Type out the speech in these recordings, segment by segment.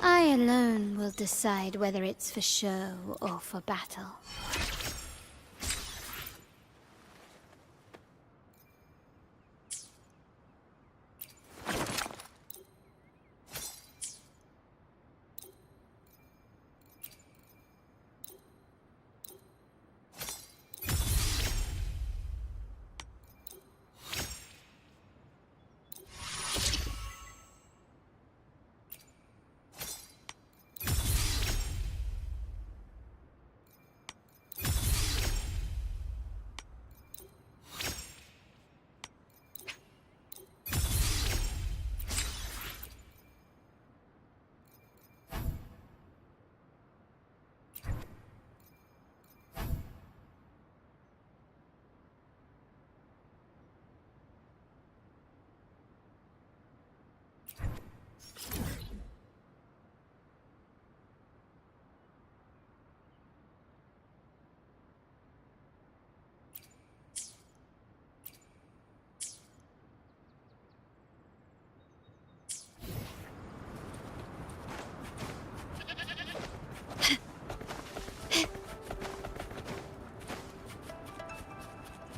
I alone will decide whether it's for show or for battle.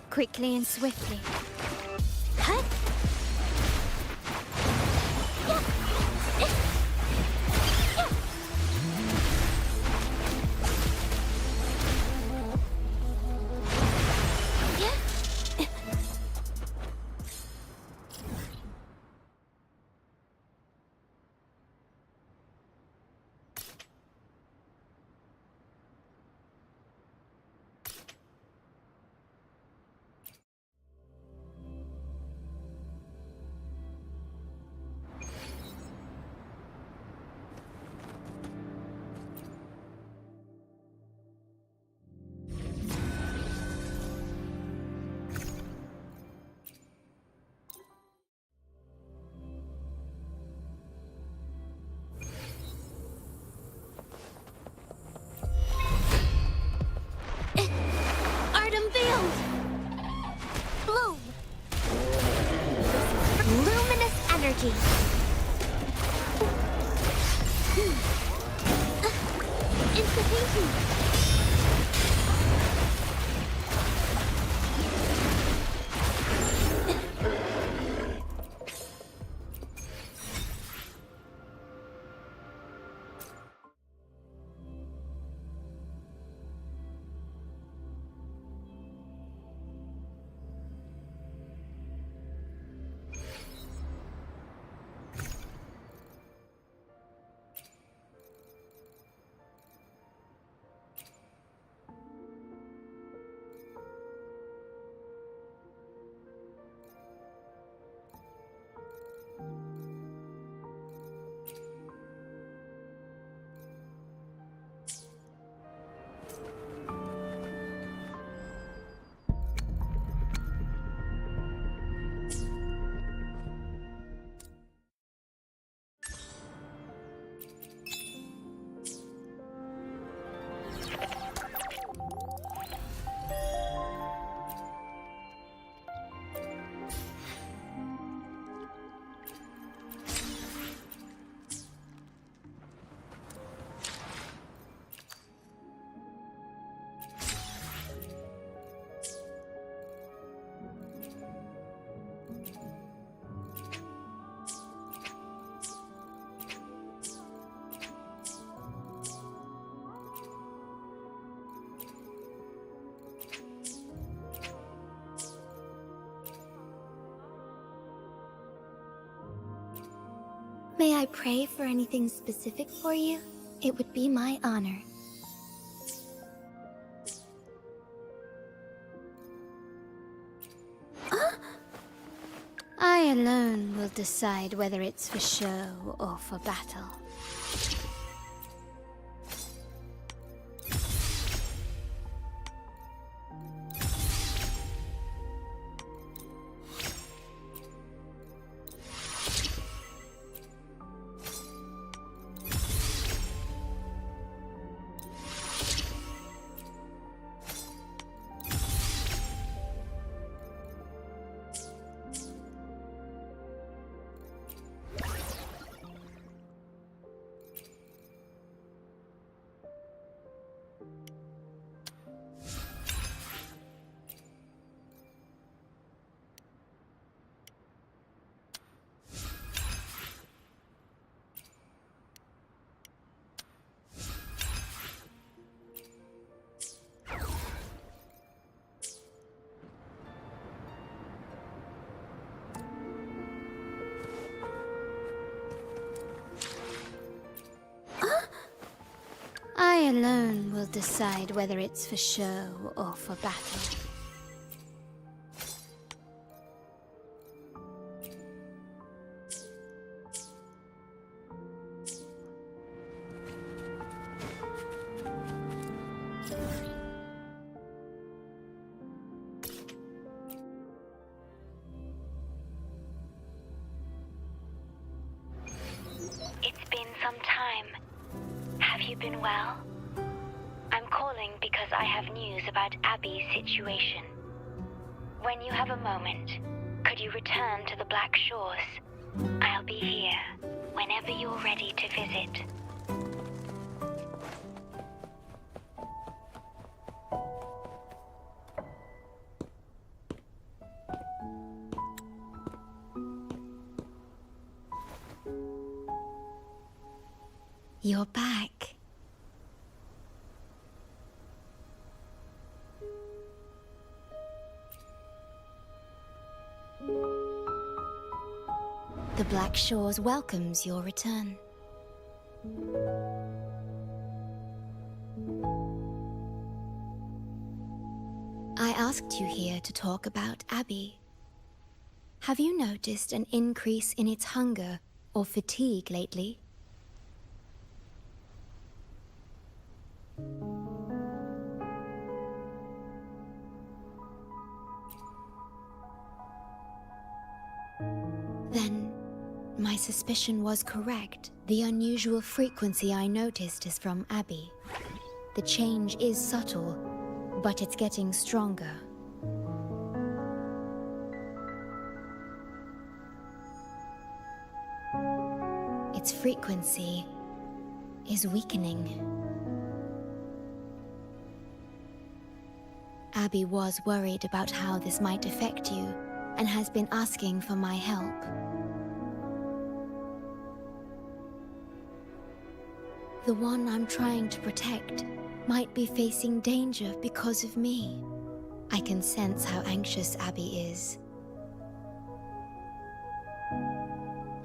Quickly and swiftly. Huh? Art unveiled! Bloom! Luminous energy! Insta-painting! May I pray for anything specific for you? It would be my honor. I alone will decide whether it's for show or for battle. alone will decide whether it's for show or for battle. It's been some time. Have you been well? I'm calling because I have news about Abby's situation. When you have a moment, could you return to the Black Shores? I'll be here whenever you're ready to visit. You're back. The Black Shores welcomes your return. I asked you here to talk about Abby. Have you noticed an increase in its hunger or fatigue lately? Then, my suspicion was correct. The unusual frequency I noticed is from Abby. The change is subtle, but it's getting stronger. Its frequency is weakening. Abby was worried about how this might affect you, and has been asking for my help. The one I'm trying to protect might be facing danger because of me. I can sense how anxious Abby is.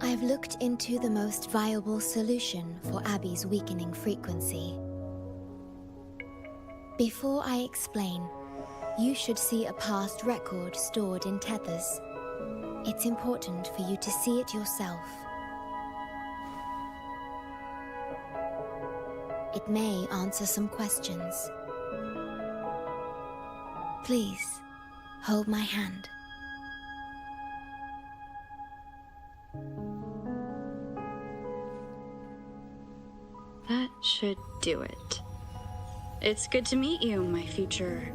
I've looked into the most viable solution for Abby's weakening frequency. Before I explain, you should see a past record stored in tethers. It's important for you to see it yourself. It may answer some questions. Please, hold my hand. That should do it. It's good to meet you, my future...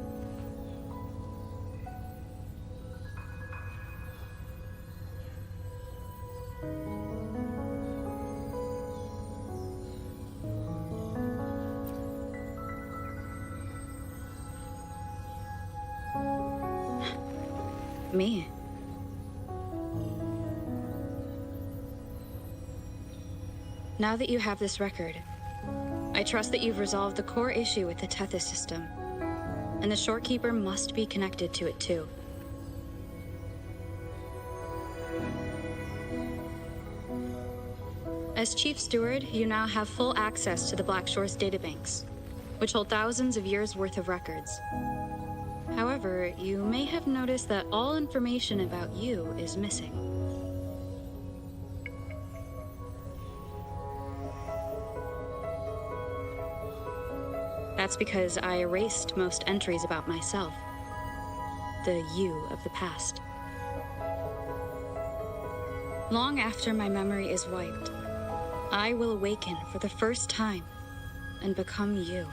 me. Now that you have this record, I trust that you've resolved the core issue with the Tethys system, and the Shorekeeper must be connected to it too. As Chief Steward, you now have full access to the Black Shore's databanks, which hold thousands of years' worth of records. However, you may have noticed that all information about you is missing. That's because I erased most entries about myself. The you of the past. Long after my memory is wiped, I will awaken for the first time and become you.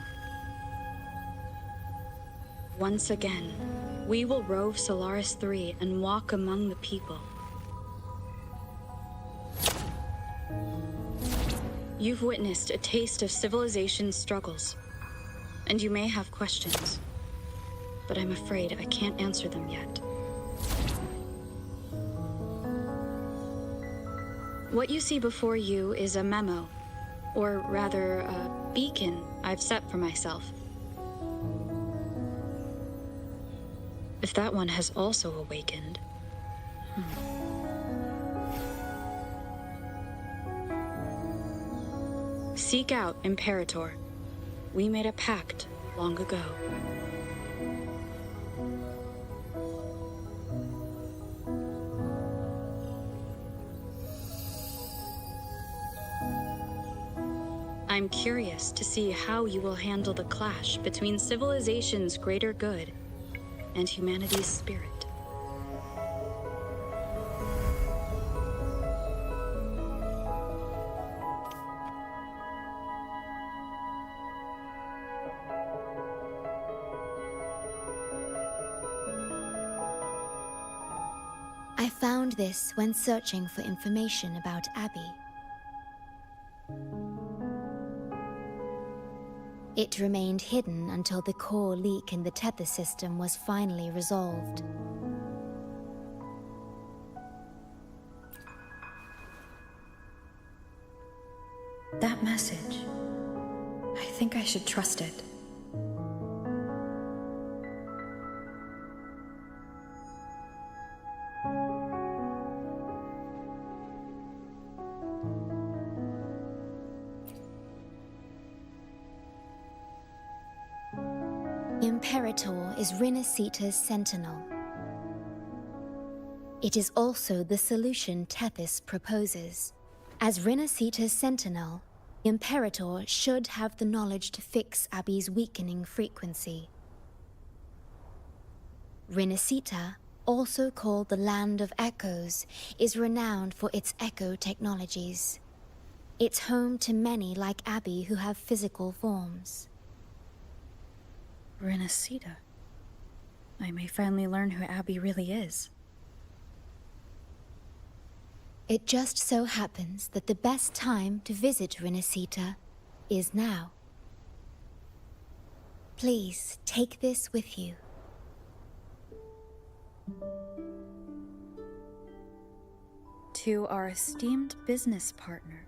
Once again, we will rove Solaris 3 and walk among the people. You've witnessed a taste of civilization's struggles, and you may have questions, but I'm afraid I can't answer them yet. What you see before you is a memo, or rather, a beacon I've set for myself. If that one has also awakened... Seek out Imperator. we made a pact long ago. I'm curious to see how you will handle the clash between civilization's greater good and humanity's spirit. I found this when searching for information about Abby. It remained hidden until the core leak in the tether system was finally resolved. That message. I think I should trust it. Imperator is Rinascita's sentinel. It is also the solution Tethys proposes. As Rinascita's sentinel, Imperator should have the knowledge to fix Abby's weakening frequency. Rinascita, also called the Land of Echoes, is renowned for its echo technologies. It's home to many like Abby who have physical forms. Rinascita. I may finally learn who Abby really is. It just so happens that the best time to visit Rinascita is now. Please take this with you. To our esteemed business partner.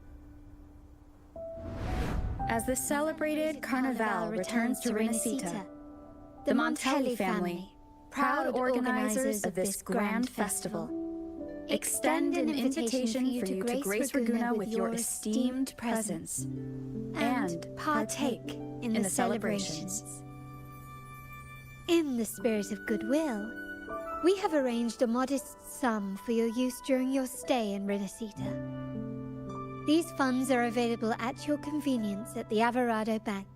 As the celebrated Carnival returns to Rinascita, the Montelli family, proud organizers of this grand festival, extend an invitation for you to grace Ragunna with your esteemed presence and partake in the celebrations. In the spirit of goodwill, we have arranged a modest sum for your use during your stay in Rinascita. These funds are available at your convenience at the Averado Bank.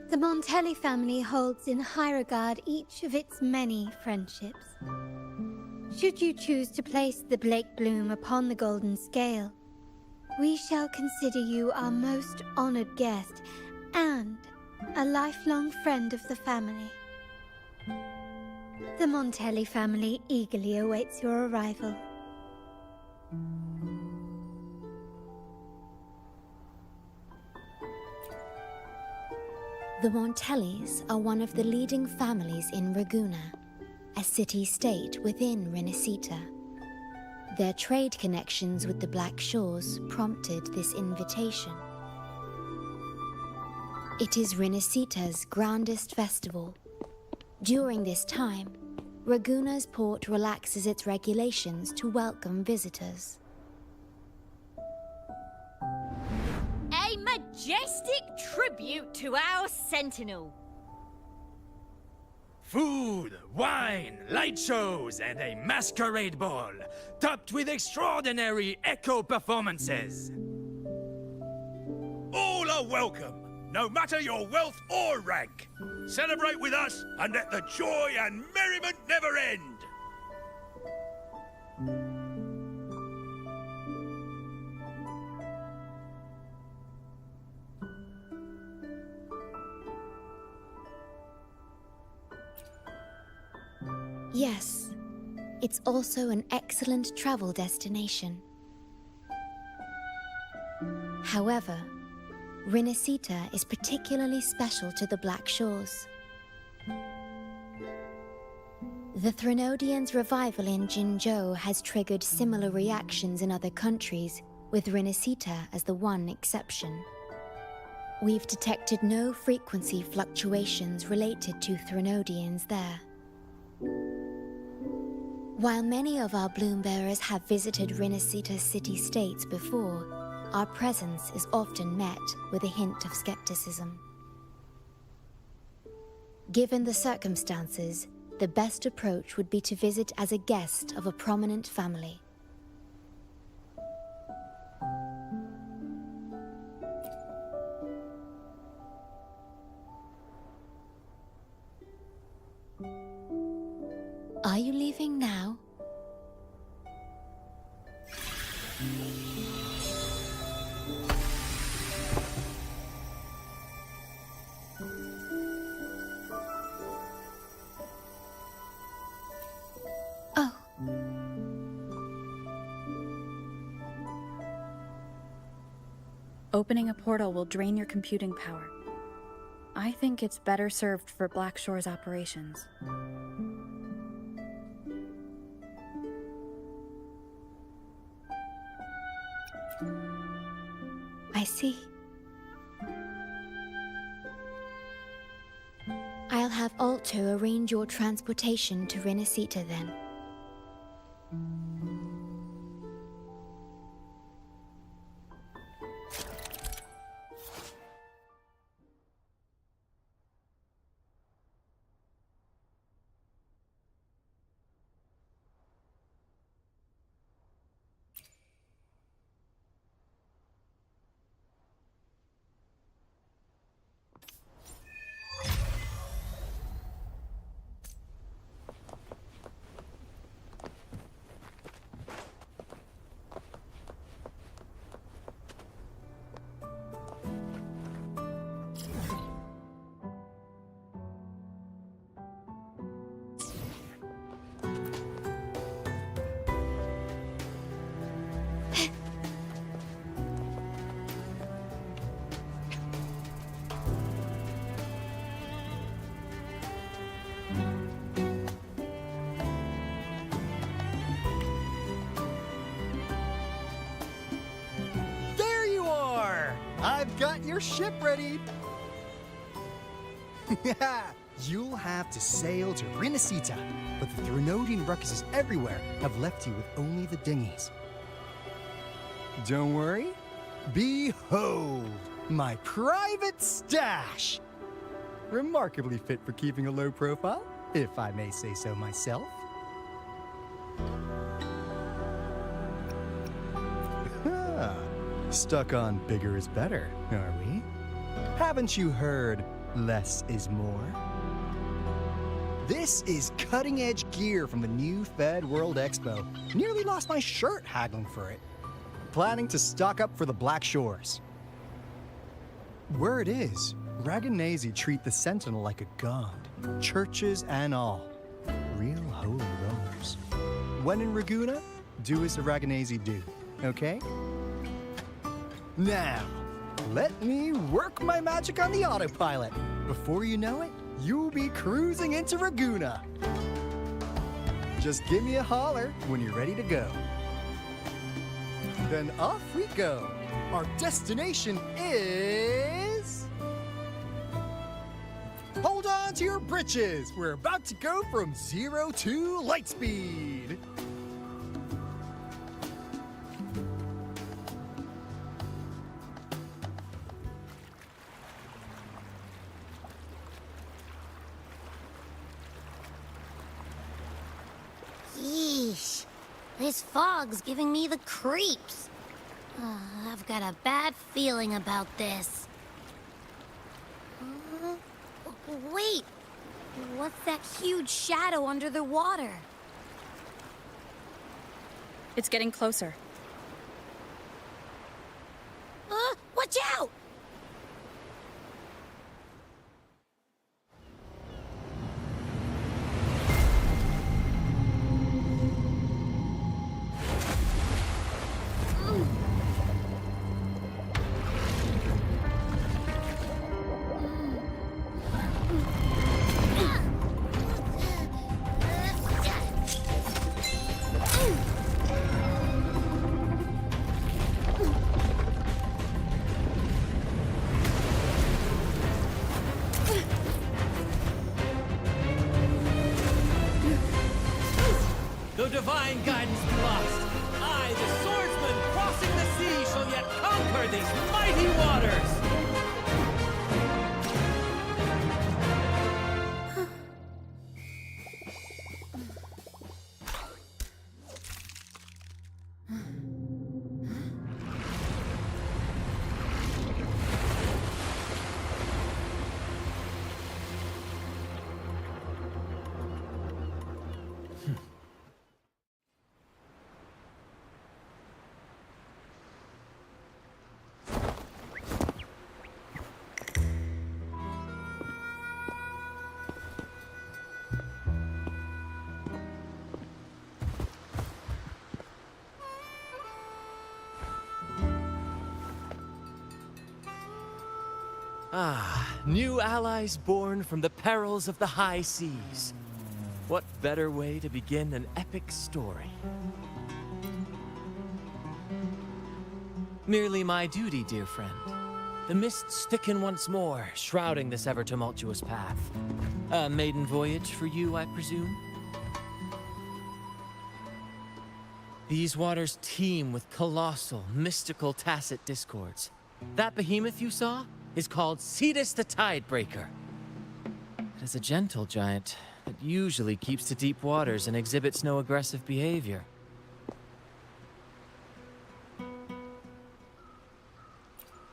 The Montelli family holds in high regard each of its many friendships. Should you choose to place the Blake Bloom upon the golden scale, we shall consider you our most honored guest and a lifelong friend of the family. The Montelli family eagerly awaits your arrival. The Montellis are one of the leading families in Ragunna, a city-state within Rinascita. Their trade connections with the Black Shores prompted this invitation. It is Rinascita's grandest festival. During this time, Ragunna's port relaxes its regulations to welcome visitors. A majestic tribute to our sentinel. Food, wine, light shows, and a masquerade ball, topped with extraordinary echo performances. All are welcome, no matter your wealth or rank. Celebrate with us and let the joy and merriment never end. Yes, it's also an excellent travel destination. However, Rinascita is particularly special to the Black Shores. The Threnodians' revival in Jinzhou has triggered similar reactions in other countries, with Rinascita as the one exception. We've detected no frequency fluctuations related to Threnodians there. While many of our bloom bearers have visited Rinascita city-states before, our presence is often met with a hint of skepticism. Given the circumstances, the best approach would be to visit as a guest of a prominent family. Are you leaving now? Oh. Opening a portal will drain your computing power. I think it's better served for Blackshore's operations. I see. I'll have Alto arrange your transportation to Rinascita then. I've got your ship ready! You'll have to sail to Rinascita, but the Threnodian ruckuses everywhere have left you with only the dinghies. Don't worry. Behold, my private stash! Remarkably fit for keeping a low profile, if I may say so myself. Stuck on bigger is better, are we? Haven't you heard less is more? This is cutting-edge gear from the new Fed World Expo. Nearly lost my shirt haggling for it. Planning to stock up for the Black Shores. Word is, Raganese treat the Sentinel like a god. Churches and all. Real holy rollers. When in Raguna, do as the Raganese do, okay? Now, let me work my magic on the autopilot. Before you know it, you'll be cruising into Raguna. Just give me a holler when you're ready to go. Then off we go. Our destination is... Hold on to your britches. We're about to go from 0 to light speed. Yeesh. This fog's giving me the creeps. I've got a bad feeling about this. Wait! What's that huge shadow under the water? It's getting closer. Watch out! Though divine guidance be lost, I, the swordsman crossing the sea, shall yet conquer mighty waters! Ah, new allies born from the perils of the high seas. What better way to begin an epic story? Merely my duty, dear friend. The mists thicken once more, shrouding this ever-tumultuous path. A maiden voyage for you, I presume? These waters teem with colossal, mystical, tacit discords. That behemoth you saw is called Cetus the Tidebreaker. It is a gentle giant that usually keeps to deep waters and exhibits no aggressive behavior.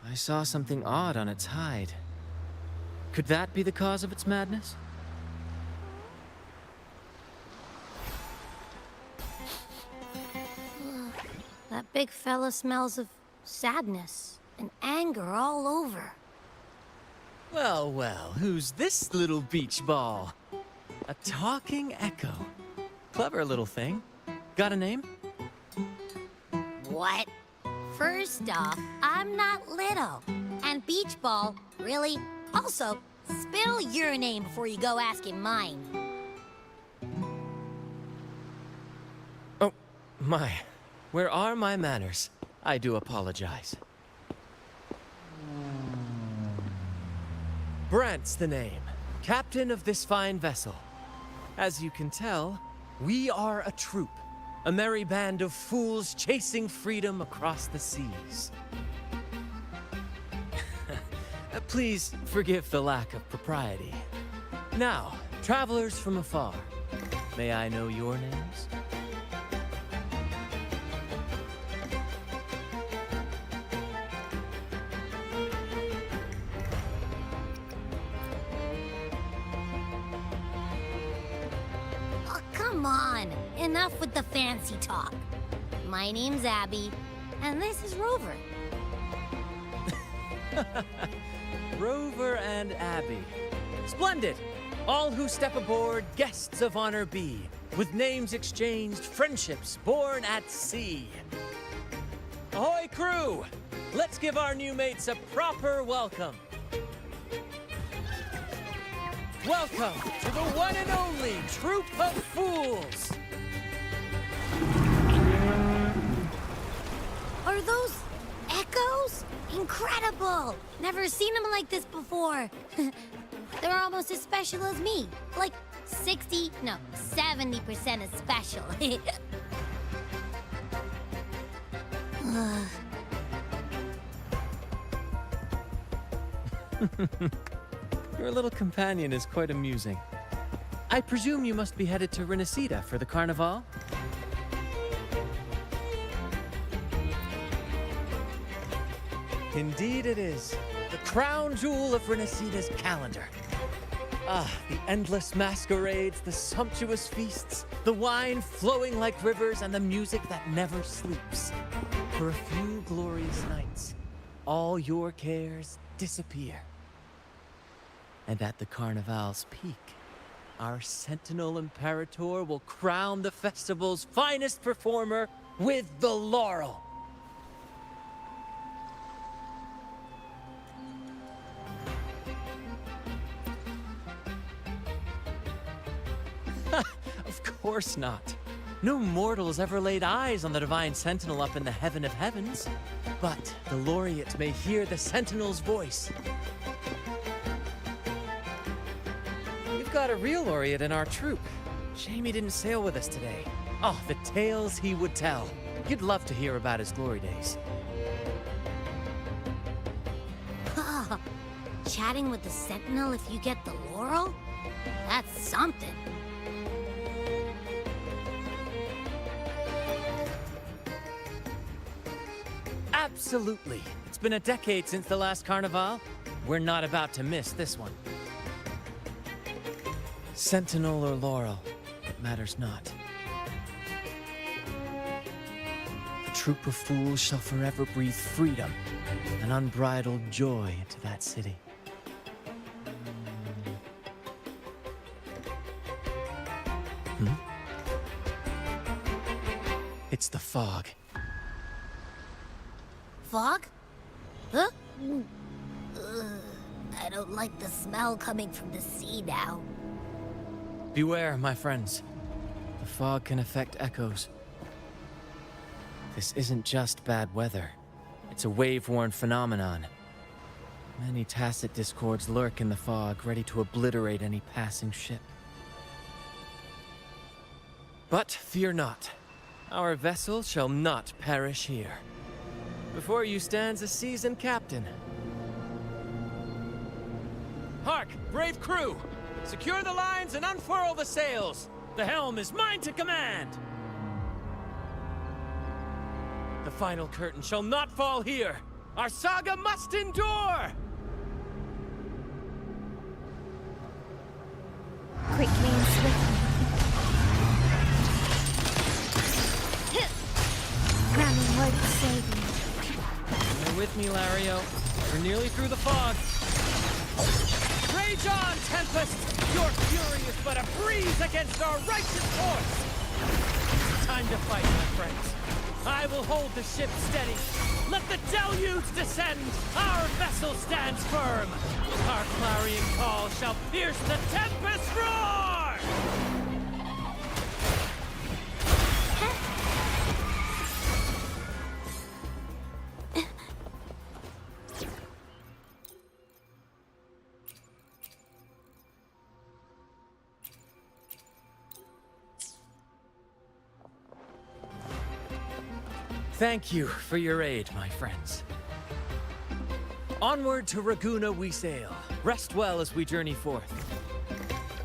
I saw something odd on its hide. Could that be the cause of its madness? That big fella smells of sadness and anger all over. Well, well, who's this little beach ball? A talking echo. Clever little thing. Got a name? What? First off, I'm not little. And Beach Ball, really? Also, spill your name before you go asking mine. Oh, my. Where are my manners? I do apologize. Brant's the name. Captain of this fine vessel. As you can tell, we are a troop. A merry band of fools chasing freedom across the seas. Please forgive the lack of propriety. Now, travelers from afar, may I know your names? Oh, come on. Enough with the fancy talk. My name's Abby, and this is Rover. Rover and Abby. Splendid! All who step aboard, guests of honor be. With names exchanged, friendships born at sea. Ahoy, crew! Let's give our new mates a proper welcome. Welcome to the one and only Troop of Fools! Are those echoes? Incredible! Never seen them like this before. They're almost as special as me. Like 70% as special. Your little companion is quite amusing. I presume you must be headed to Rinascita for the Carnival? Indeed it is. The crown jewel of Rinascita's calendar. Ah, the endless masquerades, the sumptuous feasts, the wine flowing like rivers, and the music that never sleeps. For a few glorious nights, all your cares disappear. And at the Carnival's peak, our Sentinel Imperator will crown the festival's finest performer with the laurel. Of course not. No mortals ever laid eyes on the Divine Sentinel up in the heaven of heavens. But the laureate may hear the Sentinel's voice. We've got a real laureate in our troop. Shame he didn't sail with us today. Oh, the tales he would tell. You'd love to hear about his glory days. Chatting with the Sentinel if you get the laurel? That's something. Absolutely. It's been a decade since the last Carnival. We're not about to miss this one. Sentinel or laurel, it matters not. The troop of fools shall forever breathe freedom and unbridled joy into that city. It's the fog. Fog? Huh? I don't like the smell coming from the sea now. Beware, my friends. The fog can affect echoes. This isn't just bad weather. It's a wave-worn phenomenon. Many tacit discords lurk in the fog, ready to obliterate any passing ship. But fear not. Our vessel shall not perish here. Before you stands a seasoned captain. Hark, brave crew! Secure the lines and unfurl the sails! The helm is mine to command! The final curtain shall not fall here! Our saga must endure! Quickly and swiftly. Ramming won't save me. You're with me, Lario. We're nearly through the fog. Rage on, Tempest! Your fury is but a breeze against our righteous course! It's time to fight, my friends. I will hold the ship steady. Let the deluge descend! Our vessel stands firm! Our clarion call shall pierce the tempest roar! Thank you for your aid, my friends. Onward to Raguna we sail. Rest well as we journey forth.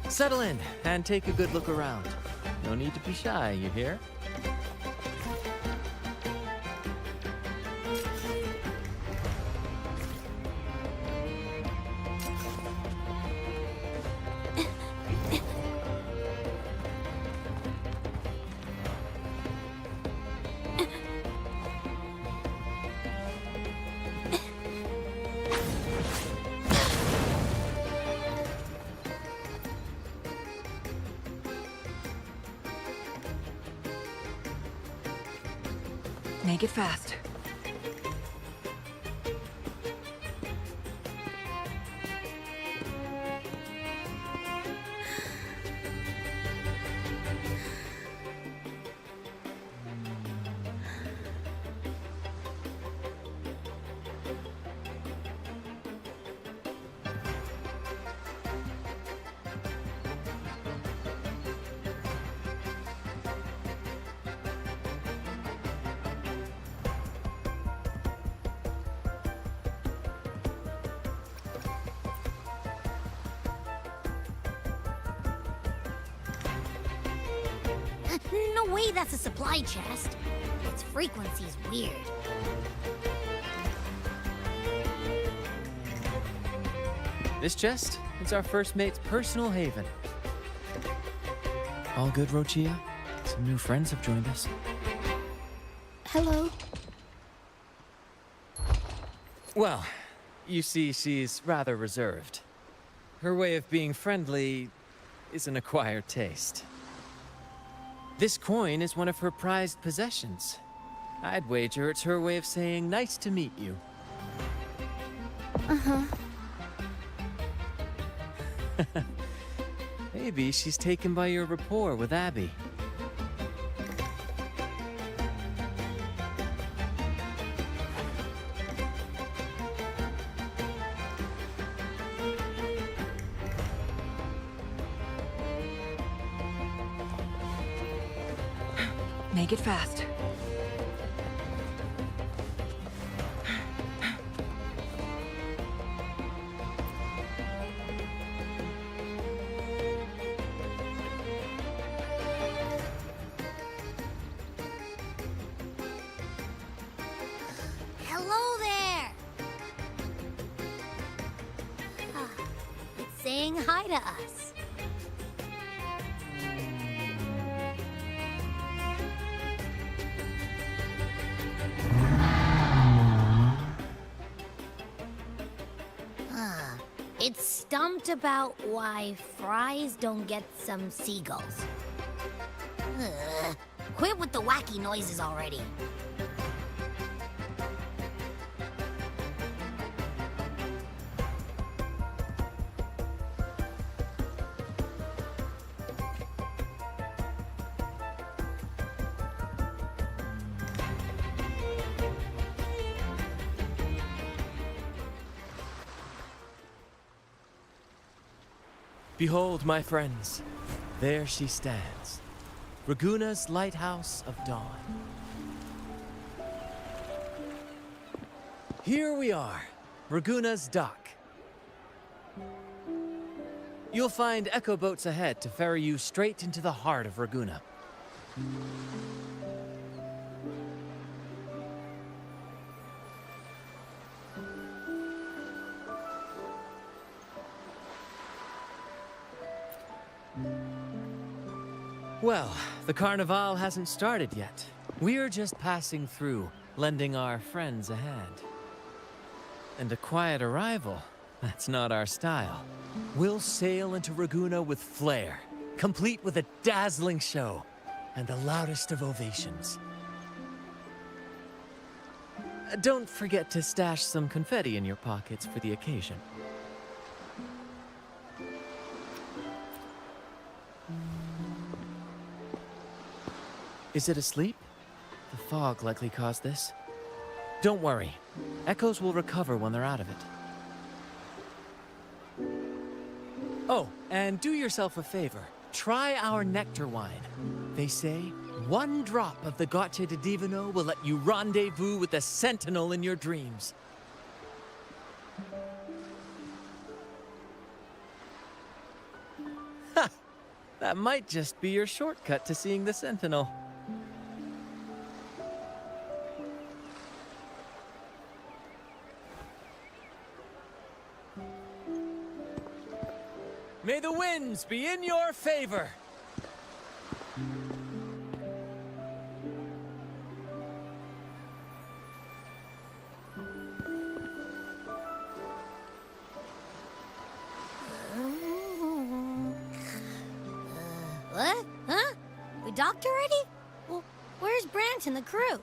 Settle in and take a good look around. No need to be shy, you hear? Make it fast. No way that's a supply chest. Its frequency's weird. This chest is our first mate's personal haven. All good, Rochia? Some new friends have joined us. Hello. Well, you see, she's rather reserved. Her way of being friendly is an acquired taste. This coin is one of her prized possessions. I'd wager it's her way of saying nice to meet you. Uh-huh. Maybe she's taken by your rapport with Abby. Make it fast. saying hi to us. It's stumped about why fries don't get some seagulls. Quit with the wacky noises already. Behold, my friends, there she stands, Raguna's lighthouse of dawn. Here we are, Raguna's dock. You'll find echo boats ahead to ferry you straight into the heart of Raguna. Well, the Carnival hasn't started yet. We're just passing through, lending our friends a hand. And a quiet arrival, that's not our style. We'll sail into Raguna with flair, complete with a dazzling show and the loudest of ovations. Don't forget to stash some confetti in your pockets for the occasion. Is it asleep? The fog likely caused this. Don't worry. Echoes will recover when they're out of it. Oh, and do yourself a favor. Try our nectar wine. They say one drop of the Gocce di Divino will let you rendezvous with the Sentinel in your dreams. Ha! That might just be your shortcut to seeing the Sentinel. May the winds be in your favor! What? Huh? We docked already? Well, where's Brant and the crew?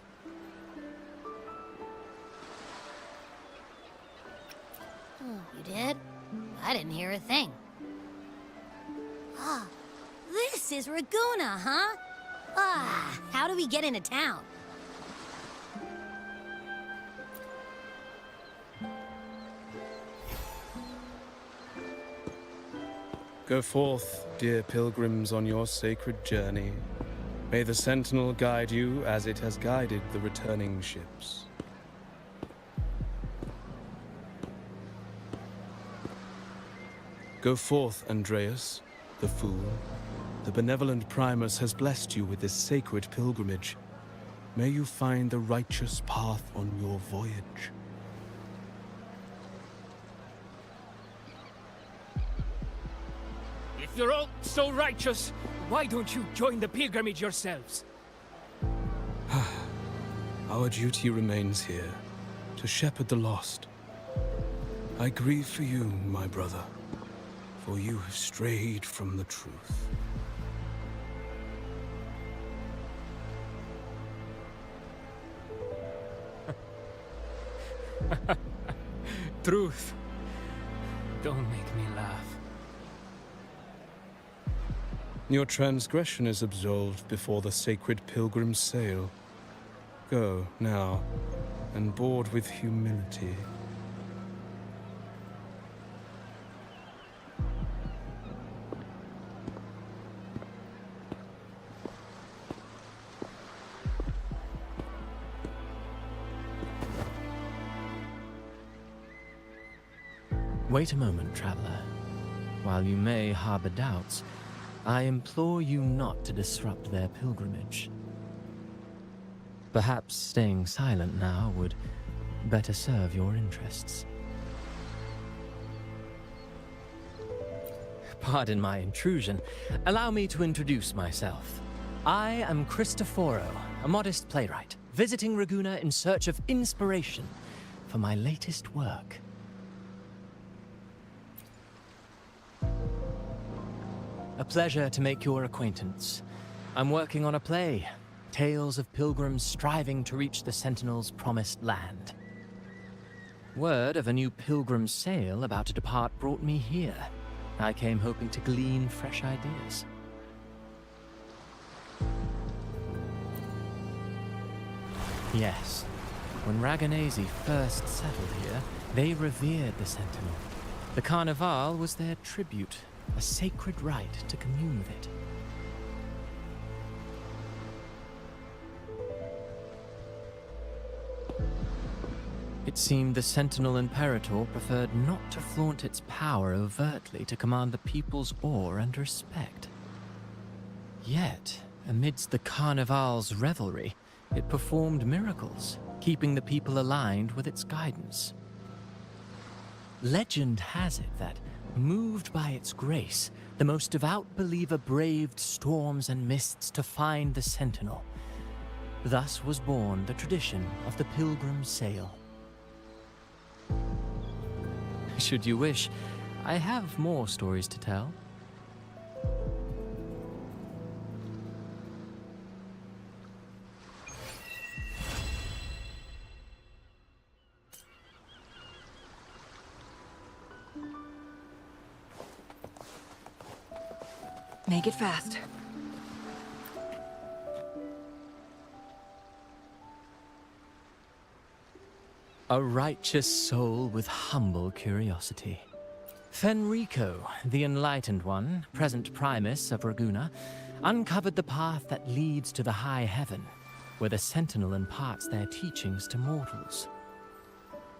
You did? I didn't hear a thing. Ah, this is Raguna, huh? Ah, how do we get into town? Go forth, dear pilgrims, on your sacred journey. May the Sentinel guide you as it has guided the returning ships. Go forth, Andreas, the fool. The benevolent Primus has blessed you with this sacred pilgrimage. May you find the righteous path on your voyage. If you're all so righteous, why don't you join the pilgrimage yourselves? Our duty remains here, to shepherd the lost. I grieve for you, my brother, for you have strayed from the truth. Truth. Don't make me laugh. Your transgression is absolved before the sacred pilgrims sail. Go, now, and board with humility. Wait a moment, traveler. While you may harbor doubts, I implore you not to disrupt their pilgrimage. Perhaps staying silent now would better serve your interests. Pardon my intrusion. Allow me to introduce myself. I am Cristoforo, a modest playwright, visiting Ragunna in search of inspiration for my latest work. A pleasure to make your acquaintance. I'm working on a play, tales of pilgrims striving to reach the Sentinel's promised land. Word of a new pilgrim sail about to depart brought me here. I came hoping to glean fresh ideas. Yes, when Raganese first settled here, they revered the Sentinel. The Carnival was their tribute, a sacred right to commune with it. It seemed the Sentinel Imperator preferred not to flaunt its power overtly to command the people's awe and respect. Yet, amidst the Carnival's revelry, it performed miracles, keeping the people aligned with its guidance. Legend has it that, moved by its grace, the most devout believer braved storms and mists to find the Sentinel. Thus was born the tradition of the pilgrim sail. Should you wish, I have more stories to tell. Make it fast. A righteous soul with humble curiosity. Fenrico, the Enlightened One, present Primus of Ragunna, uncovered the path that leads to the high heaven, where the Sentinel imparts their teachings to mortals.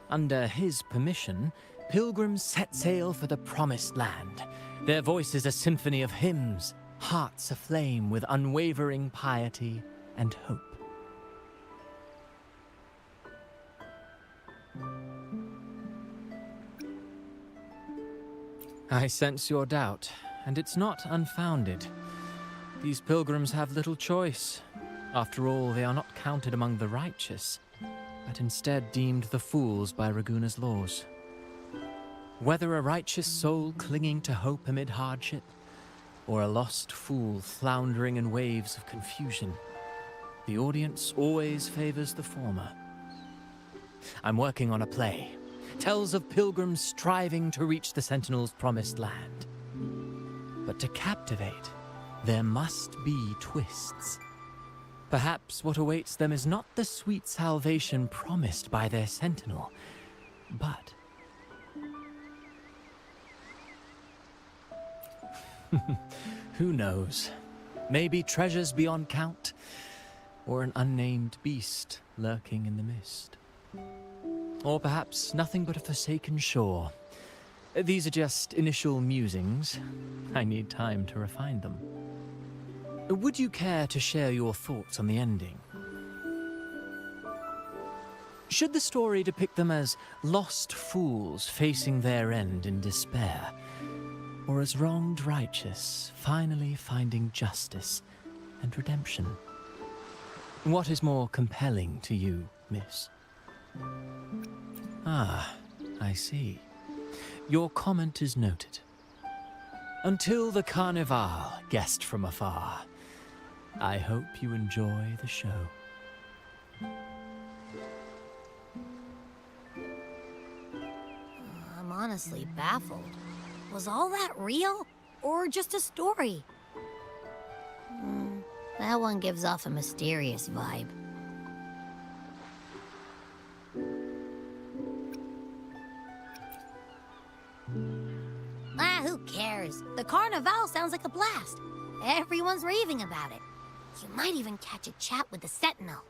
Under his permission, pilgrims set sail for the Promised Land, their voices a symphony of hymns, hearts aflame with unwavering piety and hope. I sense your doubt, and it's not unfounded. These pilgrims have little choice. After all, they are not counted among the righteous, but instead deemed the fools by Ragunna's laws. Whether a righteous soul clinging to hope amid hardship, or a lost fool floundering in waves of confusion, the audience always favors the former. I'm working on a play. Tells of pilgrims striving to reach the Sentinel's promised land. But to captivate, there must be twists. Perhaps what awaits them is not the sweet salvation promised by their Sentinel, but... who knows? Maybe treasures beyond count, or an unnamed beast lurking in the mist. Or perhaps nothing but a forsaken shore. These are just initial musings. I need time to refine them. Would you care to share your thoughts on the ending? Should the story depict them as lost fools facing their end in despair, or as wronged righteous finally finding justice and redemption? What is more compelling to you, miss? Ah, I see. Your comment is noted. Until the Carnival, guest from afar, I hope you enjoy the show. I'm honestly baffled. Was all that real, or just a story? That one gives off a mysterious vibe. Who cares? The Carnival sounds like a blast. Everyone's raving about it. You might even catch a chat with the Sentinel.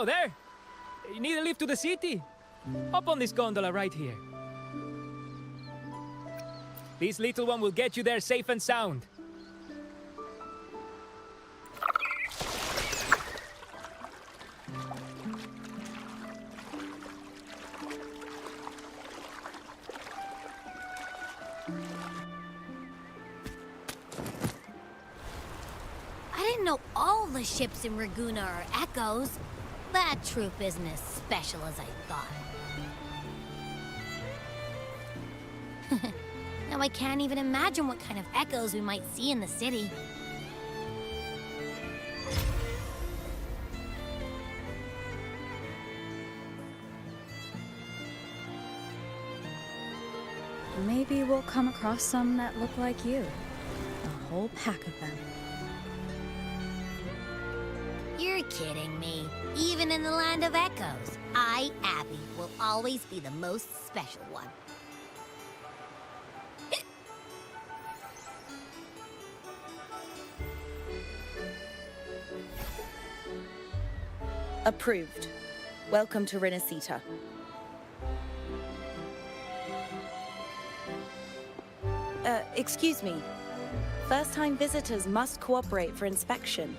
Hello there! You need a lift to the city? Hop on this gondola right here. This little one will get you there safe and sound. I didn't know all the ships in Raguna are echoes. That troop isn't as special as I thought. Now I can't even imagine what kind of echoes we might see in the city. Maybe we'll come across some that look like you. A whole pack of them. You're kidding me. Even in the land of echoes, I, Abby, will always be the most special one. Approved. Welcome to Rinascita. Excuse me. First-time visitors must cooperate for inspection.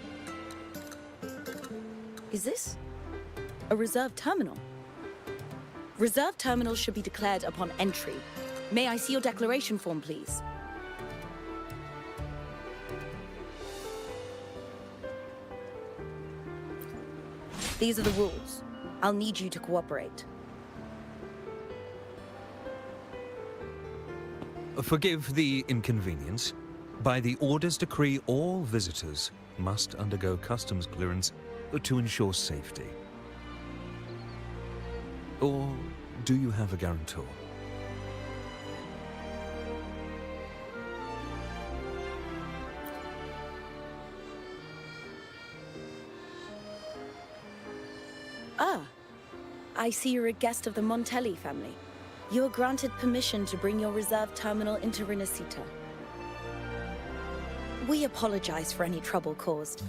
Is this a reserved terminal? Reserved terminals should be declared upon entry. May I see your declaration form, please? These are the rules. I'll need you to cooperate. Forgive the inconvenience. By the Order's decree, all visitors must undergo customs clearance to ensure safety. Or do you have a guarantor? Ah, I see you're a guest of the Montelli family. You are granted permission to bring your reserve terminal into Rinascita. We apologize for any trouble caused.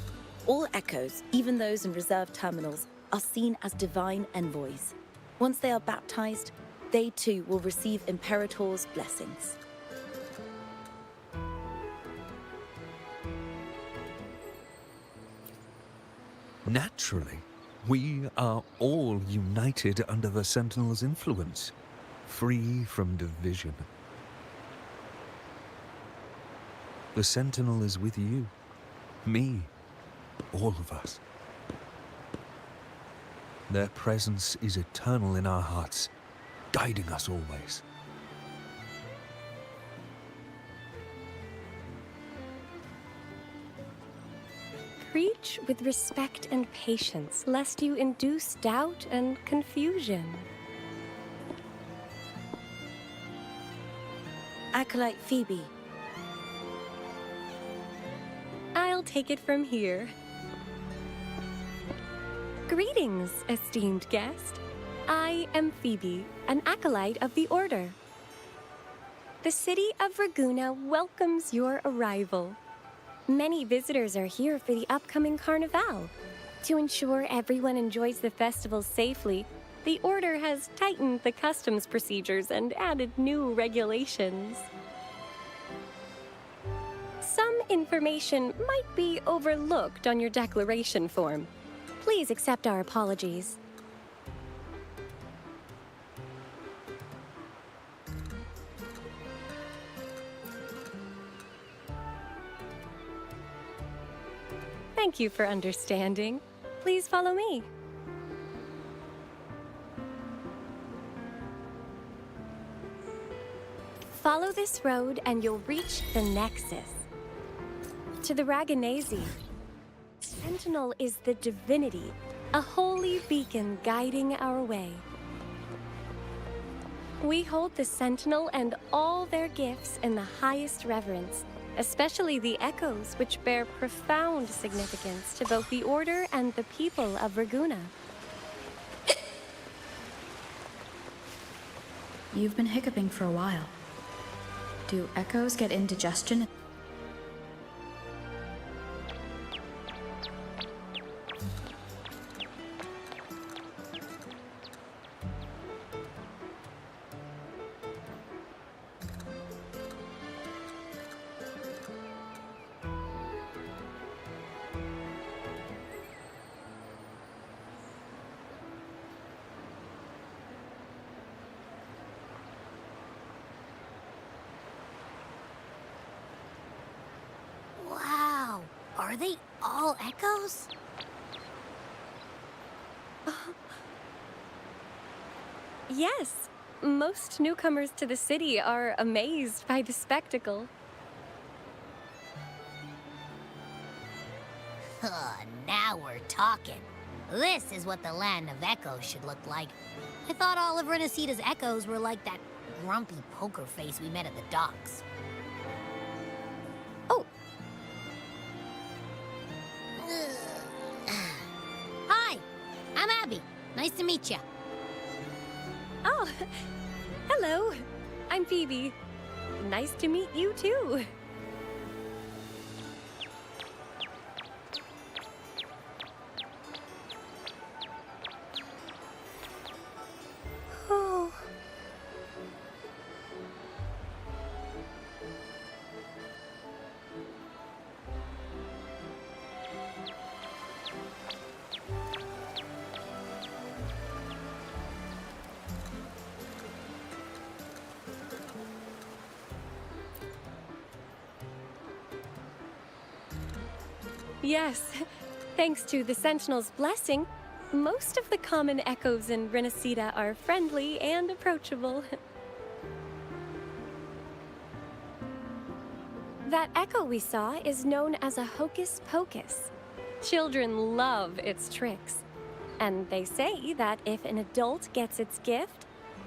All echoes, even those in reserve terminals, are seen as divine envoys. Once they are baptized, they too will receive Imperator's blessings. Naturally, we are all united under the Sentinel's influence, free from division. The Sentinel is with you, me, all of us. Their presence is eternal in our hearts, guiding us always. Preach with respect and patience, lest you induce doubt and confusion. Acolyte Phoebe. I'll take it from here. Greetings, esteemed guest. I am Phoebe, an acolyte of the Order. The city of Raguna welcomes your arrival. Many visitors are here for the upcoming Carnival. To ensure everyone enjoys the festival safely, the Order has tightened the customs procedures and added new regulations. Some information might be overlooked on your declaration form. Please accept our apologies. Thank you for understanding. Please follow me. Follow this road and you'll reach the Nexus. To the Raganese. Sentinel is the divinity, a holy beacon guiding our way. We hold the Sentinel and all their gifts in the highest reverence, especially the echoes, which bear profound significance to both the Order and the people of Raguna. You've been hiccuping for a while. Do echoes get indigestion? Are they all echoes? Yes. Most newcomers to the city are amazed by the spectacle. Now we're talking. This is what the land of echoes should look like. I thought all of Rinascita's echoes were like that grumpy poker face we met at the docks. Oh. Hi, I'm Abby. Nice to meet you. Oh, hello. I'm Phoebe. Nice to meet you too. Oh. Yes, thanks to the Sentinel's blessing, most of the common echoes in Rinascita are friendly and approachable. That echo we saw is known as a hocus pocus. Children love its tricks, and they say that if an adult gets its gift,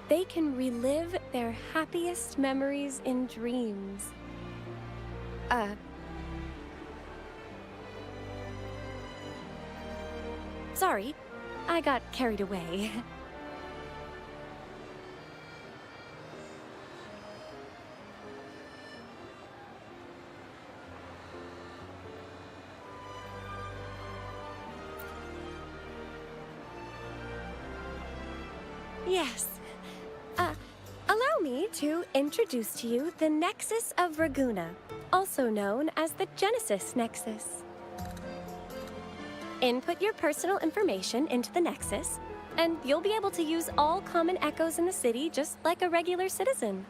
they can relive their happiest memories in dreams. Sorry, I got carried away. Yes. Allow me to introduce to you the Nexus of Ragunna, also known as the Genesis Nexus. Input your personal information into the Nexus, and you'll be able to use all common echoes in the city just like a regular citizen.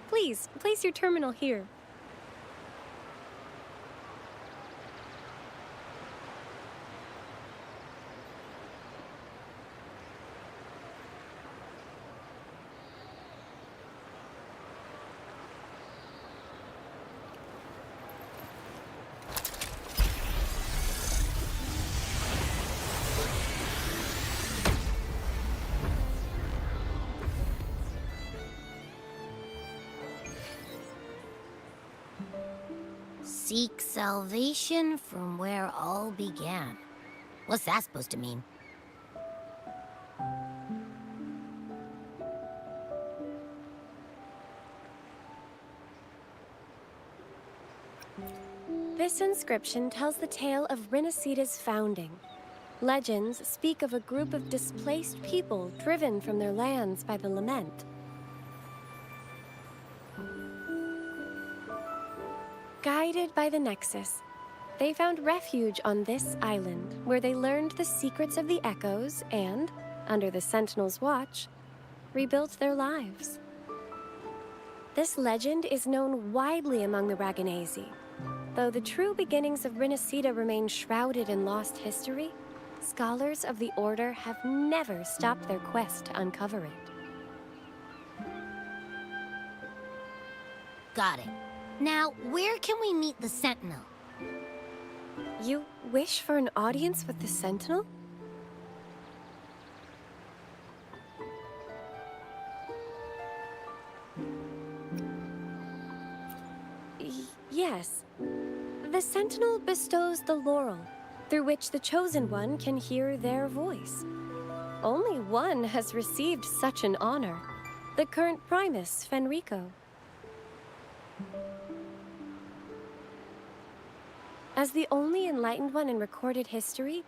Please, place your terminal here. Seek salvation from where all began. What's that supposed to mean? This inscription tells the tale of Rinascita's founding. Legends speak of a group of displaced people driven from their lands by the lament. Guided by the Nexus, they found refuge on this island, where they learned the secrets of the echoes and, under the Sentinel's watch, rebuilt their lives. This legend is known widely among the Raganesi. Though the true beginnings of Rinascita remain shrouded in lost history, scholars of the Order have never stopped their quest to uncover it. Got it. Now, where can we meet the Sentinel? You wish for an audience with the Sentinel? Yes. The Sentinel bestows the laurel, through which the Chosen One can hear their voice. Only one has received such an honor, the current Primus, Fenrico. As the only enlightened one in recorded history,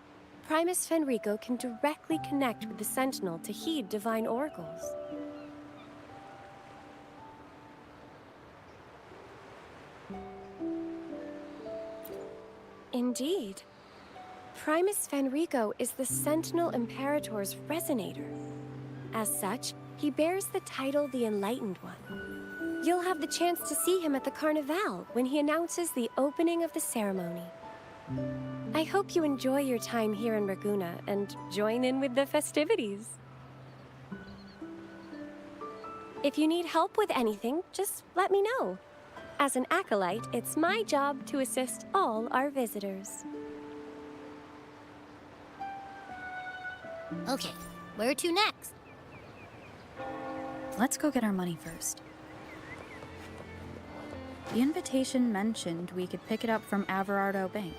Primus Fenrico can directly connect with the Sentinel to heed divine oracles. Indeed. Primus Fenrico is the Sentinel Imperator's resonator. As such, he bears the title the Enlightened One. You'll have the chance to see him at the Carnival when he announces the opening of the ceremony. I hope you enjoy your time here in Raguna and join in with the festivities. If you need help with anything, just let me know. As an acolyte, it's my job to assist all our visitors. Okay, where to next? Let's go get our money first. The invitation mentioned we could pick it up from Everardo Bank.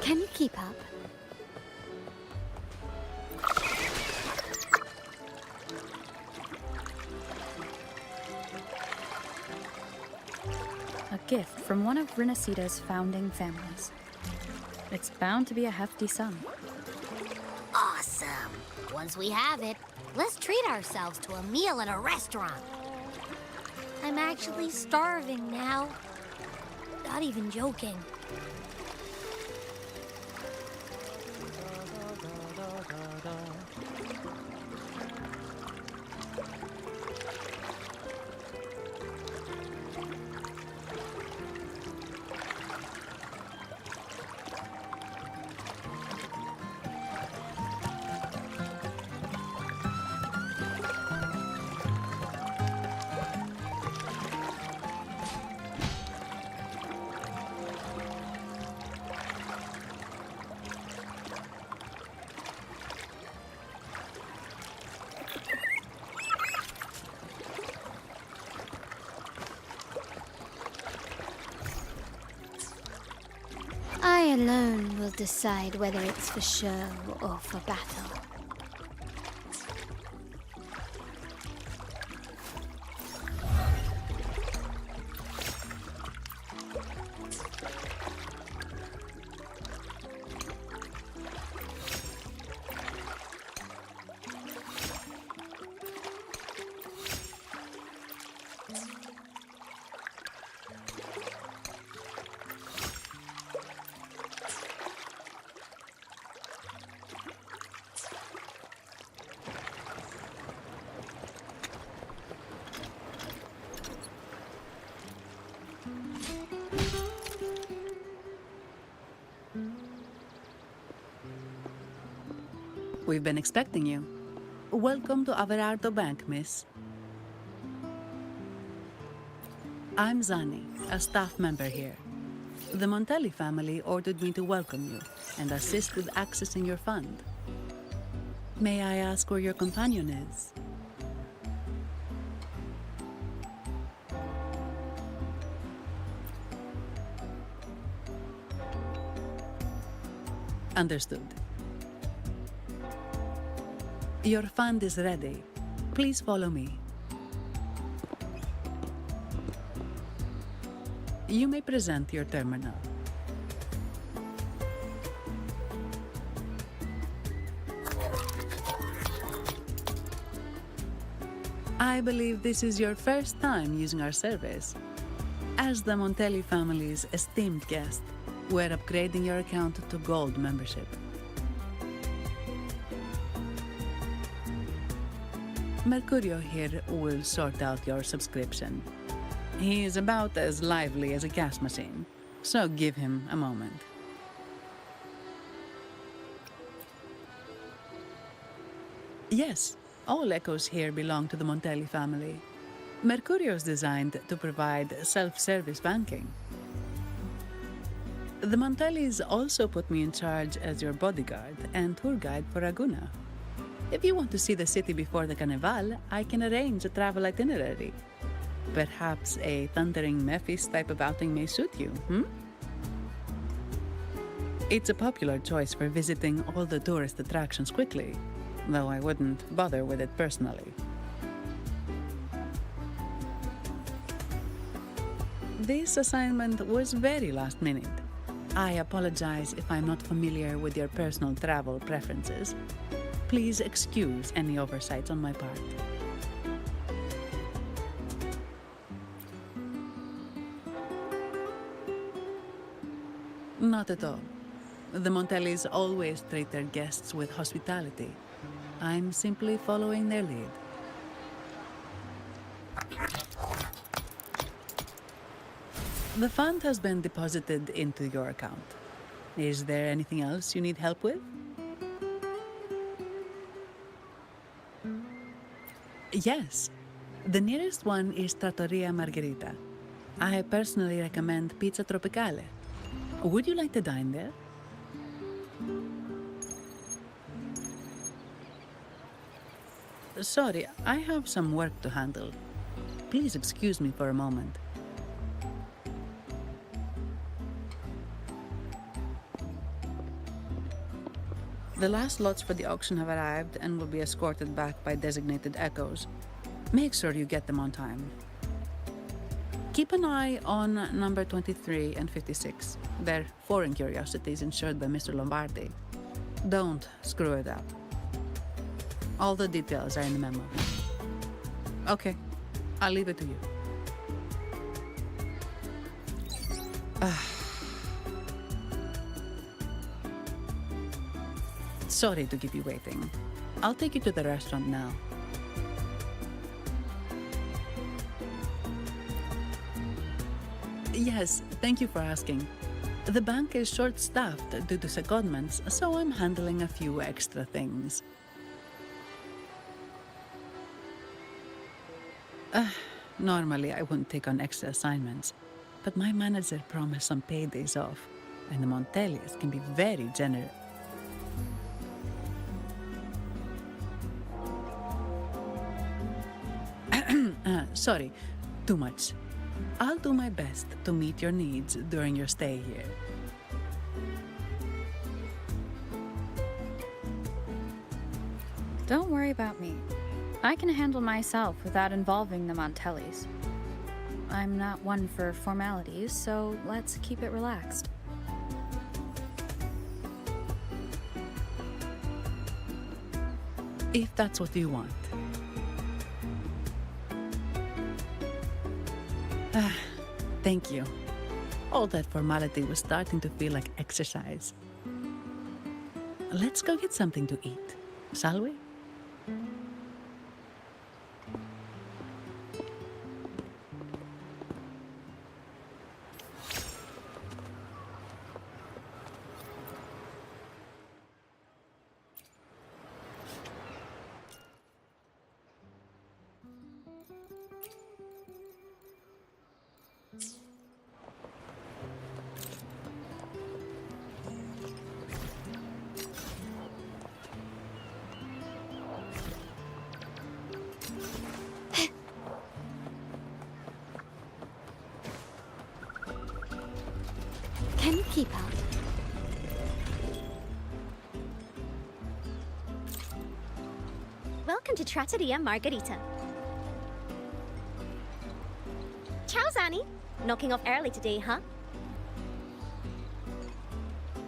Can you keep up? A gift from one of Rinascita's founding families. It's bound to be a hefty sum. Awesome. Once we have it, let's treat ourselves to a meal at a restaurant. I'm actually starving now. Not even joking. I alone will decide whether it's for show or for battle. We've been expecting you. Welcome to Everardo Bank, miss. I'm Zani, a staff member here. The Montelli family ordered me to welcome you and assist with accessing your fund. May I ask where your companion is? Understood. Your fund is ready. Please follow me. You may present your terminal. I believe this is your first time using our service. As the Montelli family's esteemed guest, we're upgrading your account to Gold membership. Mercurio here will sort out your subscription. He is about as lively as a gas machine, so give him a moment. Yes, all echoes here belong to the Montelli family. Mercurio is designed to provide self-service banking. The Montellis also put me in charge as your bodyguard and tour guide for Raguna. If you want to see the city before the Carnival, I can arrange a travel itinerary. Perhaps a thundering Memphis type of outing may suit you, It's a popular choice for visiting all the tourist attractions quickly, though I wouldn't bother with it personally. This assignment was very last minute. I apologize if I'm not familiar with your personal travel preferences. Please excuse any oversights on my part. Not at all. The Montellis always treat their guests with hospitality. I'm simply following their lead. The fund has been deposited into your account. Is there anything else you need help with? Yes. The nearest one is Trattoria Margherita. I personally recommend Pizza Tropicale. Would you like to dine there? Sorry, I have some work to handle. Please excuse me for a moment. The last lots for the auction have arrived and will be escorted back by designated echoes. Make sure you get them on time. Keep an eye on number 23 and 56. They're foreign curiosities insured by Mr. Lombardi. Don't screw it up. All the details are in the memo. Okay, I'll leave it to you. Sorry to keep you waiting. I'll take you to the restaurant now. Yes, thank you for asking. The bank is short-staffed due to secondments, so I'm handling a few extra things. Normally, I wouldn't take on extra assignments, but my manager promised some paydays off, and the Montellis can be very generous. Sorry, too much. I'll do my best to meet your needs during your stay here. Don't worry about me. I can handle myself without involving the Montellis. I'm not one for formalities, so let's keep it relaxed. If that's what you want. Thank you. All that formality was starting to feel like exercise. Let's go get something to eat, shall we? Can you keep up? Welcome to Trattoria Margherita. Ciao, Zanni. Knocking off early today, huh?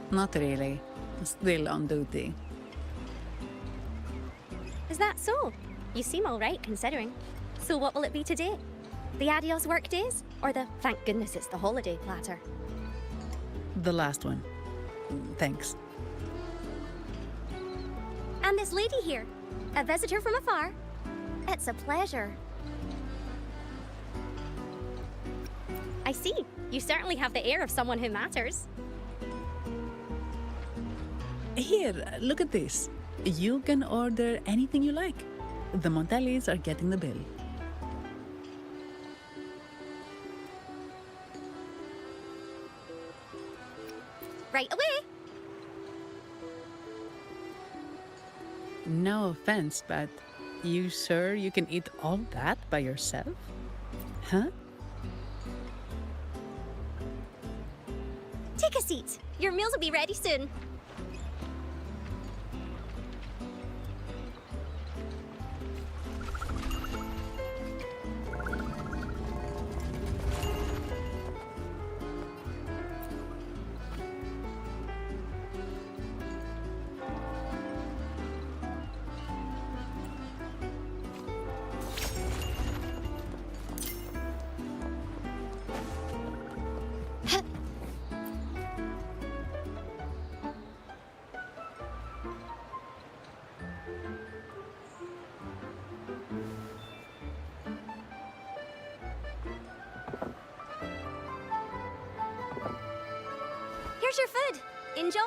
Not really. Still on duty. Is that so? You seem all right, considering. So what will it be today? The adios work days? Or the thank goodness it's the holiday platter? The last one. Thanks. And this lady here, a visitor from afar. It's a pleasure. I see. You certainly have the air of someone who matters. Here, look at this. You can order anything you like. The Montellis are getting the bill. Right away. No offense, but you sure you can eat all that by yourself? Huh? Take a seat. Your meals will be ready soon. Here's your food. Enjoy.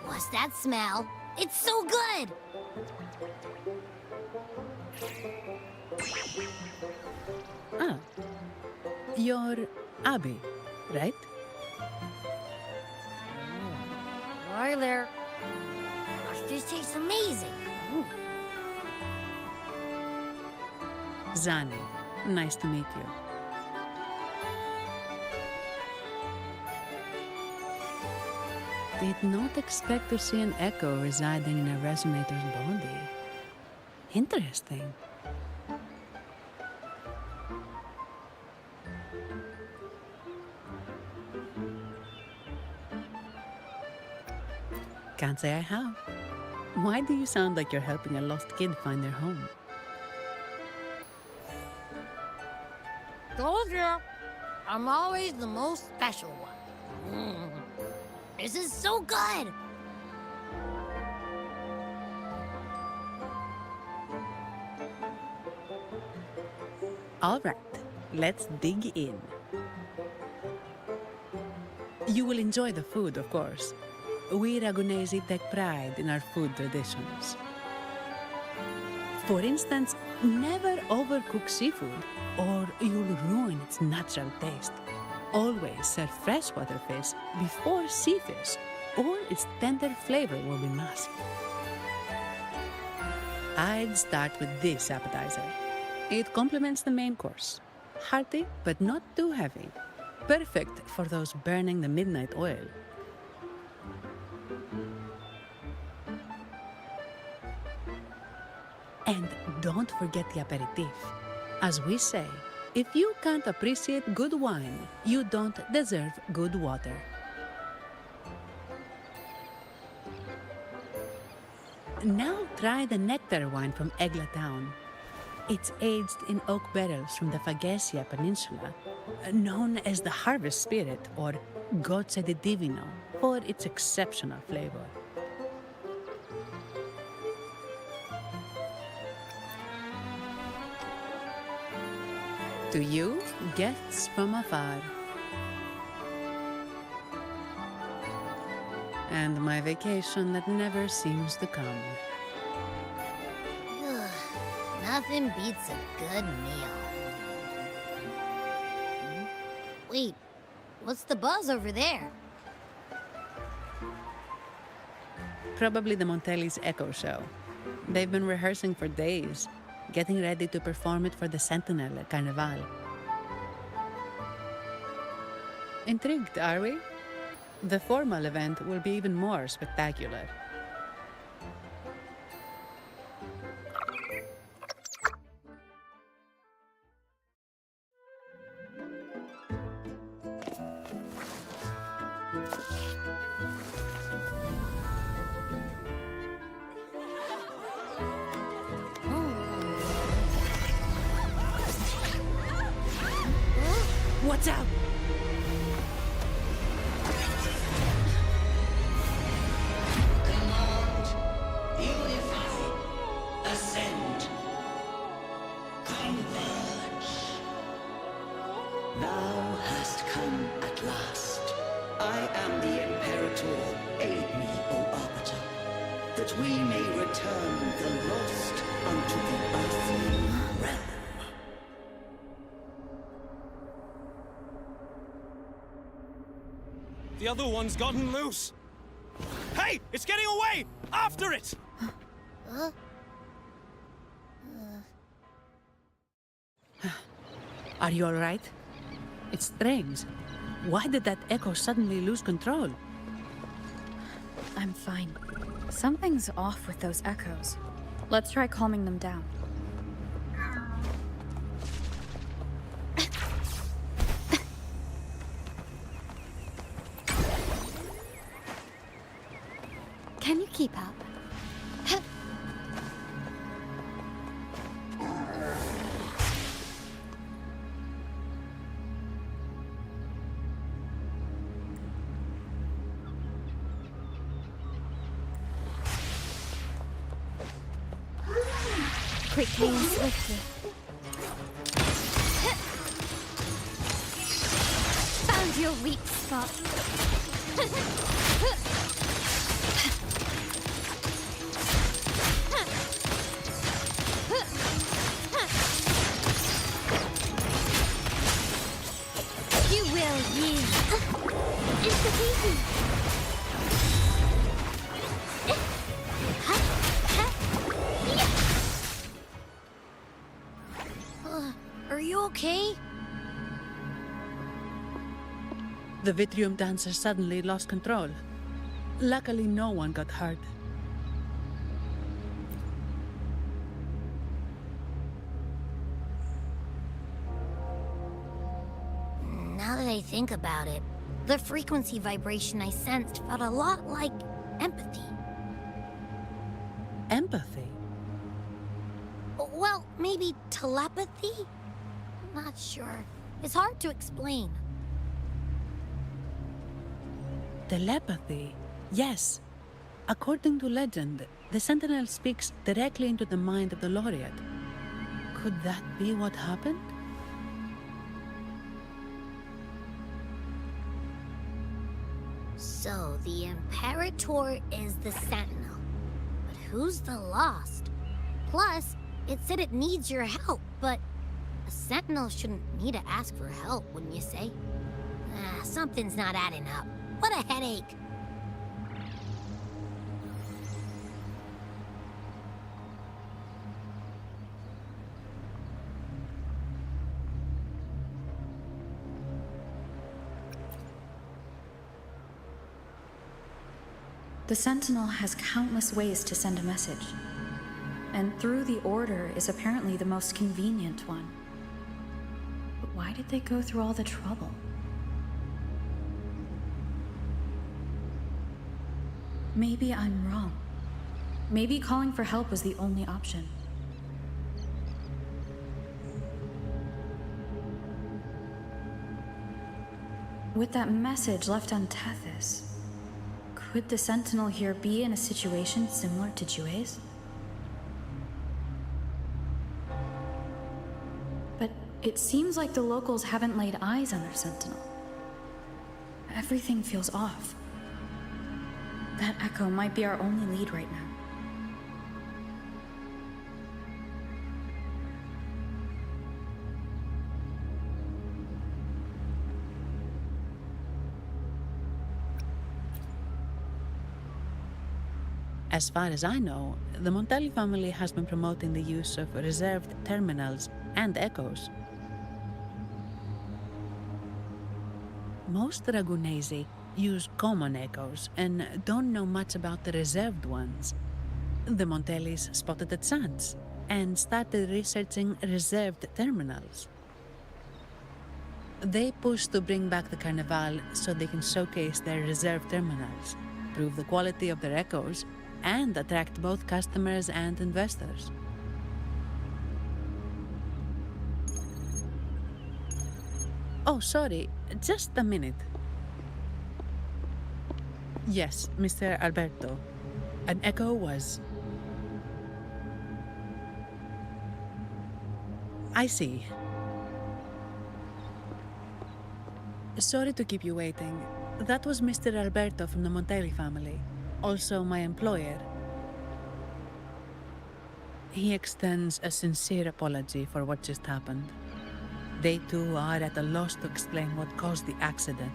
What's that smell? It's so good! Ah, you're Abby, right? Right there. Gosh, this tastes amazing. Zani, nice to meet you. Did not expect to see an echo residing in a resonator's body. Interesting. Can't say I have. Why do you sound like you're helping a lost kid find their home? Told you. I'm always the most special one. This is so good! All right, let's dig in. You will enjoy the food, of course. We Ragunesi take pride in our food traditions. For instance, never overcook seafood, or you'll ruin its natural taste. Always serve freshwater fish before sea fish, or its tender flavor will be masked. I'd start with this appetizer. It complements the main course. Hearty, but not too heavy. Perfect for those burning the midnight oil. And don't forget the aperitif. As we say, if you can't appreciate good wine, you don't deserve good water. Now try the nectar wine from Egla Town. It's aged in oak barrels from the Fagesia Peninsula, known as the Harvest Spirit or Goce di Divino for its exceptional flavor. To you, guests from afar. And my vacation that never seems to come. Nothing beats a good meal. Wait, what's the buzz over there? Probably the Montelli's Echo Show. They've been rehearsing for days, getting ready to perform it for the Sentinel at Carnival. Intrigued, are we? The formal event will be even more spectacular. Watch out! Command, unify, ascend, converge. Thou hast come at last. I am the Imperator. Aid me, O Arbiter, that we may return the lost unto the earthly realm. The other one's gotten loose. Hey, it's getting away! After it! Are you all right? It's strange. Why did that echo suddenly lose control? I'm fine. Something's off with those echoes. Let's try calming them down. Can you keep up? quickly and swiftly. Found your weak spot. You will yield. It's easy. Are you okay? The Vitrium dancer suddenly lost control. Luckily, no one got hurt. Now that I think about it, the frequency vibration I sensed felt a lot like empathy. Empathy? Well, maybe telepathy? Not sure. It's hard to explain. Telepathy? Yes. According to legend, the Sentinel speaks directly into the mind of the laureate. Could that be what happened? So, the Imperator is the Sentinel. But who's the Lost? Plus, it said it needs your help, but a Sentinel shouldn't need to ask for help, wouldn't you say? Something's not adding up. What a headache. The Sentinel has countless ways to send a message, and through the Order is apparently the most convenient one. But why did they go through all the trouble? Maybe I'm wrong. Maybe calling for help was the only option. With that message left on Tethys, could the Sentinel here be in a situation similar to Jue's? But it seems like the locals haven't laid eyes on their Sentinel. Everything feels off. That echo might be our only lead right now. As far as I know, the Montelli family has been promoting the use of reserved terminals and echoes. Most Ragunesi use common echoes and don't know much about the reserved ones. The Montellis spotted a chance and started researching reserved terminals. They push to bring back the Carnival so they can showcase their reserved terminals, prove the quality of their echoes, and attract both customers and investors. Oh, sorry, just a minute. Yes, Mr. Alberto. An echo was... I see. Sorry to keep you waiting. That was Mr. Alberto from the Montelli family, also my employer. He extends a sincere apology for what just happened. They too are at a loss to explain what caused the accident.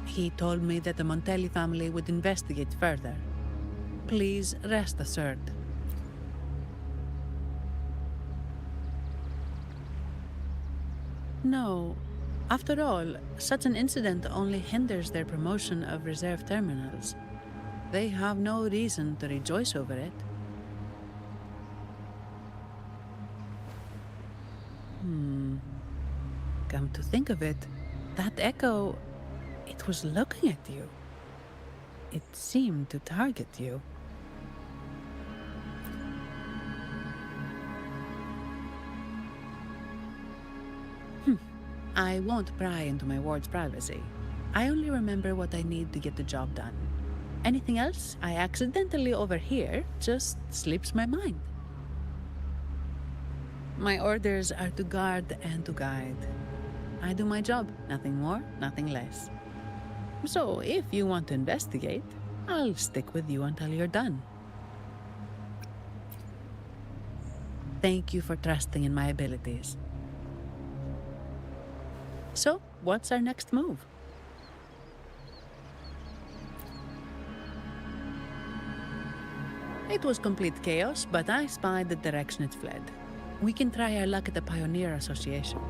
He told me that the Montelli family would investigate further. Please rest assured. No. After all, such an incident only hinders their promotion of reserve terminals. They have no reason to rejoice over it. Come to think of it, that echo, it was looking at you. It seemed to target you. I won't pry into my ward's privacy. I only remember what I need to get the job done. Anything else I accidentally overhear just slips my mind. My orders are to guard and to guide. I do my job, nothing more, nothing less. So if you want to investigate, I'll stick with you until you're done. Thank you for trusting in my abilities. So, what's our next move? It was complete chaos, but I spied the direction it fled. We can try our luck at the Pioneer Association.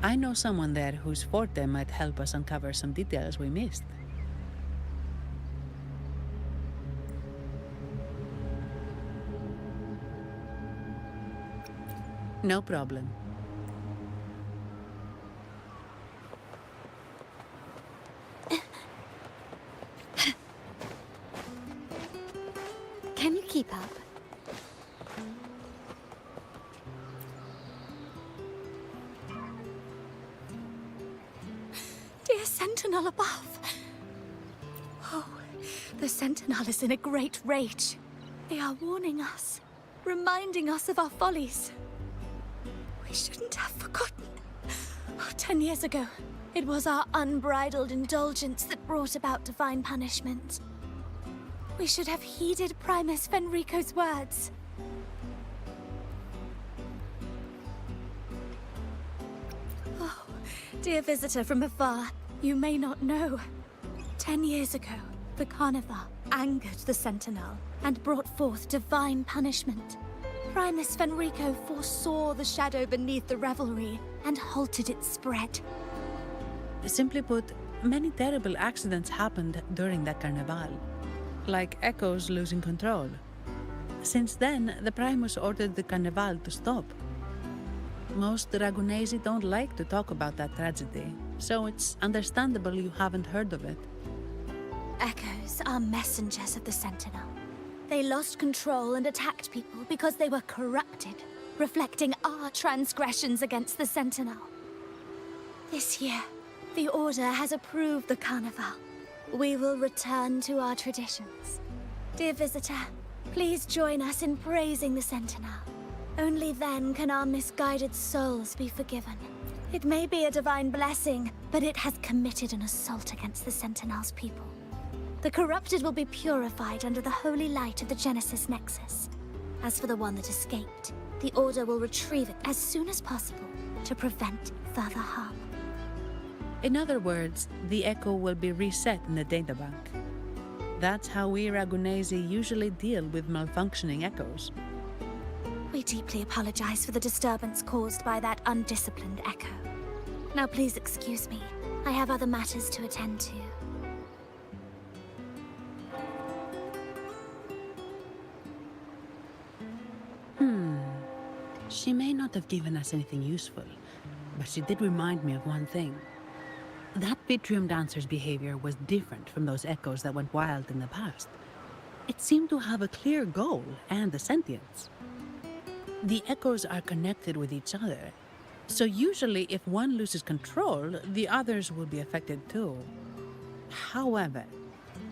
I know someone there whose forte might help us uncover some details we missed. No problem. Can you keep up? Dear Sentinel above. Oh, the Sentinel is in a great rage. They are warning us, reminding us of our follies. We shouldn't have forgotten. 10 years ago, it was our unbridled indulgence that brought about divine punishment. We should have heeded Primus Fenrico's words. Oh, dear visitor from afar, you may not know. 10 years ago, the Carnival angered the Sentinel and brought forth divine punishment. Primus Fenrico foresaw the shadow beneath the revelry and halted its spread. Simply put, many terrible accidents happened during that Carnival, like Echoes losing control. Since then, the Primus ordered the Carnival to stop. Most Ragunesi don't like to talk about that tragedy, so it's understandable you haven't heard of it. Echoes are messengers of the Sentinel. They lost control and attacked people because they were corrupted, reflecting our transgressions against the Sentinel. This year, the Order has approved the Carnival. We will return to our traditions. Dear visitor, please join us in praising the Sentinel. Only then can our misguided souls be forgiven. It may be a divine blessing, but it has committed an assault against the Sentinel's people. The corrupted will be purified under the holy light of the Genesis Nexus. As for the one that escaped, the Order will retrieve it as soon as possible to prevent further harm. In other words, the Echo will be reset in the databank. That's how we Ragunesi usually deal with malfunctioning Echoes. We deeply apologize for the disturbance caused by that undisciplined Echo. Now please excuse me. I have other matters to attend to. She may not have given us anything useful, but she did remind me of one thing. That Vitrium dancer's behavior was different from those Echoes that went wild in the past. It seemed to have a clear goal and a sentience. The Echoes are connected with each other, so usually if one loses control, the others will be affected too. However,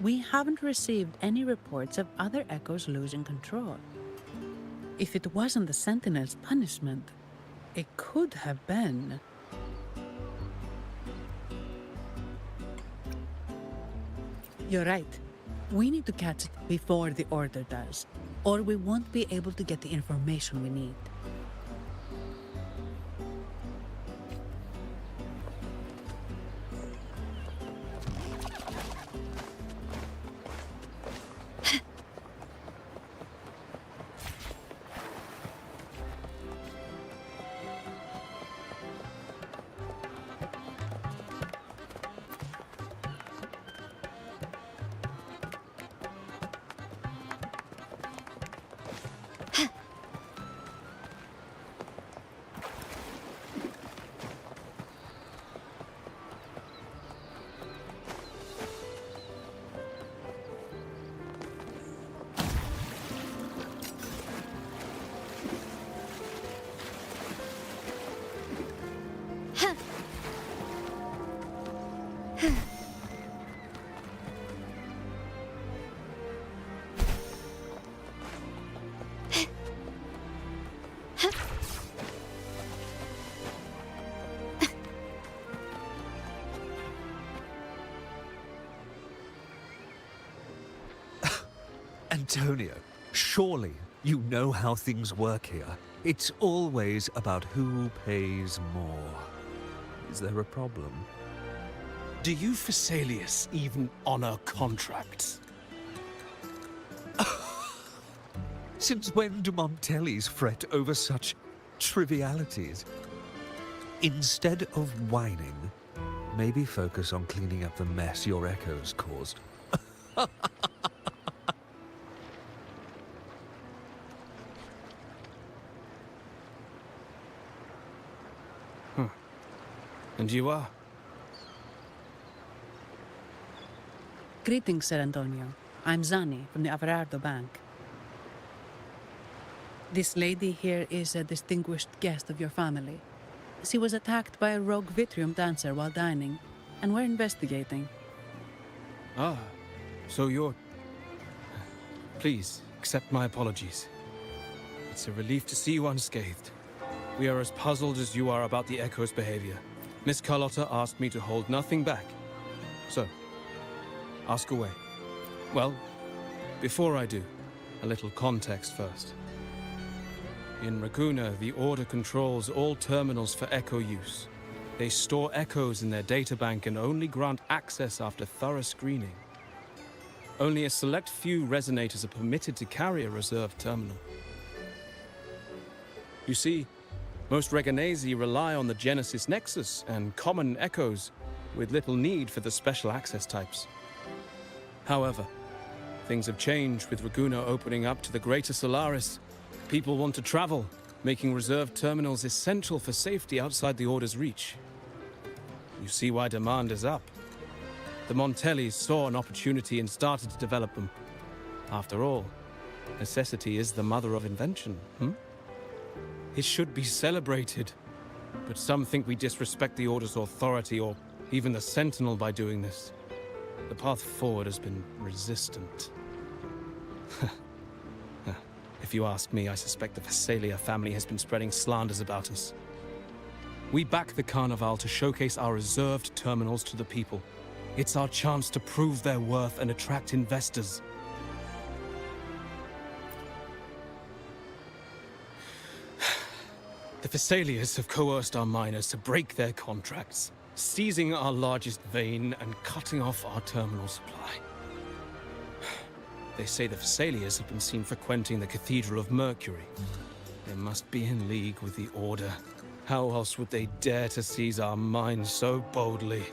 we haven't received any reports of other Echoes losing control. If it wasn't the Sentinel's punishment, it could have been... You're right. We need to catch it before the Order does, or we won't be able to get the information we need. Antonio, surely you know how things work here. It's always about who pays more. Is there a problem? Do you Phasaelius even honor contracts? Since when do Montellis fret over such trivialities? Instead of whining, maybe focus on cleaning up the mess your echoes caused. And you are? Greetings, Sir Antonio. I'm Zani from the Averardo Bank. This lady here is a distinguished guest of your family. She was attacked by a rogue Vitrium dancer while dining, and we're investigating. Ah, so you're... Please, accept my apologies. It's a relief to see you unscathed. We are as puzzled as you are about the Echo's behavior. Miss Carlotta asked me to hold nothing back. So, ask away. Well, before I do, a little context first. In Raguna, the Order controls all terminals for Echo use. They store echoes in their databank and only grant access after thorough screening. Only a select few resonators are permitted to carry a reserved terminal. You see, most Reganesi rely on the Genesis Nexus and common echoes, with little need for the special access types. However, things have changed with Raguna opening up to the Greater Solaris. People want to travel, making reserved terminals essential for safety outside the Order's reach. You see why demand is up. The Montellis saw an opportunity and started to develop them. After all, necessity is the mother of invention, It should be celebrated, but some think we disrespect the Order's authority or even the Sentinel by doing this. The path forward has been resistant. If you ask me, I suspect the Phasalia family has been spreading slanders about us. We back the Carnival to showcase our reserved terminals to the people. It's our chance to prove their worth and attract investors. The Phasalias have coerced our miners to break their contracts, seizing our largest vein and cutting off our terminal supply. They say the Phasalias have been seen frequenting the Cathedral of Mercury. They must be in league with the Order. How else would they dare to seize our mines so boldly?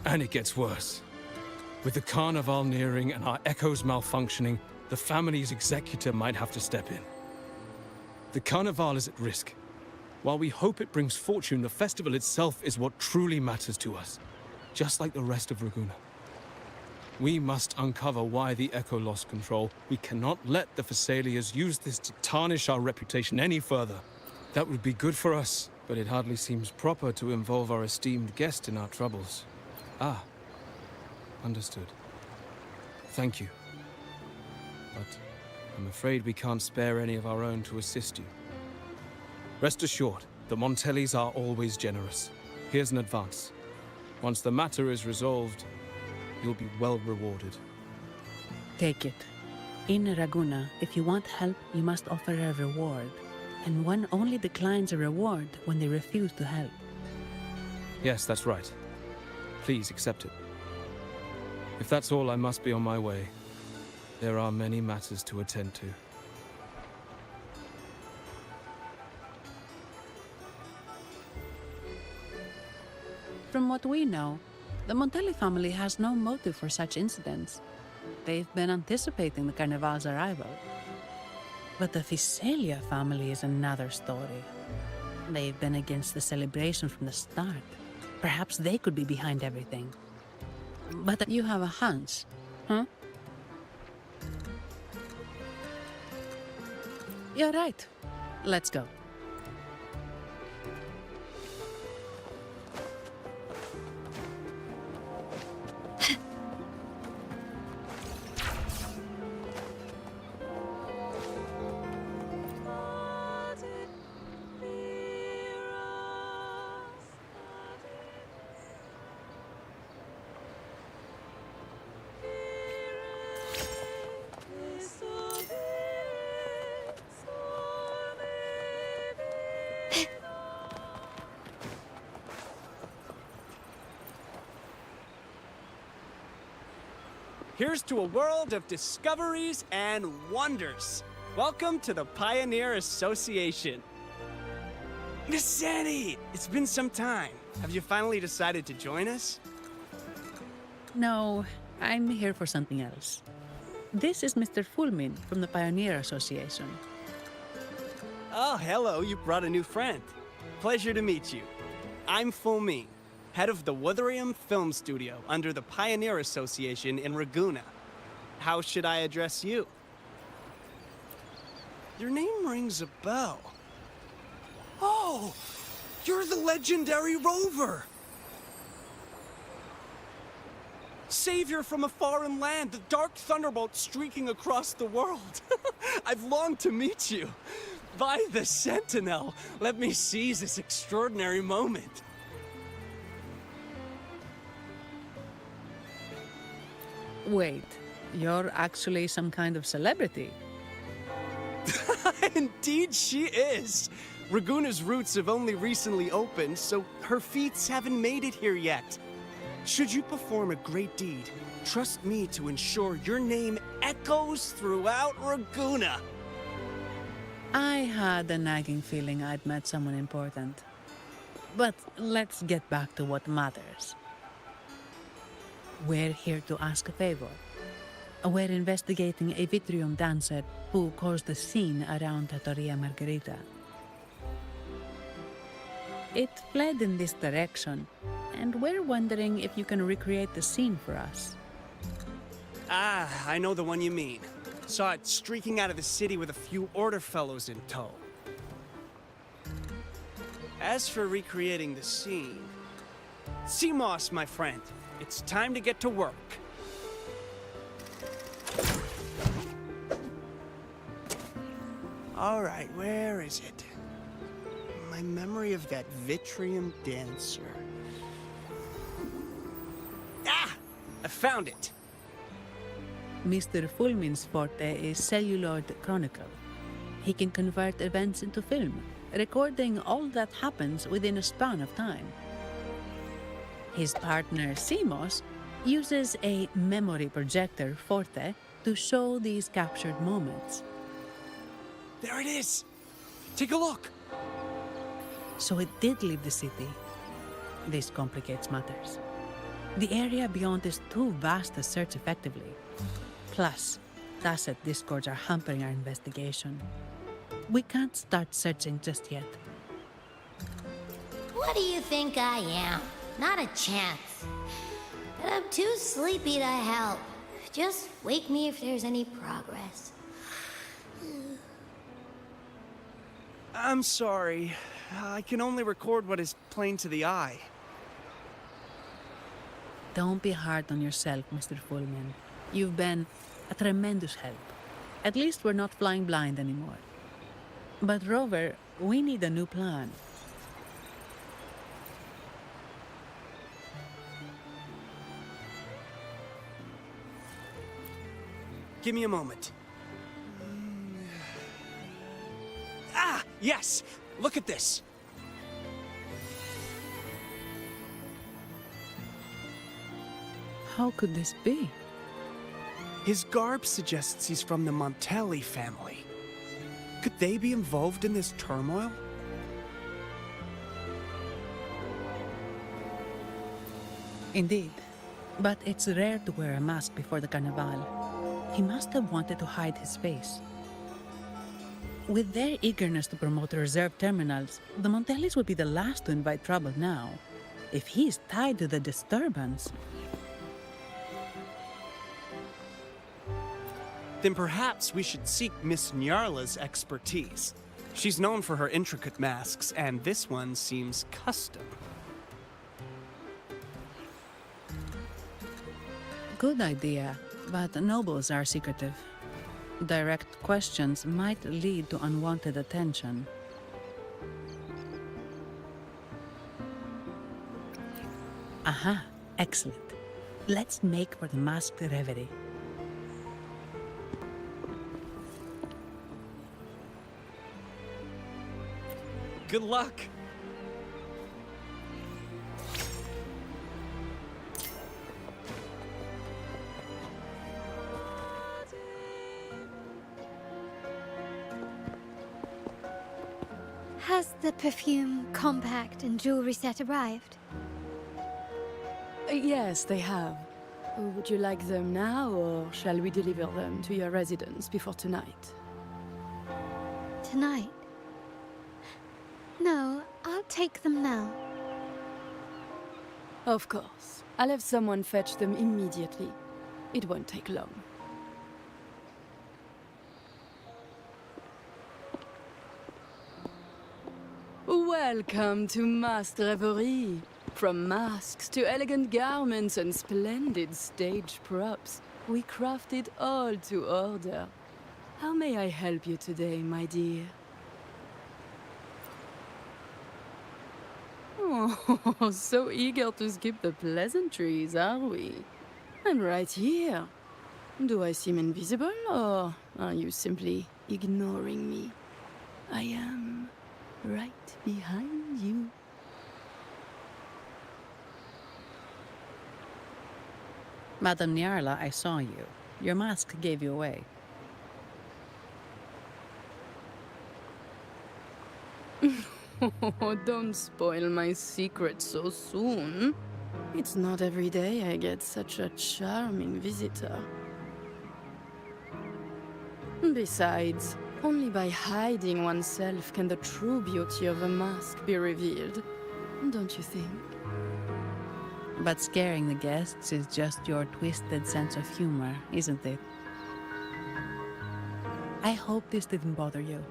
And it gets worse. With the Carnival nearing and our echoes malfunctioning, the family's executor might have to step in. The Carnival is at risk. While we hope it brings fortune, the festival itself is what truly matters to us, just like the rest of Raguna. We must uncover why the Echo lost control. We cannot let the Phasalias use this to tarnish our reputation any further. That would be good for us, but it hardly seems proper to involve our esteemed guest in our troubles. Ah, understood. Thank you. But I'm afraid we can't spare any of our own to assist you. Rest assured, the Montellis are always generous. Here's an advance. Once the matter is resolved, you'll be well rewarded. Take it. In Raguna, if you want help, you must offer a reward. And one only declines a reward when they refuse to help. Yes, that's right. Please accept it. If that's all, I must be on my way. There are many matters to attend to. From what we know, the Montelli family has no motive for such incidents. They've been anticipating the Carnival's arrival. But the Phasalia family is another story. They've been against the celebration from the start. Perhaps they could be behind everything. But you have a hunch, huh? You're right. Let's go. Here's to a world of discoveries and wonders. Welcome to the Pioneer Association. Miss Sandy, it's been some time. Have you finally decided to join us? No, I'm here for something else. This is Mr. Fulmin from the Pioneer Association. Oh, hello, you brought a new friend. Pleasure to meet you. I'm Fulmin, head of the Wuthering Film Studio under the Pioneer Association in Raguna. How should I address you? Your name rings a bell. Oh, you're the legendary Rover! Savior from a foreign land, the dark thunderbolt streaking across the world. I've longed to meet you. By the Sentinel, let me seize this extraordinary moment. Wait, you're actually some kind of celebrity. Indeed she is. Raguna's roots have only recently opened, so her feats haven't made it here yet. Should you perform a great deed, trust me to ensure your name echoes throughout Raguna. I had a nagging feeling I'd met someone important. But let's get back to what matters. We're here to ask a favor. We're investigating a Vitrium dancer who caused a scene around Trattoria Margherita. It fled in this direction, and we're wondering if you can recreate the scene for us. Ah, I know the one you mean. Saw it streaking out of the city with a few order fellows in tow. As for recreating the scene... Seamoss, my friend, it's time to get to work. All right, where is it? My memory of that Vitrium dancer. Ah! I found it! Mr. Fulmin's forte is celluloid chronicle. He can convert events into film, recording all that happens within a span of time. His partner, Seamoss, uses a memory projector forte to show these captured moments. There it is! Take a look! So it did leave the city. This complicates matters. The area beyond is too vast to search effectively. Plus, tacit discords are hampering our investigation. We can't start searching just yet. What do you think I am? Not a chance. But I'm too sleepy to help. Just wake me if there's any progress. I'm sorry. I can only record what is plain to the eye. Don't be hard on yourself, Mr. Fulmin. You've been a tremendous help. At least we're not flying blind anymore. But Rover, we need a new plan. Give me a moment. Ah, yes! Look at this! How could this be? His garb suggests he's from the Montelli family. Could they be involved in this turmoil? Indeed. But it's rare to wear a mask before the Carnival. He must have wanted to hide his face. With their eagerness to promote reserve terminals, the Montellis would be the last to invite trouble now. If he's tied to the disturbance... Then perhaps we should seek Miss Nyarla's expertise. She's known for her intricate masks, and this one seems custom. Good idea, but nobles are secretive. Direct questions might lead to unwanted attention. Aha, excellent. Let's make for the masked reverie. Good luck! Has the perfume, compact, and jewelry set arrived? Yes, they have. Would you like them now, or shall we deliver them to your residence before tonight? Tonight? No, I'll take them now. Of course. I'll have someone fetch them immediately. It won't take long. Welcome to Masked Reverie. From masks to elegant garments and splendid stage props, we craft it all to order. How may I help you today, my dear? Oh, so eager to skip the pleasantries, are we? I'm right here. Do I seem invisible, or are you simply ignoring me? I am right behind you. Madame Nyarla, I saw you. Your mask gave you away. Oh, don't spoil my secret so soon. It's not every day I get such a charming visitor. Besides, only by hiding oneself can the true beauty of a mask be revealed, don't you think? But scaring the guests is just your twisted sense of humor, isn't it? I hope this didn't bother you.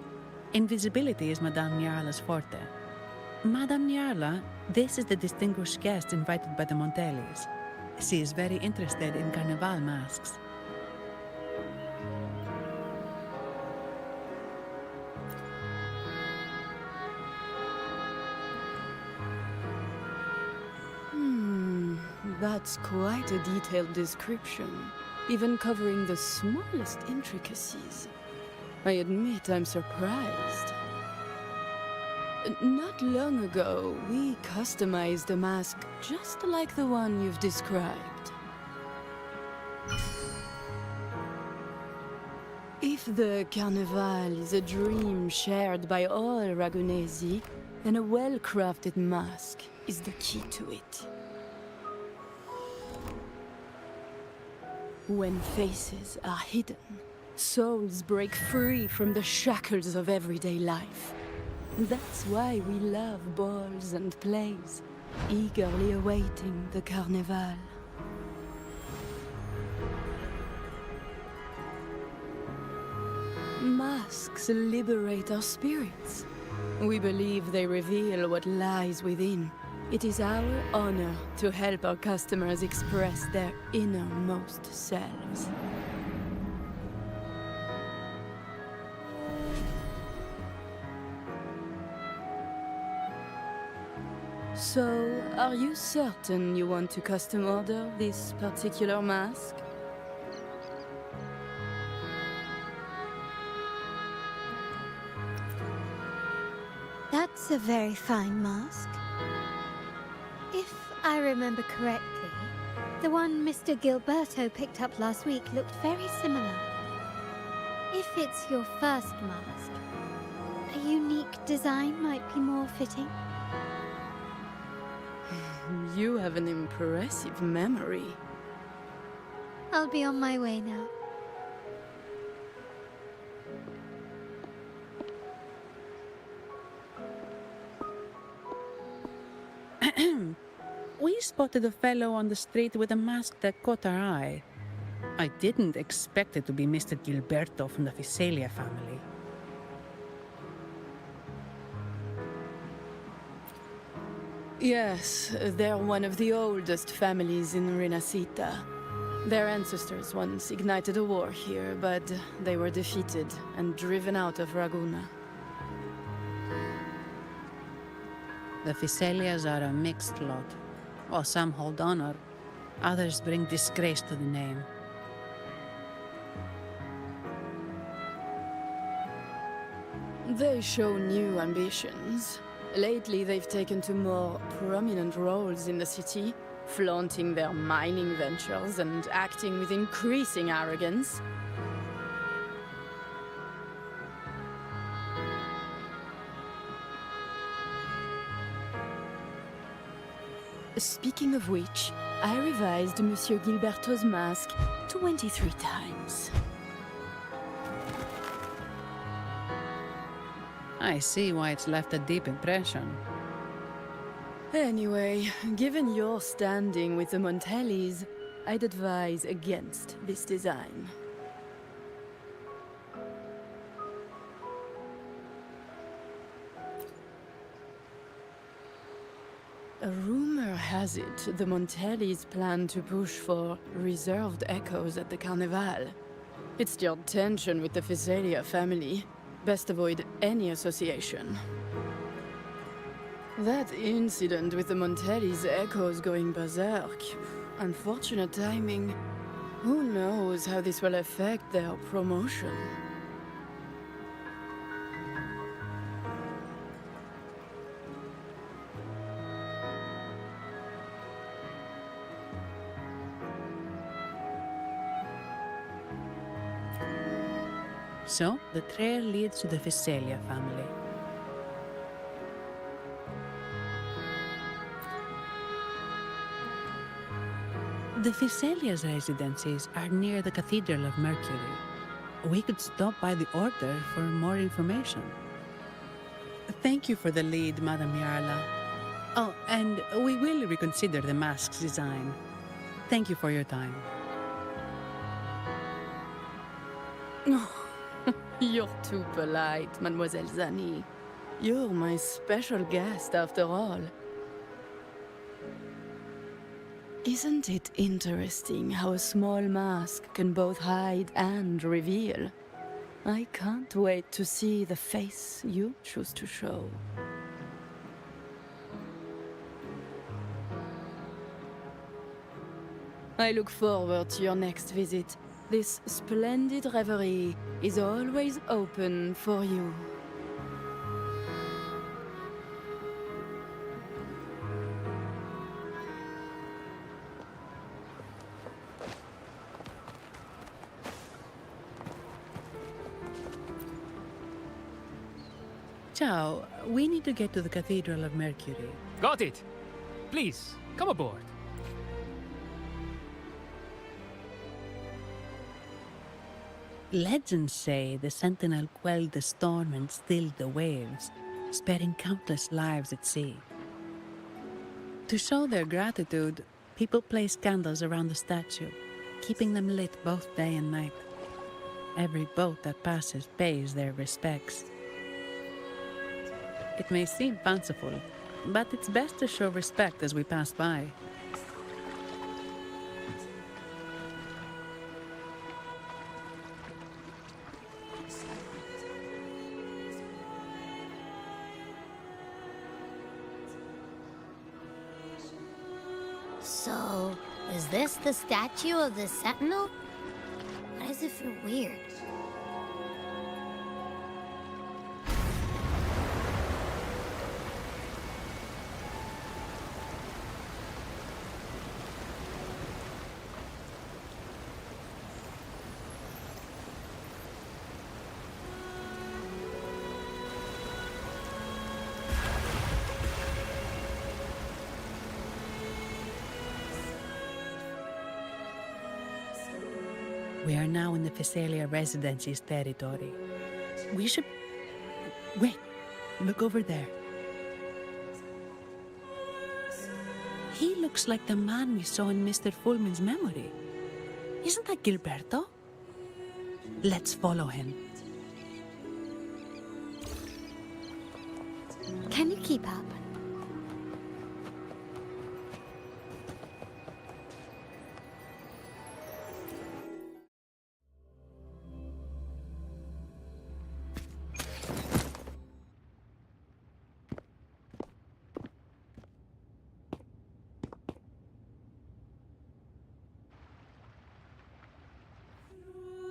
Invisibility is Madame Nyarla's forte. Madame Nyarla, this is the distinguished guest invited by the Montellis. She is very interested in Carnival masks. That's quite a detailed description, even covering the smallest intricacies. I admit I'm surprised. Not long ago, we customized a mask just like the one you've described. If the Carnival is a dream shared by all Ragunesi, then a well-crafted mask is the key to it. When faces are hidden, souls break free from the shackles of everyday life. That's why we love balls and plays, eagerly awaiting the Carnival. Masks liberate our spirits. We believe they reveal what lies within. It is our honor to help our customers express their innermost selves. So, are you certain you want to custom order this particular mask? That's a very fine mask. If I remember correctly, the one Mr. Gilberto picked up last week looked very similar. If it's your first mask, a unique design might be more fitting. You have an impressive memory. I'll be on my way now. We spotted a fellow on the street with a mask that caught our eye. I didn't expect it to be Mr. Gilberto from the Visalia family. Yes, they're one of the oldest families in Rinascita. Their ancestors once ignited a war here, but they were defeated and driven out of Raguna. The Visalias are a mixed lot. While some hold honor, others bring disgrace to the name. They show new ambitions. Lately, they've taken to more prominent roles in the city, flaunting their mining ventures and acting with increasing arrogance. Speaking of which, I revised Monsieur Gilberto's mask 23 times. I see why it's left a deep impression. Anyway, given your standing with the Montellis, I'd advise against this design. A rumor has it the Montellis plan to push for reserved echoes at the Carnival. It stirred tension with the Physalia family. Best avoid any association. That incident with the Montellis' echoes going berserk. Unfortunate timing. Who knows how this will affect their promotion? So, the trail leads to the Physalia family. The Physalia's residencies are near the Cathedral of Mercury. We could stop by the Order for more information. Thank you for the lead, Madame Yarla. Oh, and we will reconsider the mask's design. Thank you for your time. You're too polite, Mademoiselle Zani. You're my special guest, after all. Isn't it interesting how a small mask can both hide and reveal? I can't wait to see the face you choose to show. I look forward to your next visit. This splendid reverie is always open for you. Ciao, we need to get to the Cathedral of Mercury. Got it! Please, come aboard. Legends say the Sentinel quelled the storm and stilled the waves, sparing countless lives at sea. To show their gratitude, people place candles around the statue, keeping them lit both day and night. Every boat that passes pays their respects. It may seem fanciful, but it's best to show respect as we pass by. So, is this the statue of the Sentinel? Why does it feel weird? We are now in the Physalia Residency's territory. We should... Wait, look over there. He looks like the man we saw in Mr. Fulmin's memory. Isn't that Gilberto? Let's follow him. Can you keep up?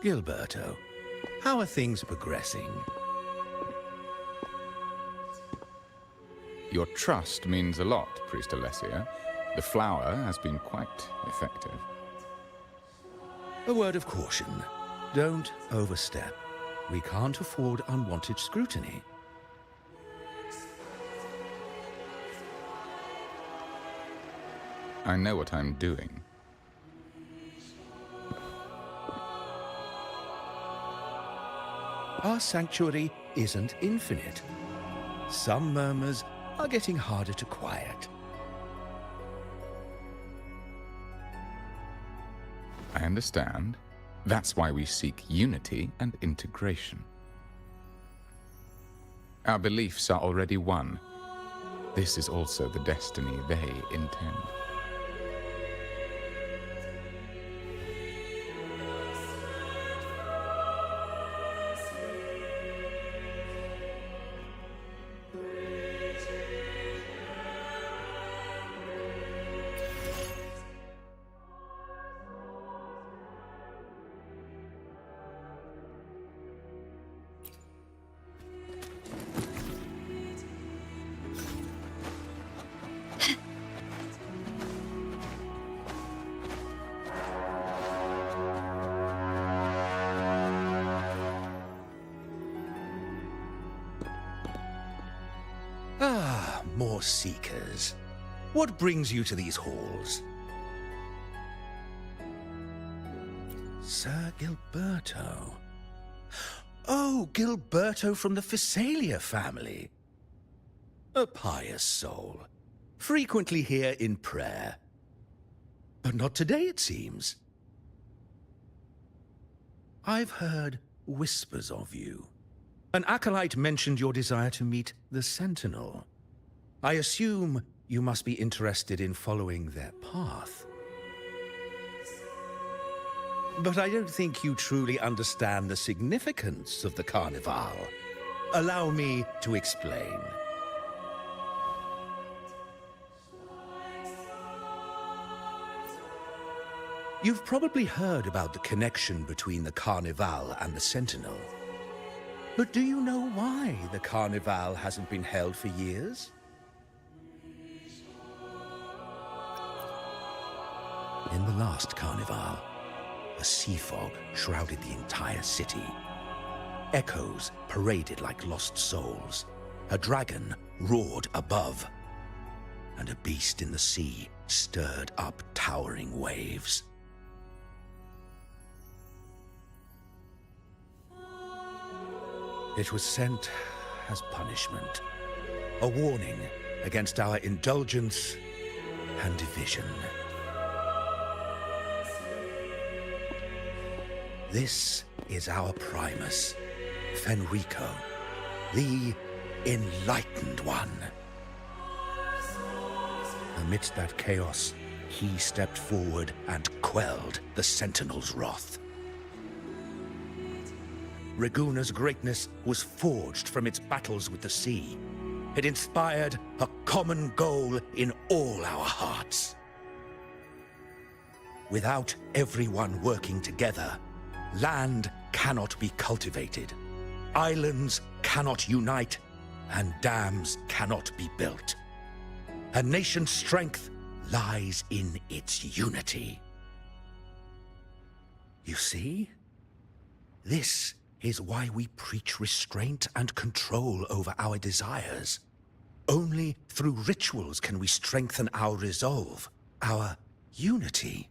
Gilberto, how are things progressing? Your trust means a lot, Priest Alessia. The flower has been quite effective. A word of caution. Don't overstep. We can't afford unwanted scrutiny. I know what I'm doing. Our sanctuary isn't infinite. Some murmurs are getting harder to quiet. I understand. That's why we seek unity and integration. Our beliefs are already one. This is also the destiny they intend. Ah, more seekers. What brings you to these halls? Sir Gilberto. Oh, Gilberto from the Physalia family. A pious soul. Frequently here in prayer. But not today, it seems. I've heard whispers of you. An acolyte mentioned your desire to meet the Sentinel. I assume you must be interested in following their path. But I don't think you truly understand the significance of the Carnival. Allow me to explain. You've probably heard about the connection between the Carnival and the Sentinel. But do you know why the Carnival hasn't been held for years? In the last Carnival, a sea fog shrouded the entire city. Echoes paraded like lost souls. A dragon roared above. And a beast in the sea stirred up towering waves. It was sent as punishment. A warning against our indulgence and division. This is our Primus, Fenrico, the Enlightened One. Amidst that chaos, he stepped forward and quelled the Sentinel's wrath. Raguna's greatness was forged from its battles with the sea. It inspired a common goal in all our hearts. Without everyone working together, land cannot be cultivated, islands cannot unite, and dams cannot be built. A nation's strength lies in its unity. You see? This is why we preach restraint and control over our desires. Only through rituals can we strengthen our resolve, our unity.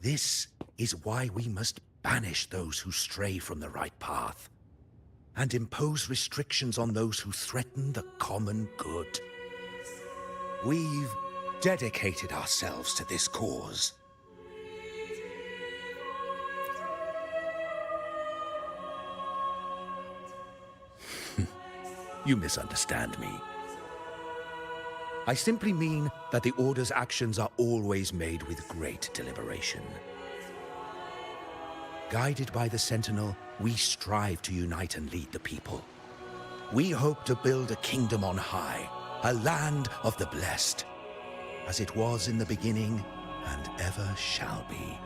This is why we must banish those who stray from the right path, and impose restrictions on those who threaten the common good. We've dedicated ourselves to this cause. You misunderstand me. I simply mean that the Order's actions are always made with great deliberation. Guided by the Sentinel, we strive to unite and lead the people. We hope to build a kingdom on high, a land of the blessed, as it was in the beginning and ever shall be.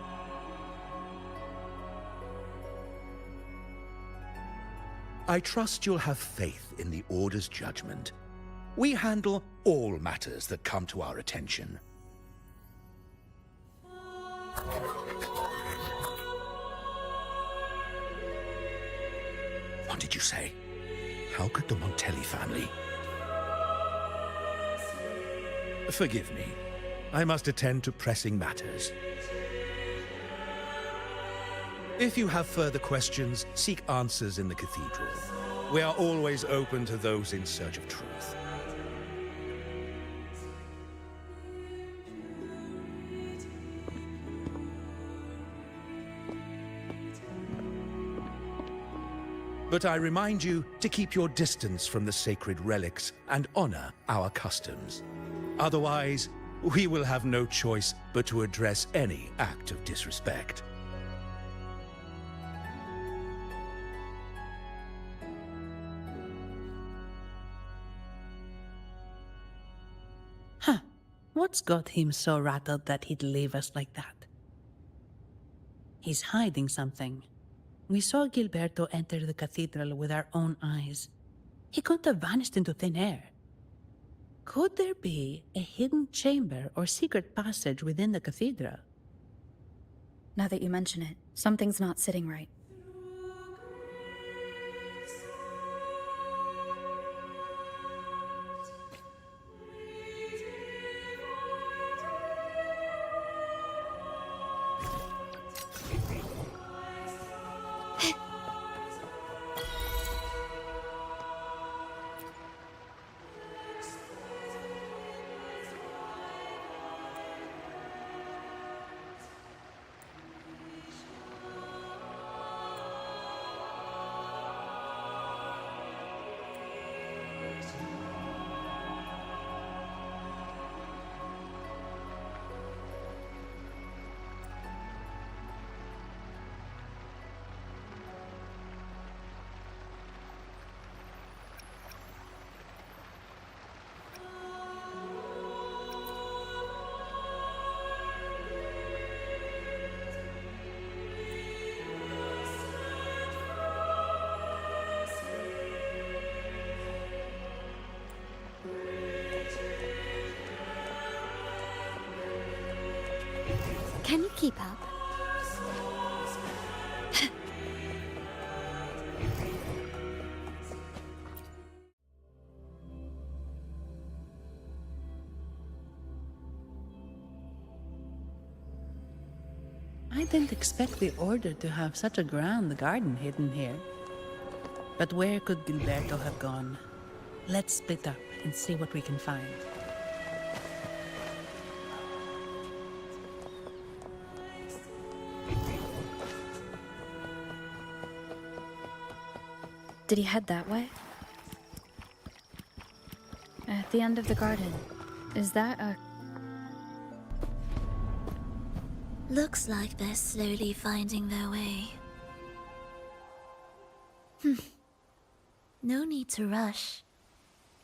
I trust you'll have faith in the Order's judgment. We handle all matters that come to our attention. What did you say? How could the Montelli family? Forgive me. I must attend to pressing matters. If you have further questions, seek answers in the cathedral. We are always open to those in search of truth. But I remind you to keep your distance from the sacred relics and honor our customs. Otherwise, we will have no choice but to address any act of disrespect. Huh. What's got him so rattled that he'd leave us like that? He's hiding something. We saw Gilberto enter the cathedral with our own eyes. He couldn't have vanished into thin air. Could there be a hidden chamber or secret passage within the cathedral? Now that you mention it, something's not sitting right. Can you keep up? I didn't expect the Order to have such a grand garden hidden here. But where could Gilberto have gone? Let's split up and see what we can find. Did he head that way? At the end of the garden. Is that a... Looks like they're slowly finding their way. No need to rush.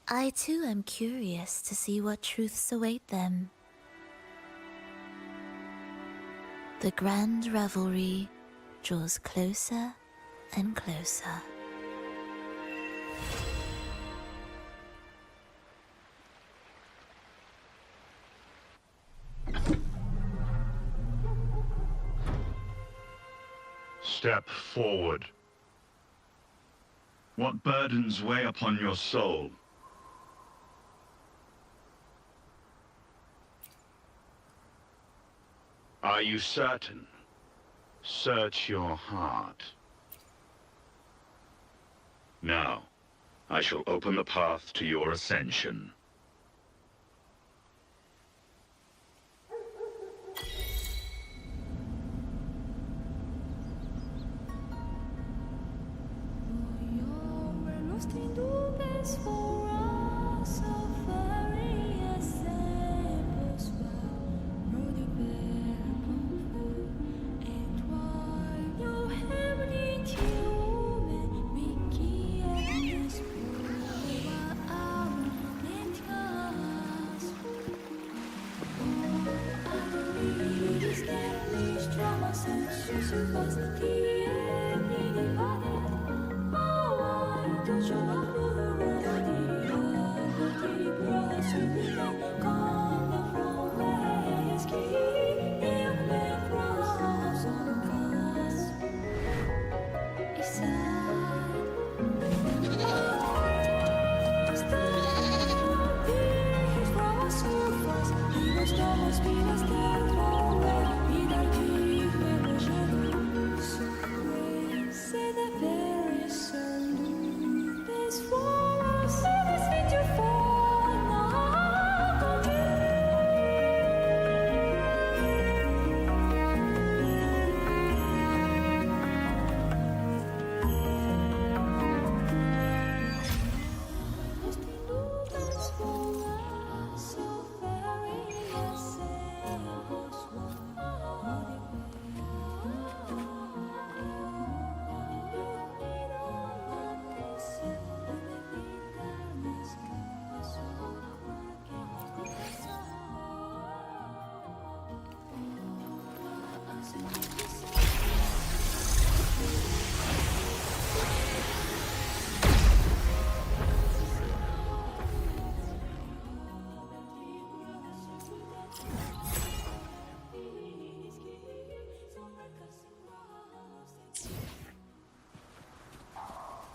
I too am curious to see what truths await them. The grand revelry draws closer and closer. Step forward. What burdens weigh upon your soul? Are you certain? Search your heart. Now, I shall open the path to your ascension.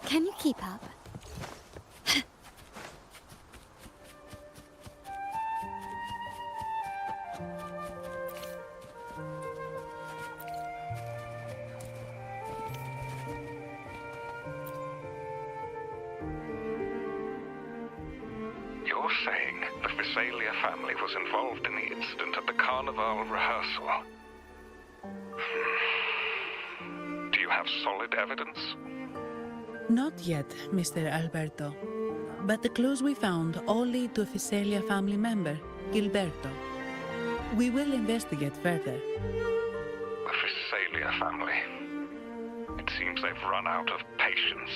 Can you keep up? You're saying the Visalia family was involved in the incident at the Carnival rehearsal? Do you have solid evidence? Not yet, Mr. Alberto. But the clues we found all lead to a Visalia family member, Gilberto. We will investigate further. The Visalia family. It seems they've run out of patience.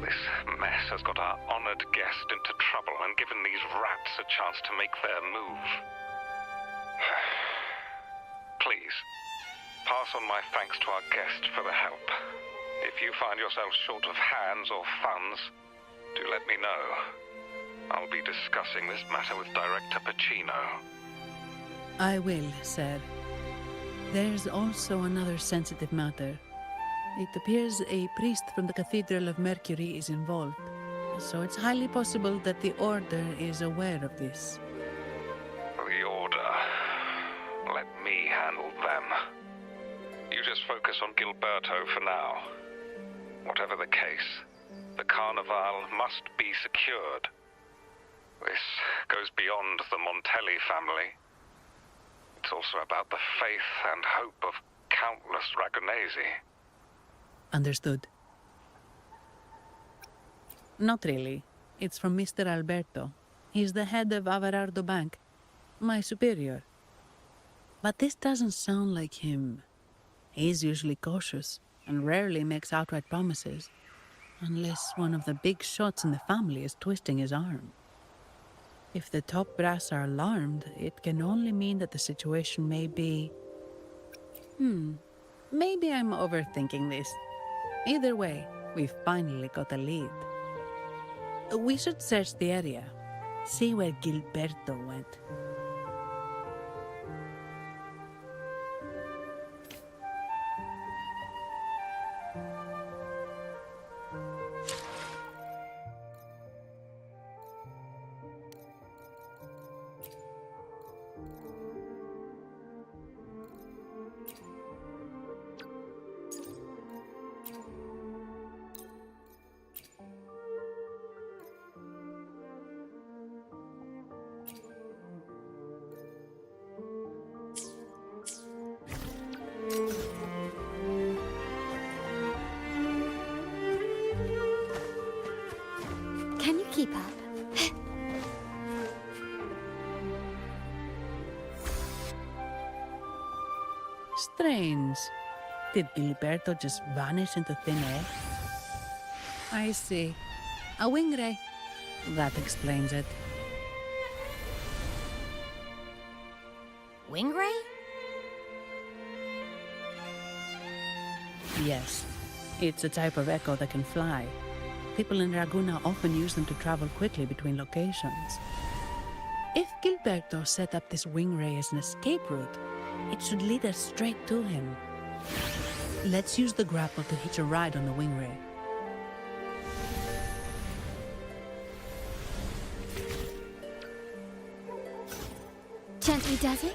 This mess has got our honored guest into trouble and given these rats a chance to make their move. Please, pass on my thanks to our guest for the help. If you find yourself short of hands or funds, do let me know. I'll be discussing this matter with Director Pacino. I will, sir. There's also another sensitive matter. It appears a priest from the Cathedral of Mercury is involved, so it's highly possible that the Order is aware of this. The Order. Let me handle them. You just focus on Gilberto for now. Whatever the case, the Carnival must be secured. This goes beyond the Montelli family. It's also about the faith and hope of countless Ragonesi. Understood. Not really. It's from Mr. Alberto. He's the head of Averardo Bank, my superior. But this doesn't sound like him. He's usually cautious and rarely makes outright promises, unless one of the big shots in the family is twisting his arm. If the top brass are alarmed, it can only mean that the situation may be... Maybe I'm overthinking this. Either way, we've finally got a lead. We should search the area, see where Gilberto went. Can you keep up? Strange. Did Gilberto just vanish into thin air? I see. A wing ray. That explains it. Wing ray? Yes. It's a type of echo that can fly. People in Raguna often use them to travel quickly between locations. If Gilberto set up this wing ray as an escape route, it should lead us straight to him. Let's use the grapple to hitch a ride on the wing ray. Gently does it?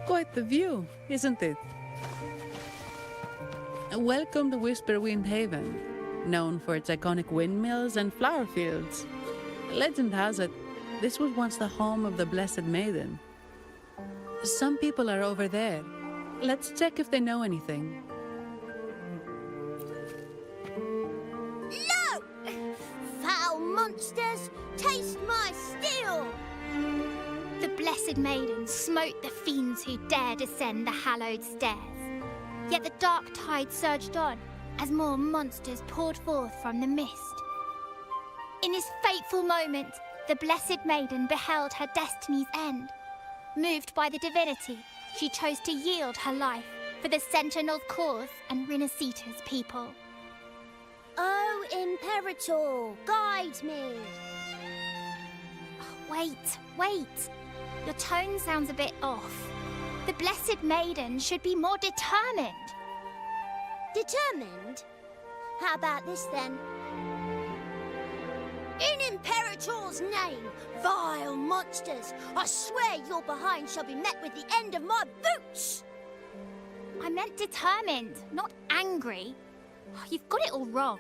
Quite the view, isn't it? Welcome to Whisperwind Haven, known for its iconic windmills and flower fields. Legend has it, this was once the home of the Blessed Maiden. Some people are over there. Let's check if they know anything. Look! Foul monsters, taste my steel! The Blessed Maiden smote the fiends who dared ascend the hallowed stairs. Yet the dark tide surged on as more monsters poured forth from the mist. In this fateful moment, the Blessed Maiden beheld her destiny's end. Moved by the divinity, she chose to yield her life for the Sentinel's cause and Rinascita's people. Oh, Imperator, guide me! Wait. Your tone sounds a bit off. The Blessed Maiden should be more determined. Determined? How about this then? In Imperator's name, vile monsters, I swear your behind shall be met with the end of my boots! I meant determined, not angry. You've got it all wrong.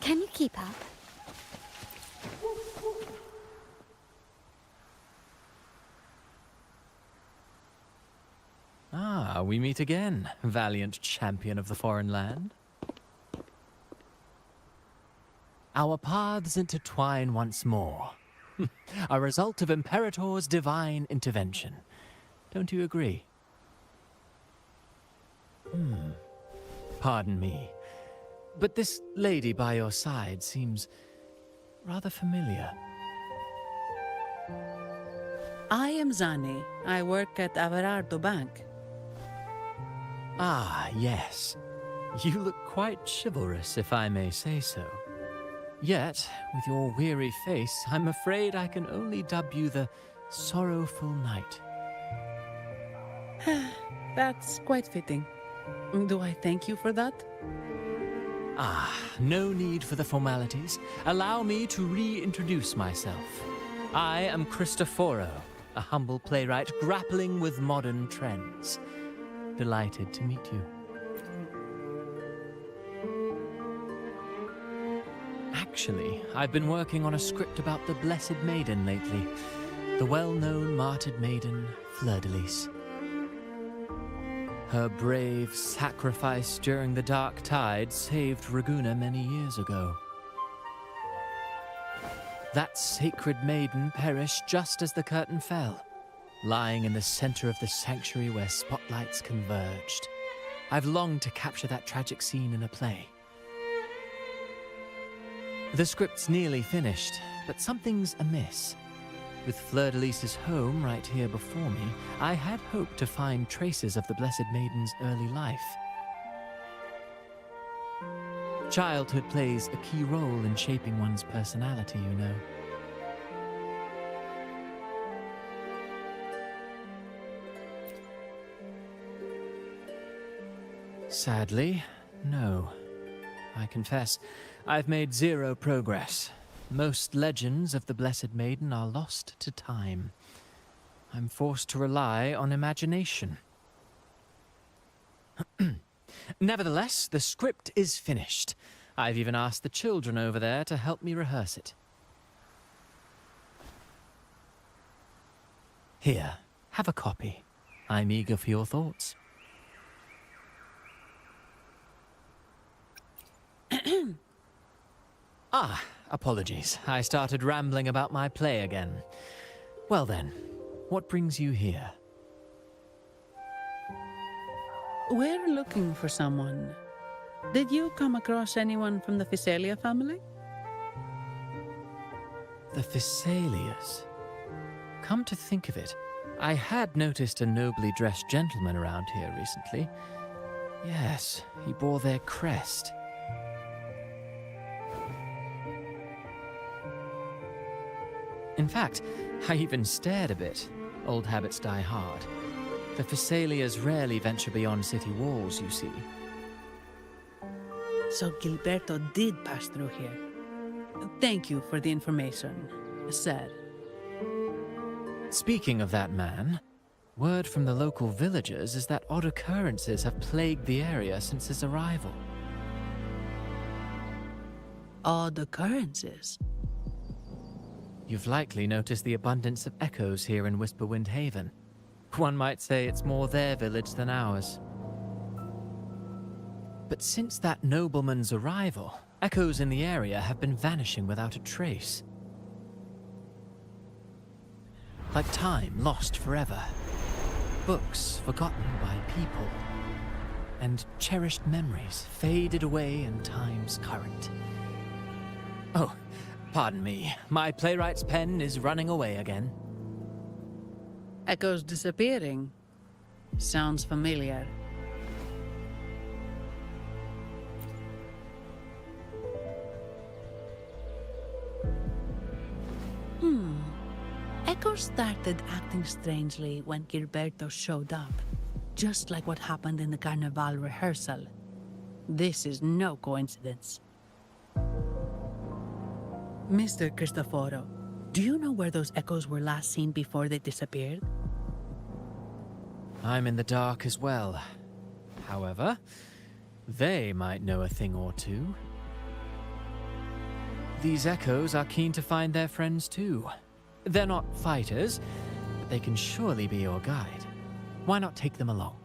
Can you keep up? Ah, we meet again, valiant champion of the foreign land. Our paths intertwine once more. A result of Imperator's divine intervention. Don't you agree? Pardon me, but this lady by your side seems rather familiar. I am Zani. I work at Averardo Bank. Ah, yes. You look quite chivalrous, if I may say so. Yet, with your weary face, I'm afraid I can only dub you the Sorrowful Knight. That's quite fitting. Do I thank you for that? Ah, no need for the formalities. Allow me to reintroduce myself. I am Cristoforo, a humble playwright grappling with modern trends. Delighted to meet you. Actually, I've been working on a script about the Blessed Maiden lately. The well-known martyred maiden, Fleur-de-Lis. Her brave sacrifice during the Dark Tide saved Raguna many years ago. That sacred maiden perished just as the curtain fell, lying in the center of the sanctuary where spotlights converged. I've longed to capture that tragic scene in a play. The script's nearly finished, but something's amiss. With Fleur-de-Lis's home right here before me, I had hoped to find traces of the Blessed Maiden's early life. Childhood plays a key role in shaping one's personality, you know. Sadly, no. I confess, I've made zero progress. Most legends of the Blessed Maiden are lost to time. I'm forced to rely on imagination. Nevertheless, the script is finished. I've even asked the children over there to help me rehearse it. Here, have a copy. I'm eager for your thoughts. Apologies. I started rambling about my play again. Well then, what brings you here? We're looking for someone. Did you come across anyone from the Physalia family? The Physalias. Come to think of it, I had noticed a nobly dressed gentleman around here recently. Yes, he bore their crest. In fact, I even stared a bit. Old habits die hard. The Physalias rarely venture beyond city walls, you see. So Gilberto did pass through here. Thank you for the information, sir. Speaking of that man, word from the local villagers is that odd occurrences have plagued the area since his arrival. Odd occurrences? You've likely noticed the abundance of echoes here in Whisperwind Haven. One might say it's more their village than ours. But since that nobleman's arrival, echoes in the area have been vanishing without a trace. Like time lost forever. Books forgotten by people. And cherished memories faded away in time's current. Oh, pardon me. My playwright's pen is running away again. Echoes disappearing. Sounds familiar. Echoes started acting strangely when Gilberto showed up. Just like what happened in the Carnival rehearsal. This is no coincidence. Mr. Cristoforo, do you know where those echoes were last seen before they disappeared? I'm in the dark as well. However, they might know a thing or two. These echoes are keen to find their friends too. They're not fighters, but they can surely be your guide. Why not take them along?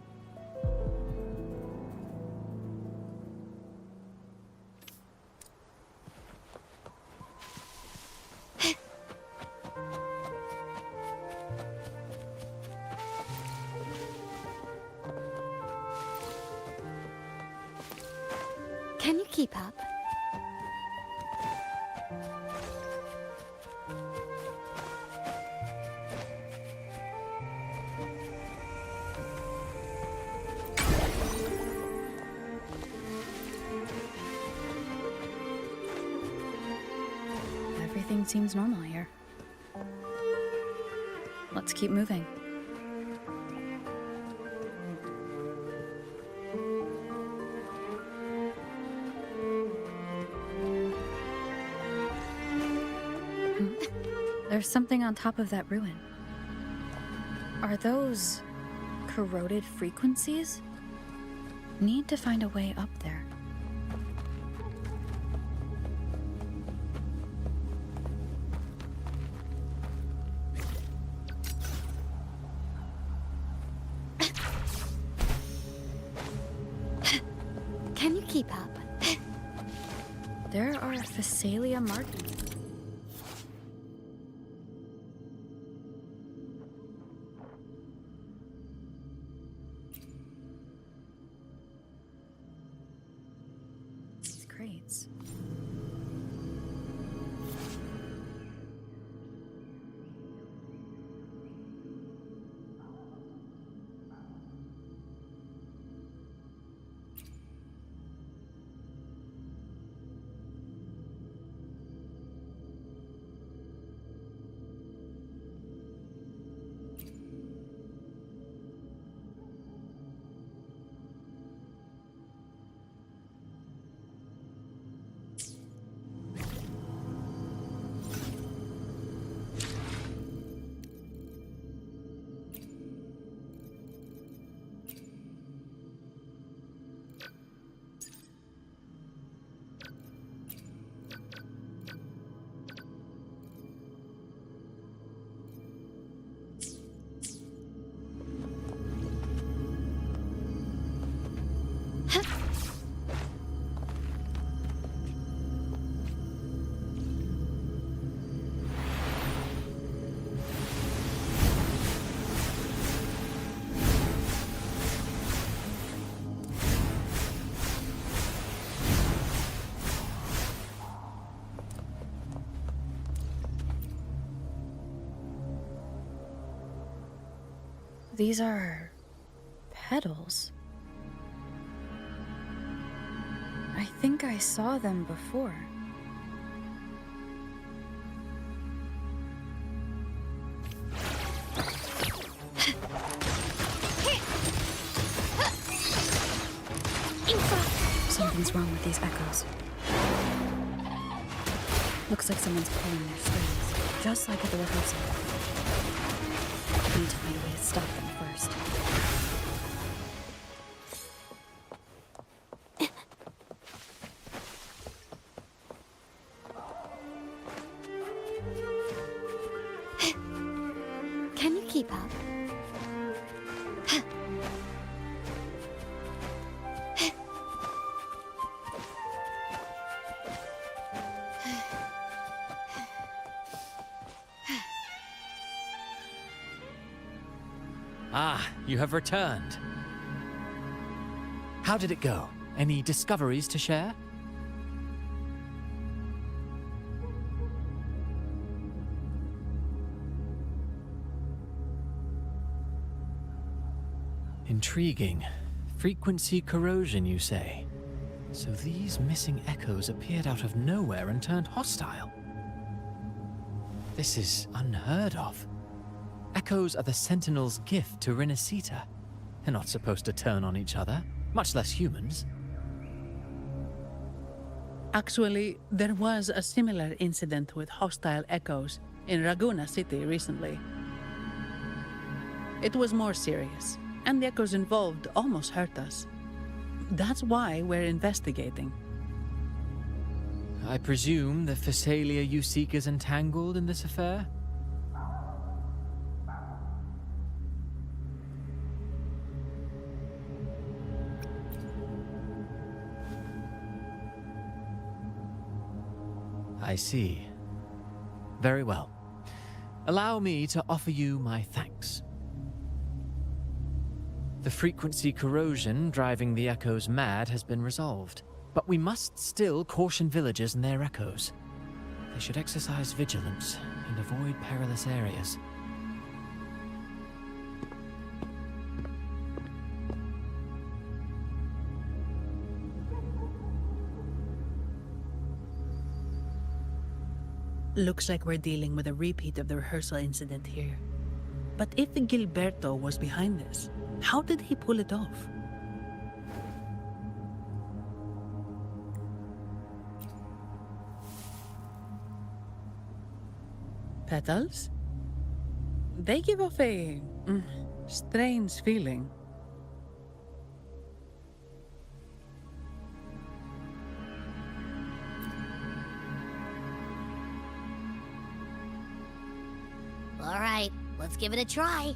Can you keep up? Everything seems normal here. Let's keep moving. There's something on top of that ruin. Are those corroded frequencies? Need to find a way up there. Can you keep up? There are Physalia markings. These crates. These are petals. I think I saw them before. Something's wrong with these echoes. Looks like someone's pulling their strings, just like at the rehearsal. I need to find a way to stop them first. Can you keep up? Ah, you have returned. How did it go? Any discoveries to share? Intriguing. Frequency corrosion, you say? So these missing echoes appeared out of nowhere and turned hostile. This is unheard of. Echoes are the Sentinel's gift to Rinascita. They're not supposed to turn on each other, much less humans. Actually, there was a similar incident with hostile echoes in Raguna City recently. It was more serious, and the echoes involved almost hurt us. That's why we're investigating. I presume the Phasalia you seek is entangled in this affair? I see. Very well. Allow me to offer you my thanks. The frequency corrosion driving the echoes mad has been resolved, but we must still caution villagers and their echoes. They should exercise vigilance and avoid perilous areas. Looks like we're dealing with a repeat of the rehearsal incident here. But if Gilberto was behind this, how did he pull it off? Petals? They give off a strange feeling. All right, let's give it a try.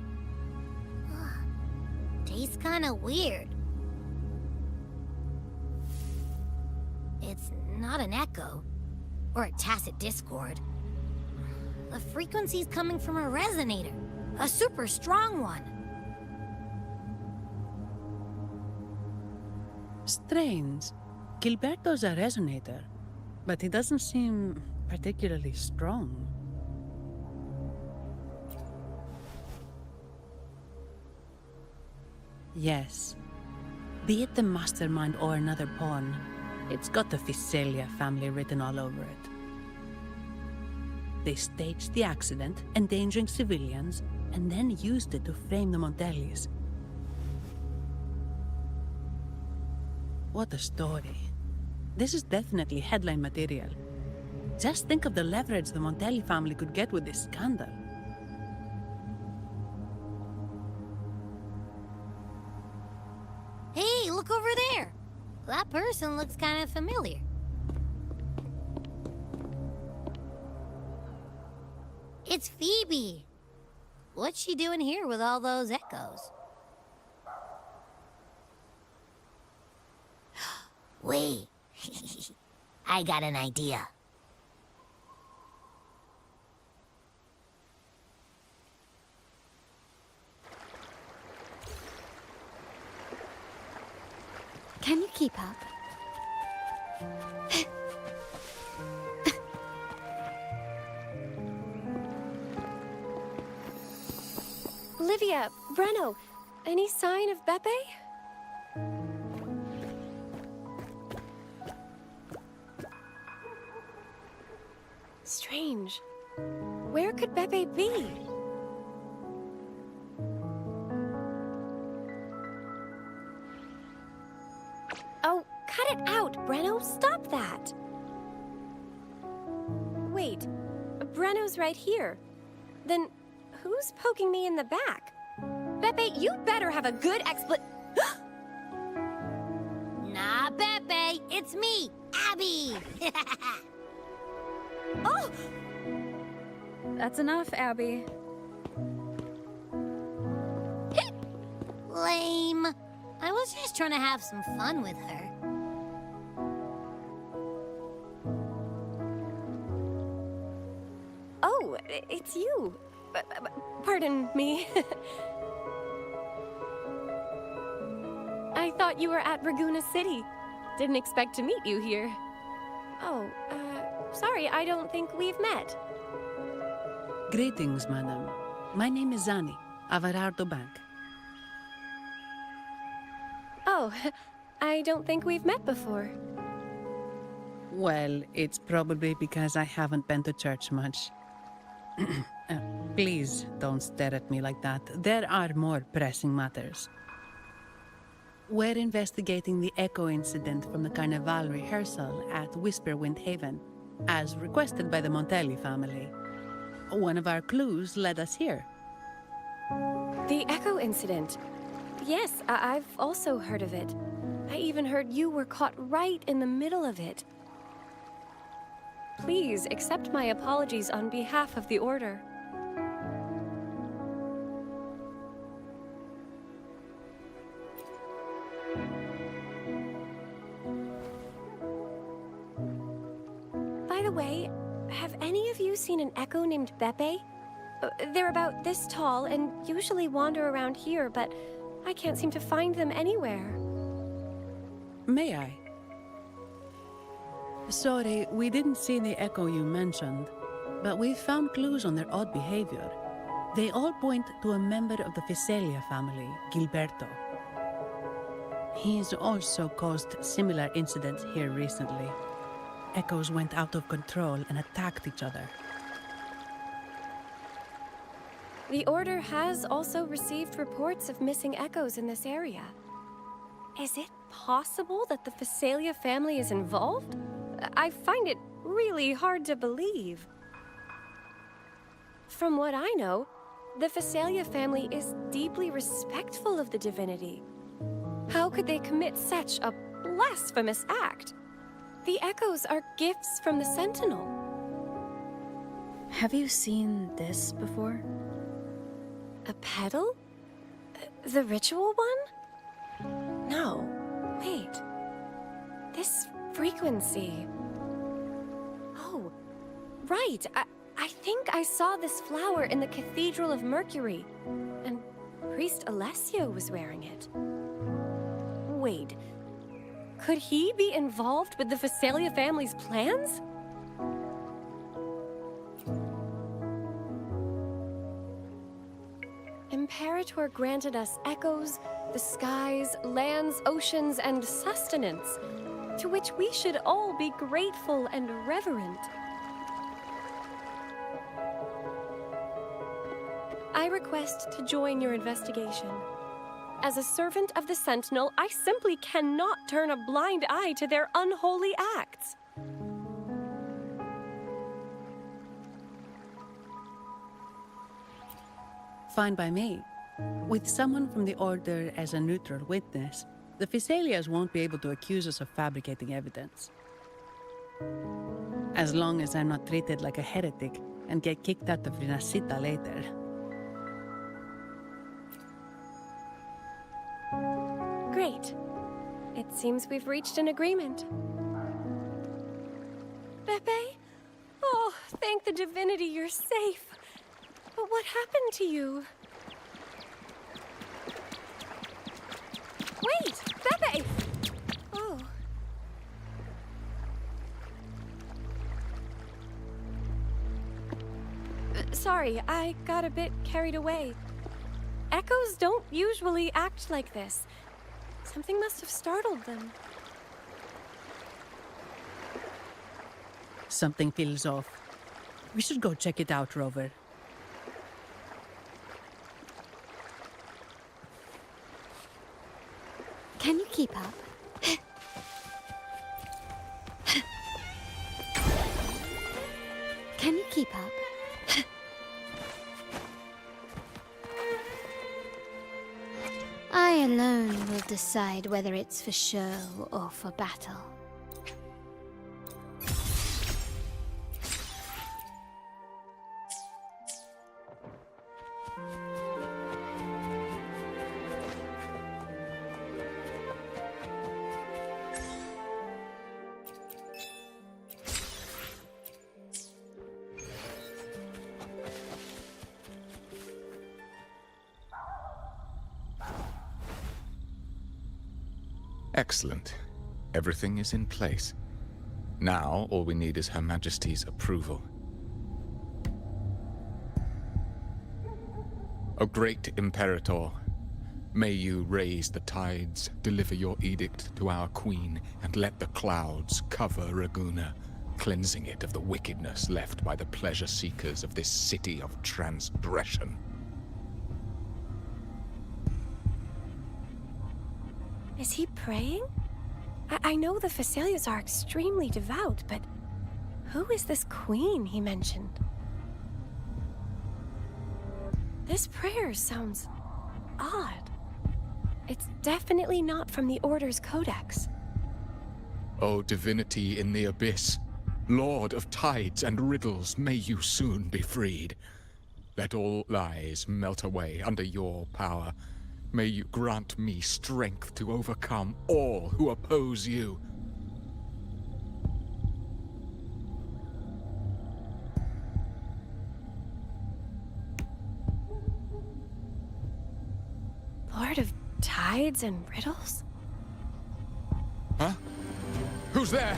Tastes kind of weird. It's not an echo, or a tacit discord. The frequency's coming from a resonator, a super strong one. Strange. Gilberto's a resonator, but he doesn't seem particularly strong. Yes. Be it the mastermind or another pawn, it's got the Phasalia family written all over it. They staged the accident, endangering civilians, and then used it to frame the Montellis. What a story. This is definitely headline material. Just think of the leverage the Montelli family could get with this scandal. Hey, look over there! That person looks kind of familiar. It's Phoebe! What's she doing here with all those echoes? Wait, I got an idea. Can you keep up? Olivia, Breno, any sign of Beppe? Strange. Where could Beppe be? Oh, cut it out, Breno! Stop that! Wait, Breno's right here. Then who's poking me in the back? Beppe, you better have a good Nah, Beppe, it's me, Abby. Oh! That's enough, Abby. Lame. I was just trying to have some fun with her. Oh, it's you. Pardon me. I thought you were at Raguna City. Didn't expect to meet you here. Oh, sorry, I don't think we've met. Greetings, madam. My name is Zani, Avarardo Bank. Oh, I don't think we've met before. Well, it's probably because I haven't been to church much. Please don't stare at me like that. There are more pressing matters. We're investigating the echo incident from the Carnival rehearsal at Whisperwind Haven, as requested by the Montelli family. One of our clues led us here. The echo incident. Yes, I've also heard of it. I even heard you were caught right in the middle of it. Please accept my apologies on behalf of the Order. By the way, have any of you seen an echo named Beppe? They're about this tall and usually wander around here, but I can't seem to find them anywhere. May I? Sorry, we didn't see the echo you mentioned, but we found clues on their odd behavior. They all point to a member of the Physalia family, Gilberto. He's also caused similar incidents here recently. Echoes went out of control and attacked each other. The Order has also received reports of missing echoes in this area. Is it possible that the Physalia family is involved? I find it really hard to believe. From what I know, the Physalia family is deeply respectful of the divinity. How could they commit such a blasphemous act? The echoes are gifts from the Sentinel. Have you seen this before? A pedal? The ritual one? No. Wait. This frequency. Oh, right. I think I saw this flower in the Cathedral of Mercury, and Priest Alessio was wearing it. Wait. Could he be involved with the Physalia family's plans? Imperator granted us echoes, the skies, lands, oceans, and sustenance, to which we should all be grateful and reverent. I request to join your investigation. As a servant of the Sentinel, I simply cannot turn a blind eye to their unholy acts. Fine by me. With someone from the Order as a neutral witness, the Physalias won't be able to accuse us of fabricating evidence. As long as I'm not treated like a heretic and get kicked out of Rinascita later. Great. It seems we've reached an agreement. Beppe? Oh, thank the divinity you're safe. But what happened to you? Wait! Beppe! Oh. Sorry, I got a bit carried away. Echoes don't usually act like this. Something must have startled them. Something feels off. We should go check it out, Rover. Can you keep up? Can you keep up? I alone will decide whether it's for show or for battle. Excellent. Everything is in place. Now, all we need is Her Majesty's approval. O great Imperator, may you raise the tides, deliver your edict to our queen, and let the clouds cover Raguna, cleansing it of the wickedness left by the pleasure seekers of this city of transgression. Is he praying? I know the Facilias are extremely devout, but who is this queen he mentioned? This prayer sounds odd. It's definitely not from the Order's codex. O divinity in the abyss, Lord of tides and riddles, may you soon be freed. Let all lies melt away under your power. May you grant me strength to overcome all who oppose you. Lord of tides and riddles? Huh? Who's there?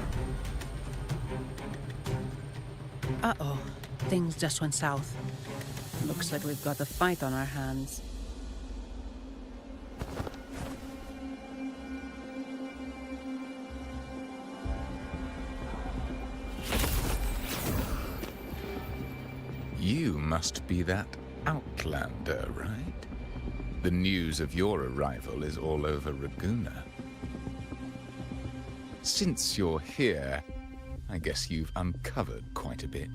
Uh-oh. Things just went south. Looks like we've got a fight on our hands. You must be that outlander, right? The news of your arrival is all over Raguna. Since you're here, I guess you've uncovered quite a bit.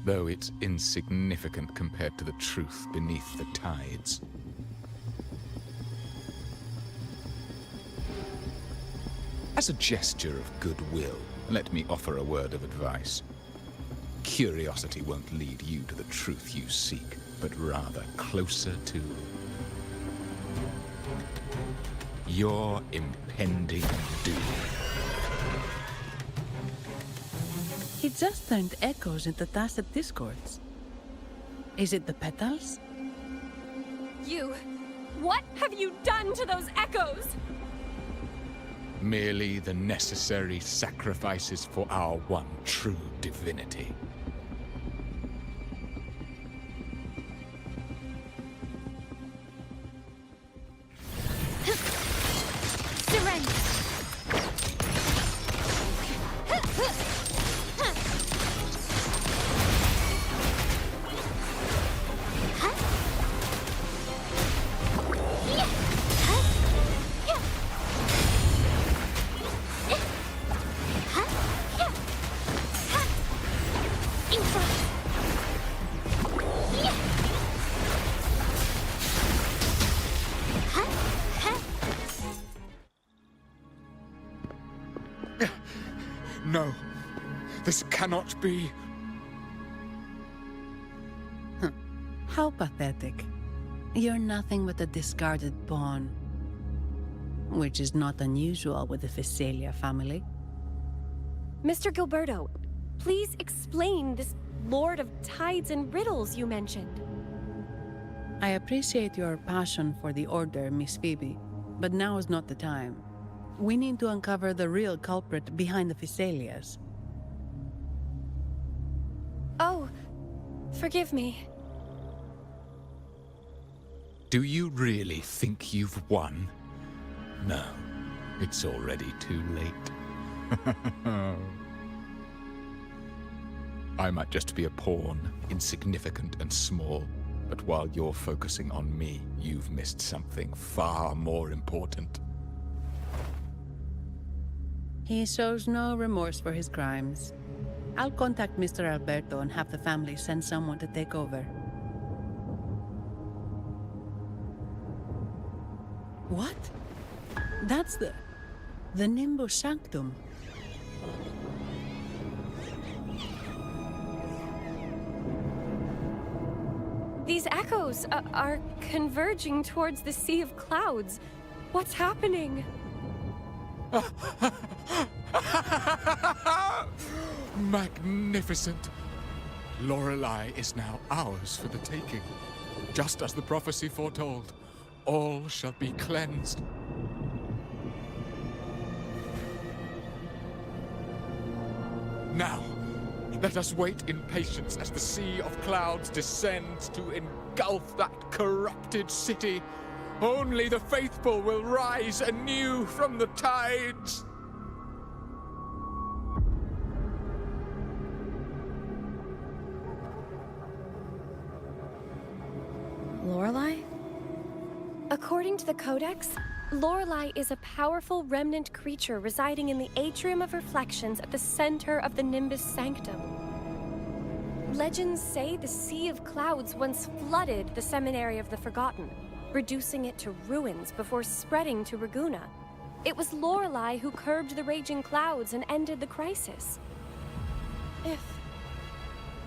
Though it's insignificant compared to the truth beneath the tides. As a gesture of goodwill, let me offer a word of advice. Curiosity won't lead you to the truth you seek, but rather closer to your impending doom. He just turned echoes into tacit discords. Is it the petals? You! What have you done to those echoes? Merely the necessary sacrifices for our one true divinity. No, this cannot be. How pathetic. You're nothing but a discarded pawn. Which is not unusual with the Phasalia family. Mr. Gilberto, please explain this Lord of Tides and Riddles you mentioned. I appreciate your passion for the Order, Miss Phoebe, but now is not the time. We need to uncover the real culprit behind the Phasalias. Oh, forgive me. Do you really think you've won? No, it's already too late. I might just be a pawn, insignificant and small, but while you're focusing on me, you've missed something far more important. He shows no remorse for his crimes. I'll contact Mr. Alberto and have the family send someone to take over. What? That's the Nimbus Sanctum. These echoes are converging towards the Sea of Clouds. What's happening? Magnificent! Lorelei is now ours for the taking. Just as the prophecy foretold, all shall be cleansed. Now, let us wait in patience as the Sea of Clouds descends to engulf that corrupted city. Only the faithful will rise anew from the tides. Lorelei? According to the Codex, Lorelei is a powerful remnant creature residing in the Atrium of Reflections at the center of the Nimbus Sanctum. Legends say the Sea of Clouds once flooded the Seminary of the Forgotten, reducing it to ruins before spreading to Raguna. It was Lorelei who curbed the raging clouds and ended the crisis.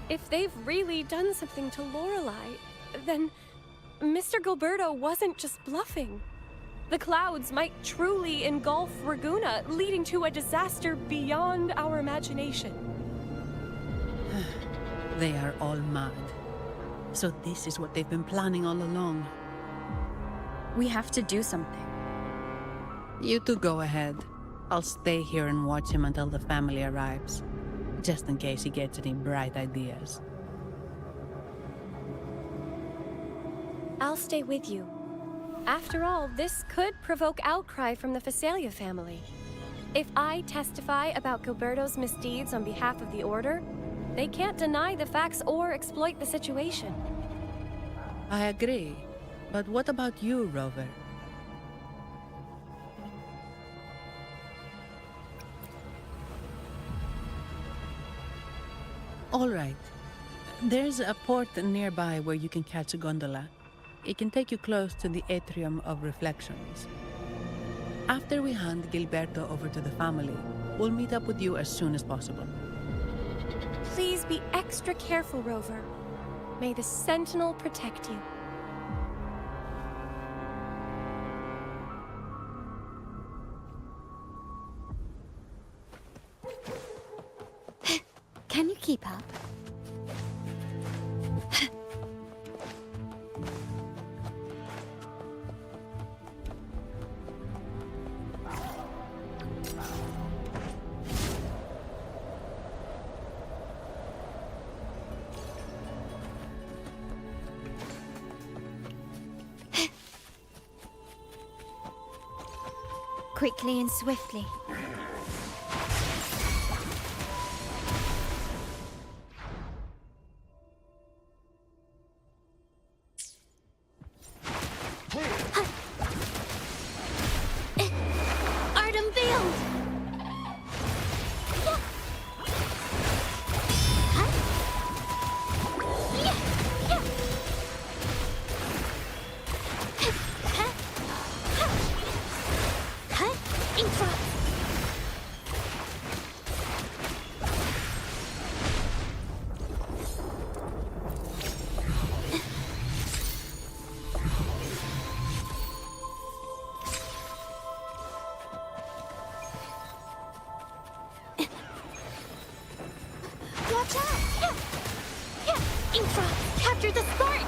If they've really done something to Lorelei, then Mr. Gilberto wasn't just bluffing. The clouds might truly engulf Raguna, leading to a disaster beyond our imagination. They are all mad. So this is what they've been planning all along. We have to do something. You two go ahead. I'll stay here and watch him until the family arrives, just in case he gets any bright ideas. I'll stay with you. After all, this could provoke outcry from the Phasalia family. If I testify about Gilberto's misdeeds on behalf of the Order, they can't deny the facts or exploit the situation. I agree. But what about you, Rover? All right. There's a port nearby where you can catch a gondola. It can take you close to the Atrium of Reflections. After we hand Gilberto over to the family, we'll meet up with you as soon as possible. Please be extra careful, Rover. May the Sentinel protect you. Can you keep up? Quickly and swiftly. Watch out! Infra, capture the spark!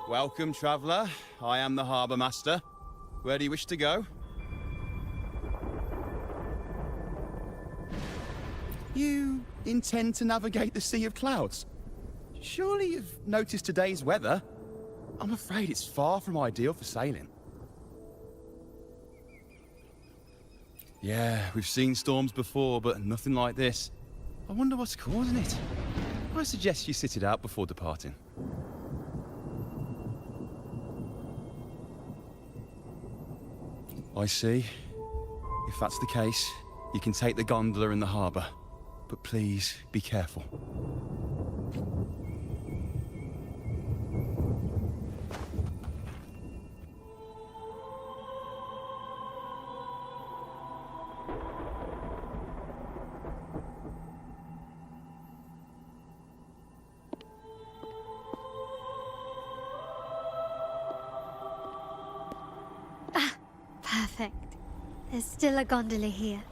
Welcome, traveller. I am the harbour master. Where do you wish to go? You intend to navigate the Sea of Clouds? Surely you've noticed today's weather? I'm afraid it's far from ideal for sailing. Yeah, we've seen storms before, but nothing like this. I wonder what's causing it. I suggest you sit it out before departing. I see. If that's the case, you can take the gondola in the harbour. But please, be careful. Perfect. There's still a gondola here.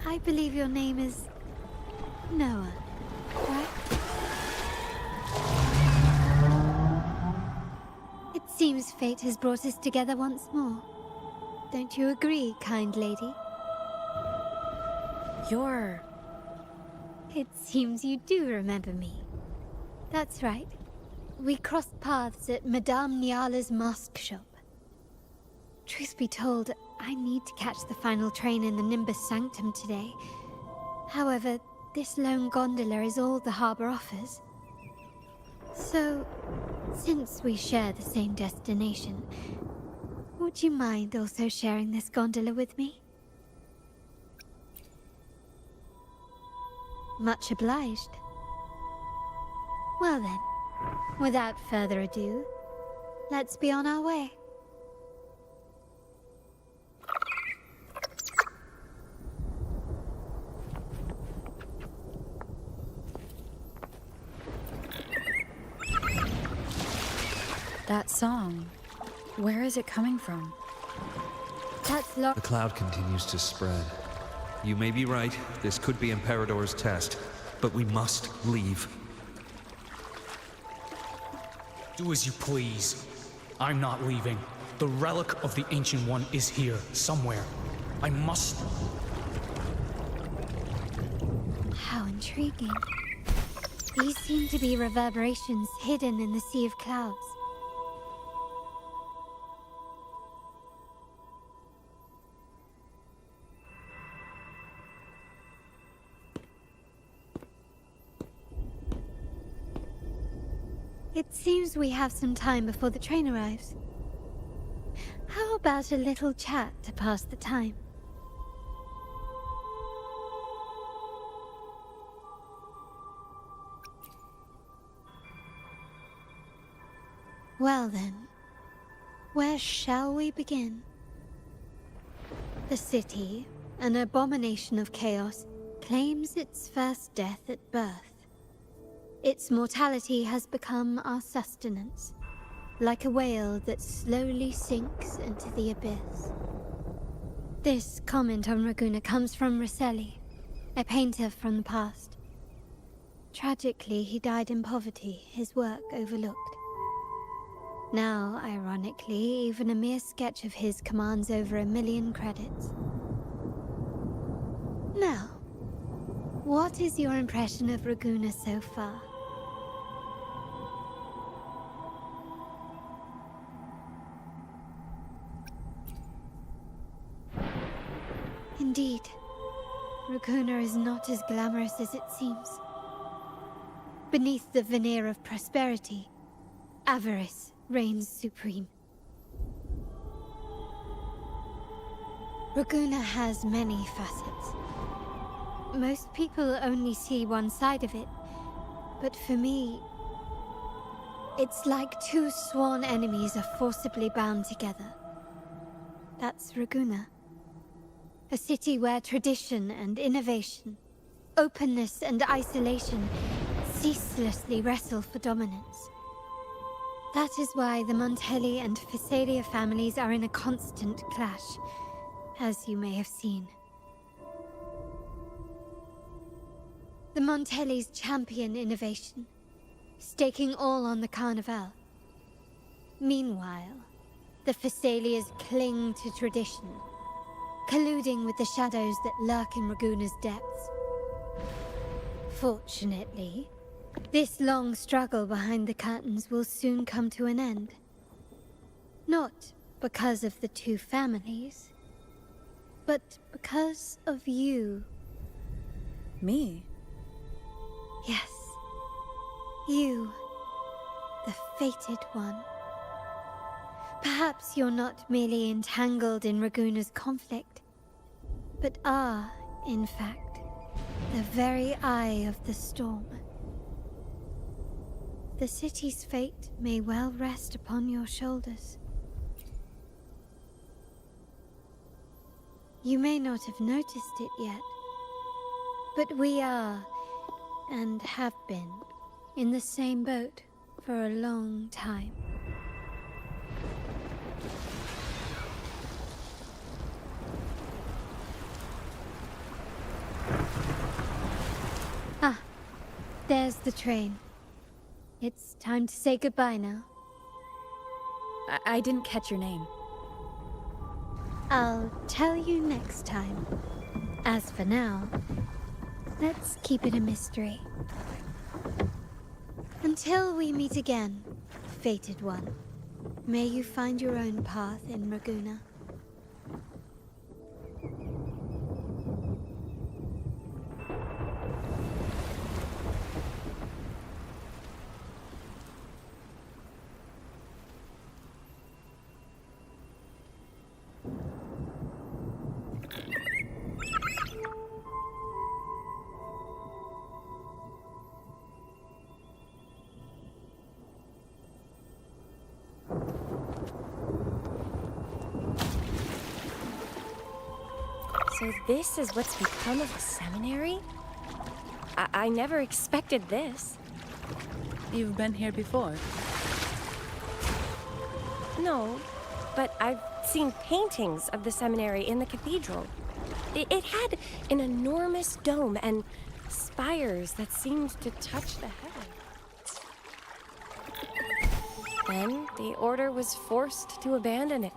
I believe your name is Noah, right? It seems fate has brought us together once more. Don't you agree, kind lady? It seems you do remember me. That's right. We crossed paths at Madame Niala's mask shop. Truth be told, I need to catch the final train in the Nimbus Sanctum today. However, this lone gondola is all the harbour offers. So, since we share the same destination, would you mind also sharing this gondola with me? Much obliged. Well then, without further ado, let's be on our way. That song, where is it coming from? That's The cloud continues to spread. You may be right, this could be Imperador's test, but we must leave. Do as you please. I'm not leaving. The relic of the Ancient One is here, somewhere. I must... How intriguing. These seem to be reverberations hidden in the Sea of Clouds. It seems we have some time before the train arrives. How about a little chat to pass the time? Well then, where shall we begin? The city, an abomination of chaos, claims its first death at birth. Its mortality has become our sustenance, like a whale that slowly sinks into the abyss. This comment on Raguna comes from Rosselli, a painter from the past. Tragically, he died in poverty, his work overlooked. Now, ironically, even a mere sketch of his commands over 1 million credits. Now, what is your impression of Raguna so far? Indeed, Raguna is not as glamorous as it seems. Beneath the veneer of prosperity, avarice reigns supreme. Raguna has many facets. Most people only see one side of it, but for me, it's like two sworn enemies are forcibly bound together. That's Raguna. A city where tradition and innovation, openness and isolation ceaselessly wrestle for dominance. That is why the Montelli and Physalia families are in a constant clash, as you may have seen. The Montellis champion innovation, staking all on the Carnival, Meanwhile, the Phassalias cling to tradition, colluding with the shadows that lurk in Raguna's depths. Fortunately, this long struggle behind the curtains will soon come to an end. Not because of the two families, but because of you. Me? Yes. You, the fated one. Perhaps you're not merely entangled in Raguna's conflict, but are, in fact, the very eye of the storm. The city's fate may well rest upon your shoulders. You may not have noticed it yet, but we are, and have been, in the same boat for a long time. Ah, there's the train. It's time to say goodbye now. I didn't catch your name. I'll tell you next time. As for now, let's keep it a mystery. Until we meet again, fated one, may you find your own path in Raguna. So this is what's become of the seminary? I never expected this. You've been here before? No, but I've seen paintings of the seminary in the cathedral. It had an enormous dome and spires that seemed to touch the heavens. Then the order was forced to abandon it.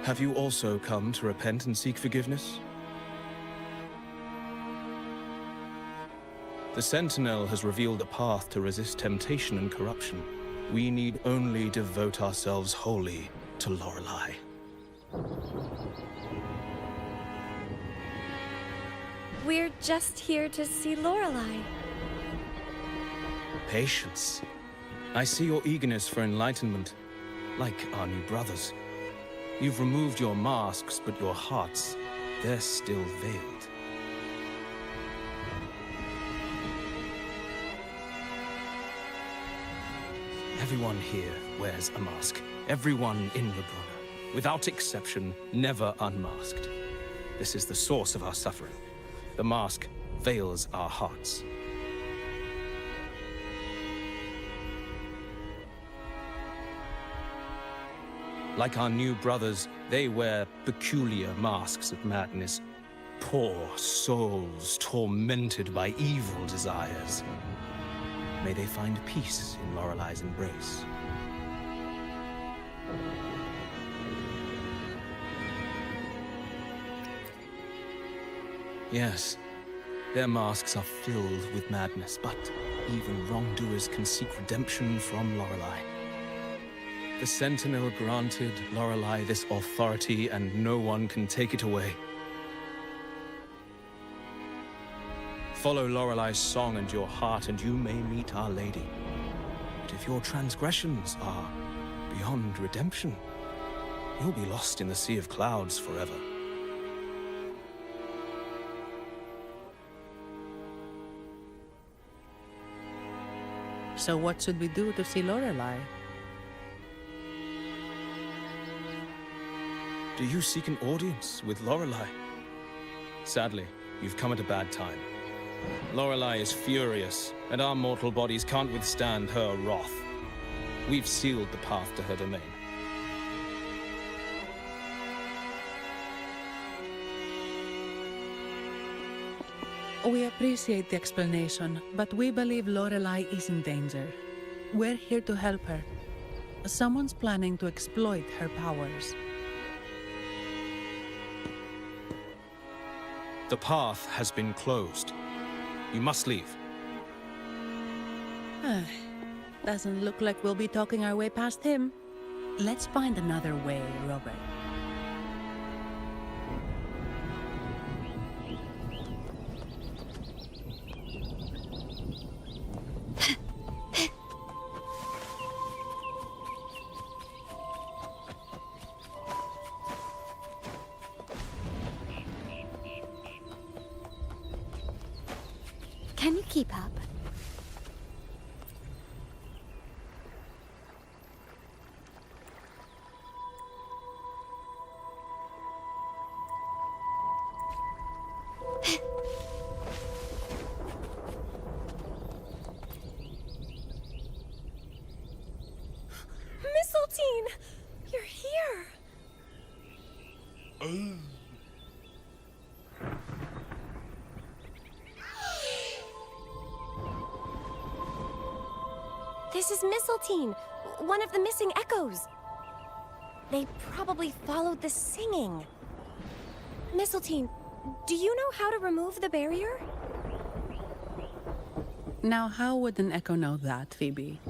Have you also come to repent and seek forgiveness? The Sentinel has revealed a path to resist temptation and corruption. We need only devote ourselves wholly to Lorelei. We're just here to see Lorelei. Patience. I see your eagerness for enlightenment, like our new brothers. You've removed your masks, but your hearts, they're still veiled. Everyone here wears a mask. Everyone in Raguna, without exception, never unmasked. This is the source of our suffering. The mask veils our hearts. Like our new brothers, they wear peculiar masks of madness. Poor souls tormented by evil desires. May they find peace in Lorelei's embrace. Yes, their masks are filled with madness, but even wrongdoers can seek redemption from Lorelei. The Sentinel granted Lorelei this authority, and no one can take it away. Follow Lorelei's song and your heart, and you may meet Our Lady. But if your transgressions are beyond redemption, you'll be lost in the sea of clouds forever. So what should we do to see Lorelei? Do you seek an audience with Lorelei? Sadly, you've come at a bad time. Lorelei is furious, and our mortal bodies can't withstand her wrath. We've sealed the path to her domain. We appreciate the explanation, but we believe Lorelei is in danger. We're here to help her. Someone's planning to exploit her powers. The path has been closed. You must leave. Doesn't look like we'll be talking our way past him. Let's find another way, Robert. Can you keep up? Mistletoe! You're here! This is Mistletoe, one of the missing echoes. They probably followed the singing. Mistletoe, do you know how to remove the barrier? Now, how would an echo know that, Phoebe?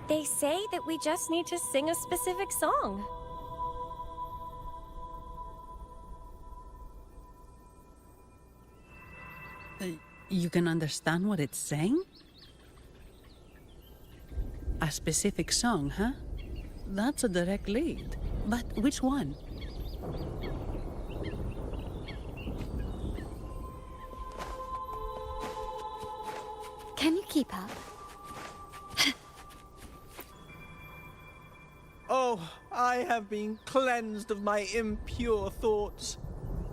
They say that we just need to sing a specific song. You can understand what it's saying? A specific song, huh? That's a direct lead. But which one? Can you keep up? Oh, I have been cleansed of my impure thoughts.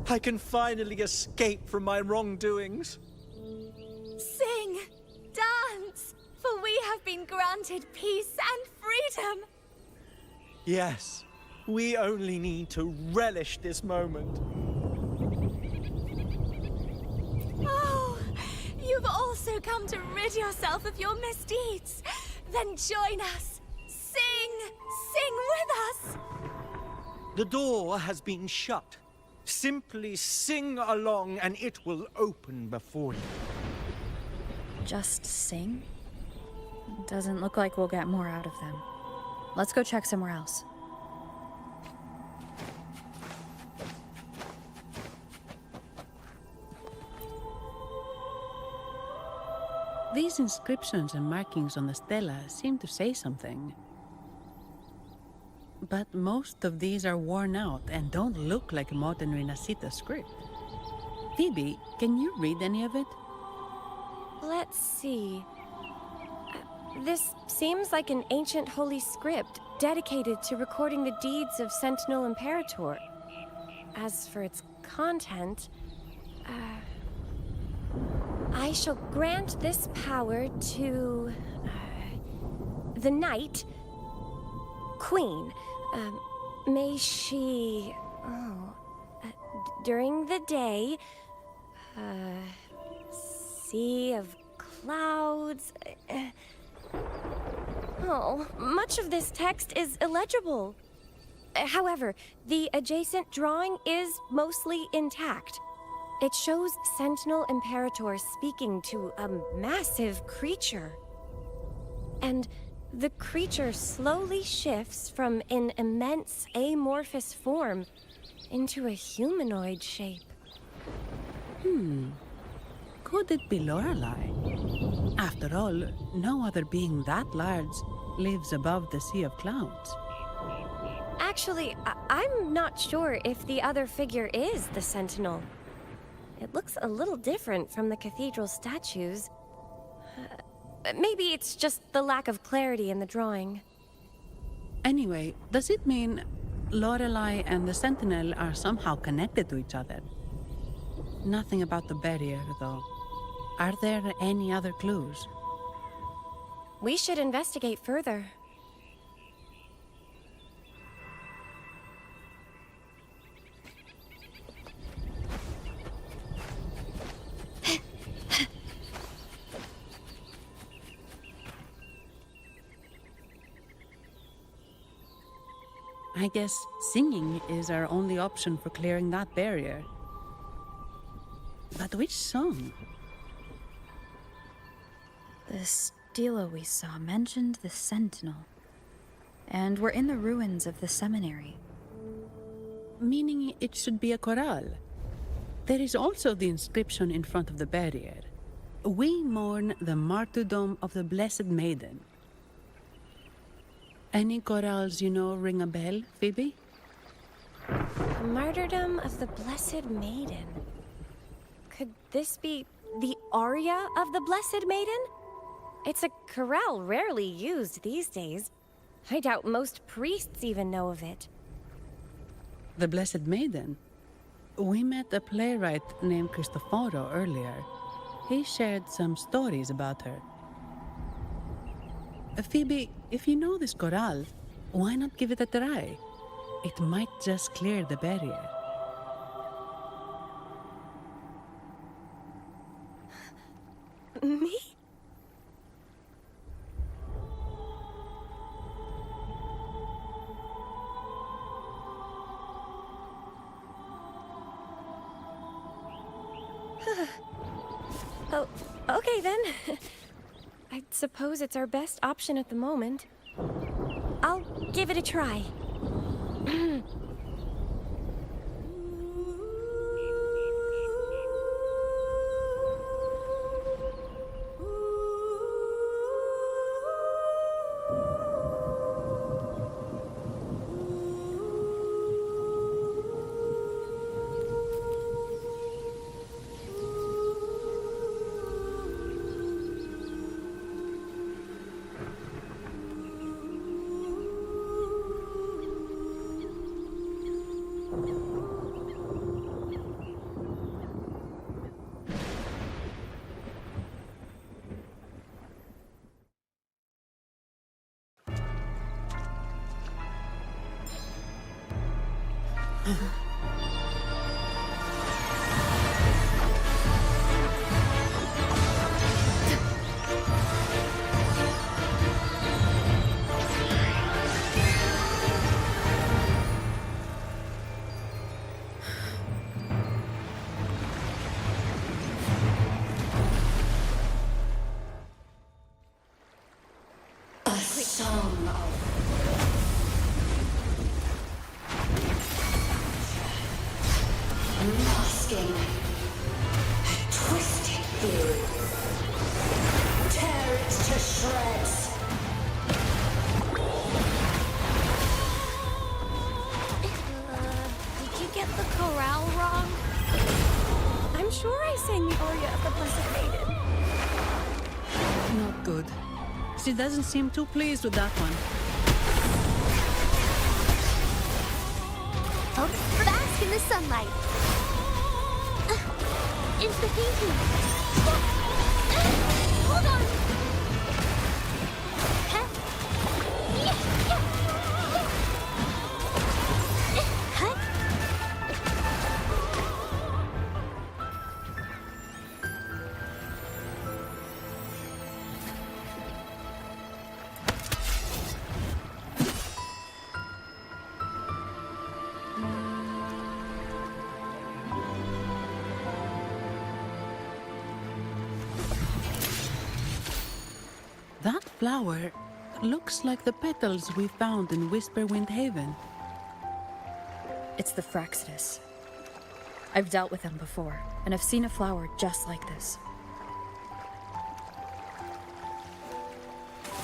I can finally escape from my wrongdoings. Sing, dance, for we have been granted peace and freedom. Yes, we only need to relish this moment. Oh, you've also come to rid yourself of your misdeeds. Then join us. Sing with us. The door has been shut. Simply sing along and it will open before you. Just sing? Doesn't look like we'll get more out of them. Let's go check somewhere else. These inscriptions and markings on the stela seem to say something. But most of these are worn out and don't look like modern Rinascita script. Phoebe, can you read any of it? Let's see. This seems like an ancient holy script dedicated to recording the deeds of Sentinel Imperator. As for its content, I shall grant this power to the Knight Queen. May she, during the day, sea of clouds. Much of this text is illegible. However, the adjacent drawing is mostly intact. It shows Sentinel Imperator speaking to a massive creature. And the creature slowly shifts from an immense amorphous form into a humanoid shape. Could it be Lorelei? After all, no other being that large lives above the sea of clouds. Actually, I'm not sure if the other figure is the Sentinel. It looks a little different from the cathedral statues. Maybe it's just the lack of clarity in the drawing. Anyway, does it mean Lorelei and the Sentinel are somehow connected to each other? Nothing about the barrier, though. Are there any other clues? We should investigate further. I guess singing is our only option for clearing that barrier. But which song? The stela we saw mentioned the Sentinel. And we're in the ruins of the seminary. Meaning it should be a chorale. There is also the inscription in front of the barrier. We mourn the martyrdom of the Blessed Maiden. Any chorales you know ring a bell, Phoebe? The martyrdom of the Blessed Maiden. Could this be the aria of the Blessed Maiden? It's a chorale rarely used these days. I doubt most priests even know of it. The Blessed Maiden? We met a playwright named Cristoforo earlier. He shared some stories about her. Phoebe, if you know this chorale, why not give it a try? It might just clear the barrier. Me? Oh, okay then. I suppose it's our best option at the moment. I'll give it a try. Masking. Twisted theory. Tear it to shreds. Did you get the chorale wrong? I'm sure I sang the aria of the Blessed Maiden. Not good. She doesn't seem too pleased with that one. Bask in the sunlight. It's the painting. Hold on. Huh? Huh? That flower looks like the petals we found in Whisperwind Haven. It's the Fraxidus. I've dealt with them before, and I've seen a flower just like this.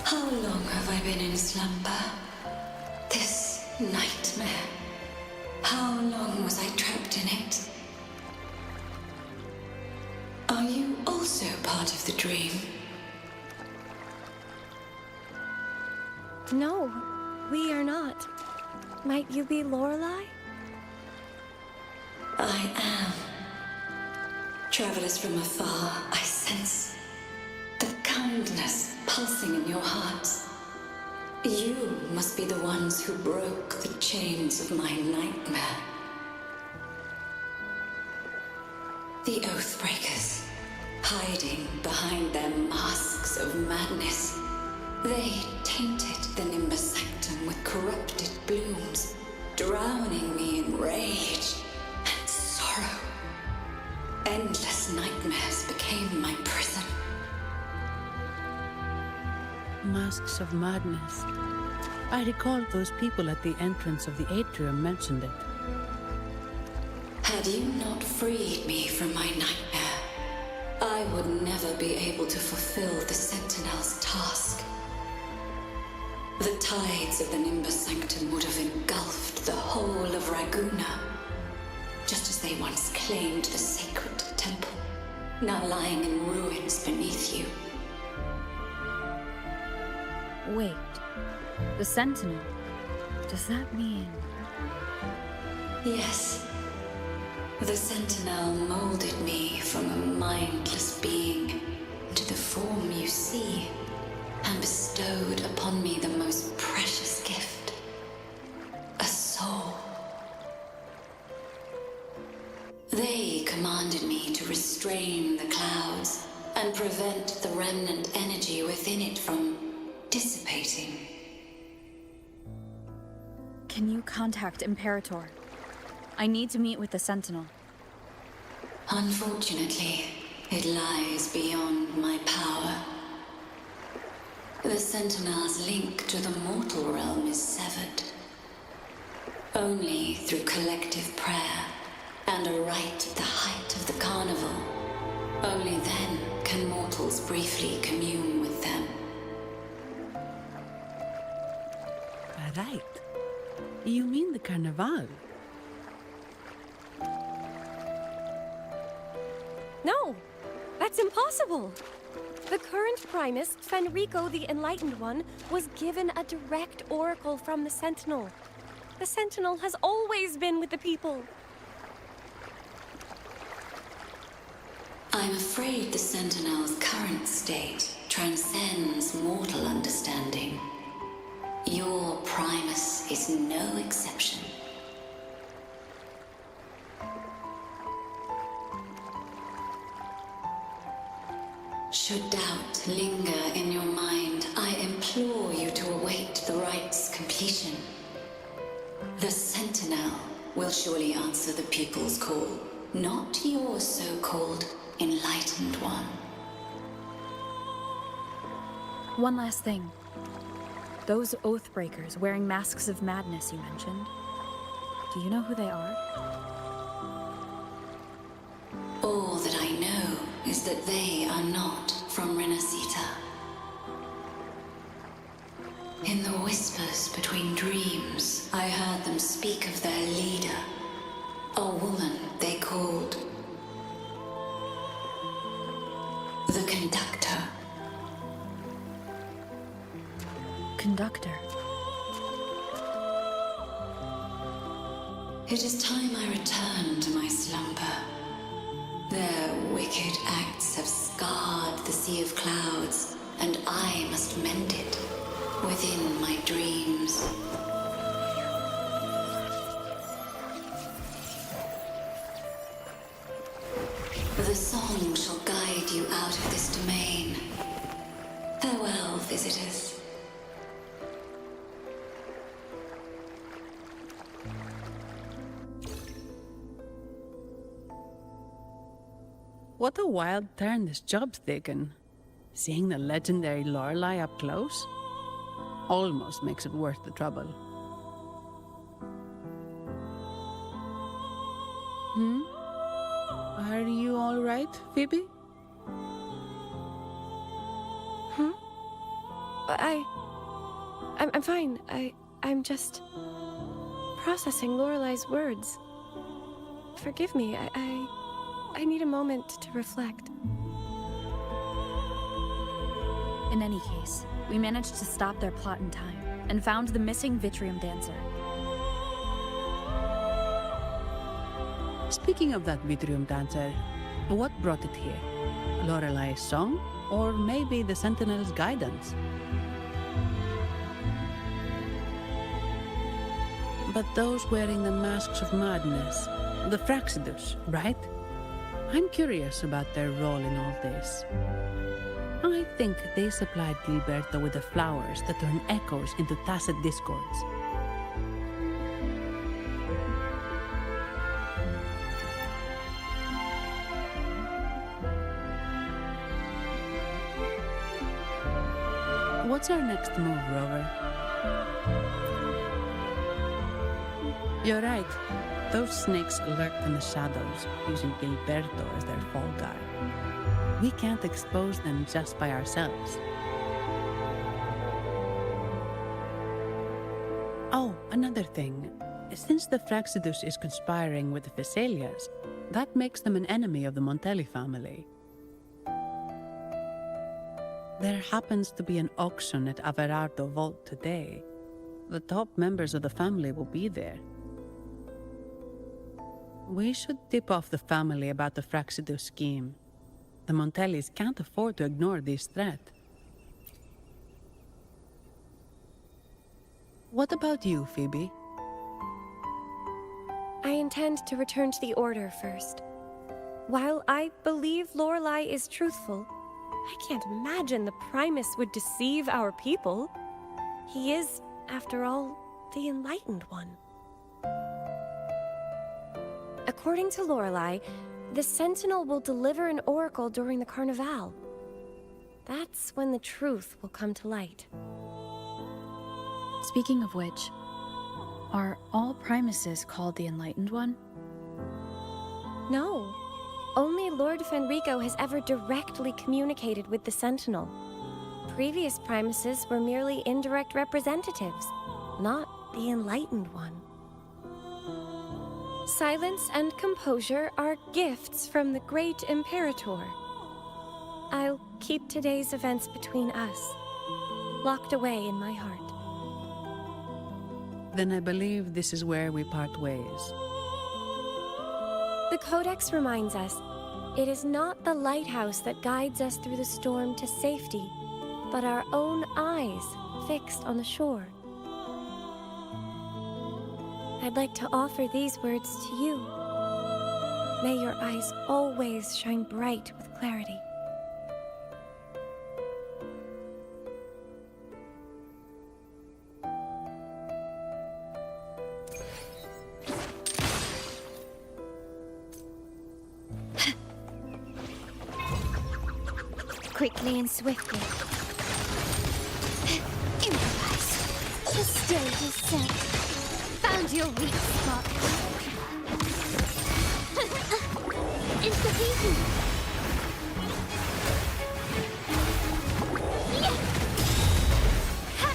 How long have I been in slumber? This nightmare. How long was I trapped in it? Are you also part of the dream? No, we are not. Might you be Lorelei? I am. Travelers from afar, I sense the kindness pulsing in your hearts. You must be the ones who broke the chains of my nightmare. The Oathbreakers, hiding behind their masks of madness. They tainted the Nimbus Sanctum with corrupted blooms, drowning me in rage and sorrow. Endless nightmares became my prison. Masks of madness. I recall those people at the entrance of the atrium mentioned it. Had you not freed me from my nightmare, I would never be able to fulfill the Sentinel's task. The tides of the Nimbus Sanctum would have engulfed the whole of Raguna, just as they once claimed the sacred temple, now lying in ruins beneath you. Wait, the Sentinel. Does that mean... Yes. The Sentinel molded me from a mindless being into the form you see, and bestowed upon me the most precious gift, a soul. They commanded me to restrain the clouds and prevent the remnant energy within it from dissipating. Can you contact Imperator? I need to meet with the Sentinel. Unfortunately, it lies beyond my power. The Sentinel's link to the mortal realm is severed. Only through collective prayer and a rite at the height of the carnival, only then can mortals briefly commune with them. Right. You mean the Carnival? No! That's impossible! The current Primus, Fenrico the Enlightened One, was given a direct oracle from the Sentinel. The Sentinel has always been with the people. I'm afraid the Sentinel's current state transcends mortal understanding. Your Primus is no exception. Should doubt linger in your mind, I implore you to await the rite's completion. The Sentinel will surely answer the people's call, not your so-called Enlightened One. One last thing. Those Oathbreakers wearing masks of madness you mentioned, do you know who they are? All that I know is that they are not from Rinascita. In the whispers between dreams, I heard them speak of their leader, a woman they called the Conductor. Conductor. It is time I return to my slumber. Their wicked acts have scarred the Sea of Clouds, and I must mend it within my dreams. The song shall guide you out of this domain. Farewell, visitors. What a wild turn this job's taken. Seeing the legendary Lorelei up close almost makes it worth the trouble. Are you all right, Phoebe? I'm fine. I'm just... processing Lorelai's words. Forgive me, I need a moment to reflect. In any case, we managed to stop their plot in time and found the missing Vitrium dancer. Speaking of that Vitrium dancer, what brought it here? Lorelai's song? Or maybe the Sentinel's guidance? But those wearing the masks of madness, the Fraxidus, right? I'm curious about their role in all this. I think they supplied Gilberto with the flowers that turn echoes into tacit discords. What's our next move, Rover? You're right. Those snakes lurked in the shadows, using Gilberto as their fall guy. We can't expose them just by ourselves. Oh, another thing. Since the Fraxidus is conspiring with the Thessalias, that makes them an enemy of the Montelli family. There happens to be an auction at Averardo Vault today. The top members of the family will be there. We should tip off the family about the Fraxidus scheme. The Montellis can't afford to ignore this threat. What about you, Phoebe? I intend to return to the Order first. While I believe Lorelai is truthful, I can't imagine the Primus would deceive our people. He is, after all, the Enlightened One. According to Lorelai, the Sentinel will deliver an oracle during the Carnival. That's when the truth will come to light. Speaking of which, are all Primuses called the Enlightened One? No. Only Lord Fenrico has ever directly communicated with the Sentinel. Previous Primuses were merely indirect representatives, not the Enlightened One. Silence and composure are gifts from the great Imperator. I'll keep today's events between us, locked away in my heart. Then I believe this is where we part ways. The Codex reminds us, it is not the lighthouse that guides us through the storm to safety, but our own eyes fixed on the shore. I'd like to offer these words to you. May your eyes always shine bright with clarity. Quickly and swiftly. Improvise. The stage is set. Found your weak spot. It's the beaten. Yeah. Ha.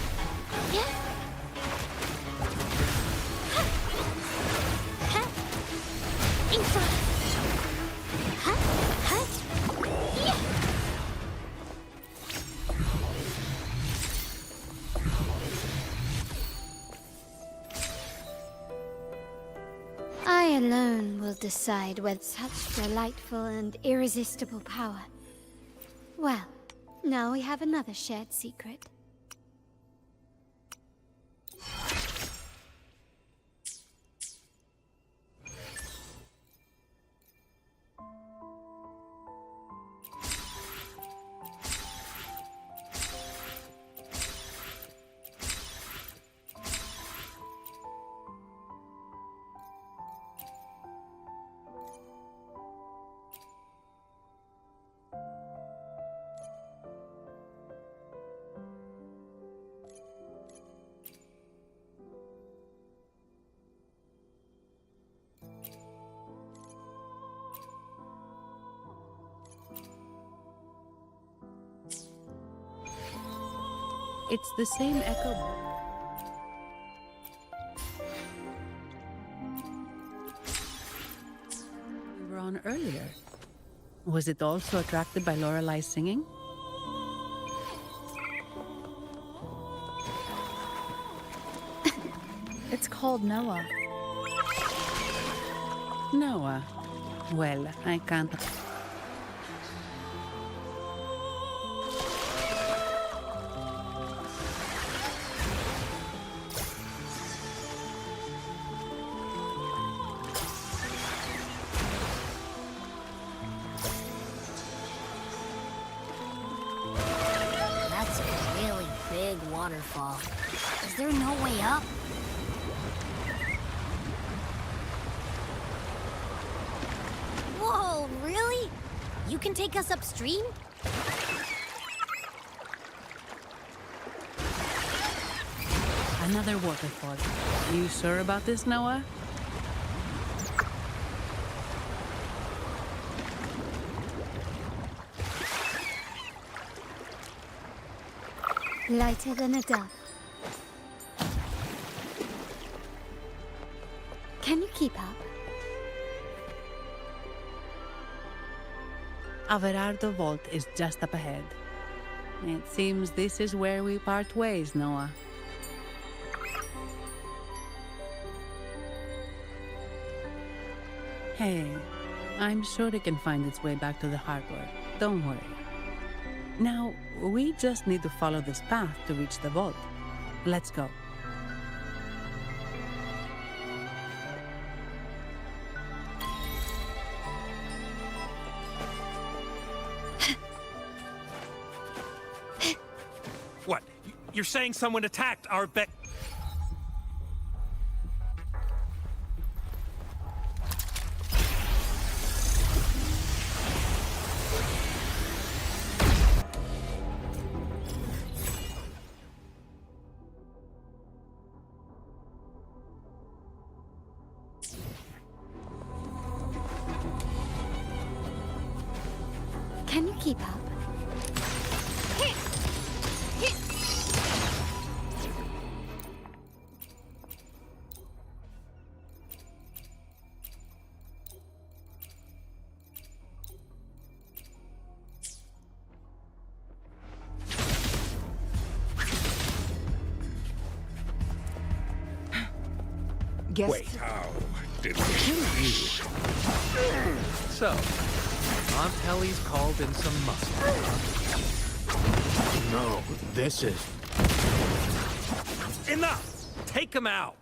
Yeah. Ha. Ha. In front. Ha. Ha. Yeah. I alone will decide whether such delightful and irresistible power. Well, now we have another shared secret. It's the same echo. drawn earlier. Was it also attracted by Lorelai's singing? It's called Noah. Noah. Well, I can't. That's a really big waterfall. Is there no way up? Whoa, really? You can take us upstream? Another waterfall. You sure about this, Noah? Lighter than a dove. Can you keep up? Averardo Vault is just up ahead. It seems this is where we part ways, Noah. Hey, I'm sure it can find its way back to the harbor. Don't worry. Now, we just need to follow this path to reach the vault. Let's go. What? You're saying someone attacked our Beck? Can you keep up? Guess. Wait, how did we kill you? So, Aunt Helly's called in some muscle. No, this is... Enough! Take him out!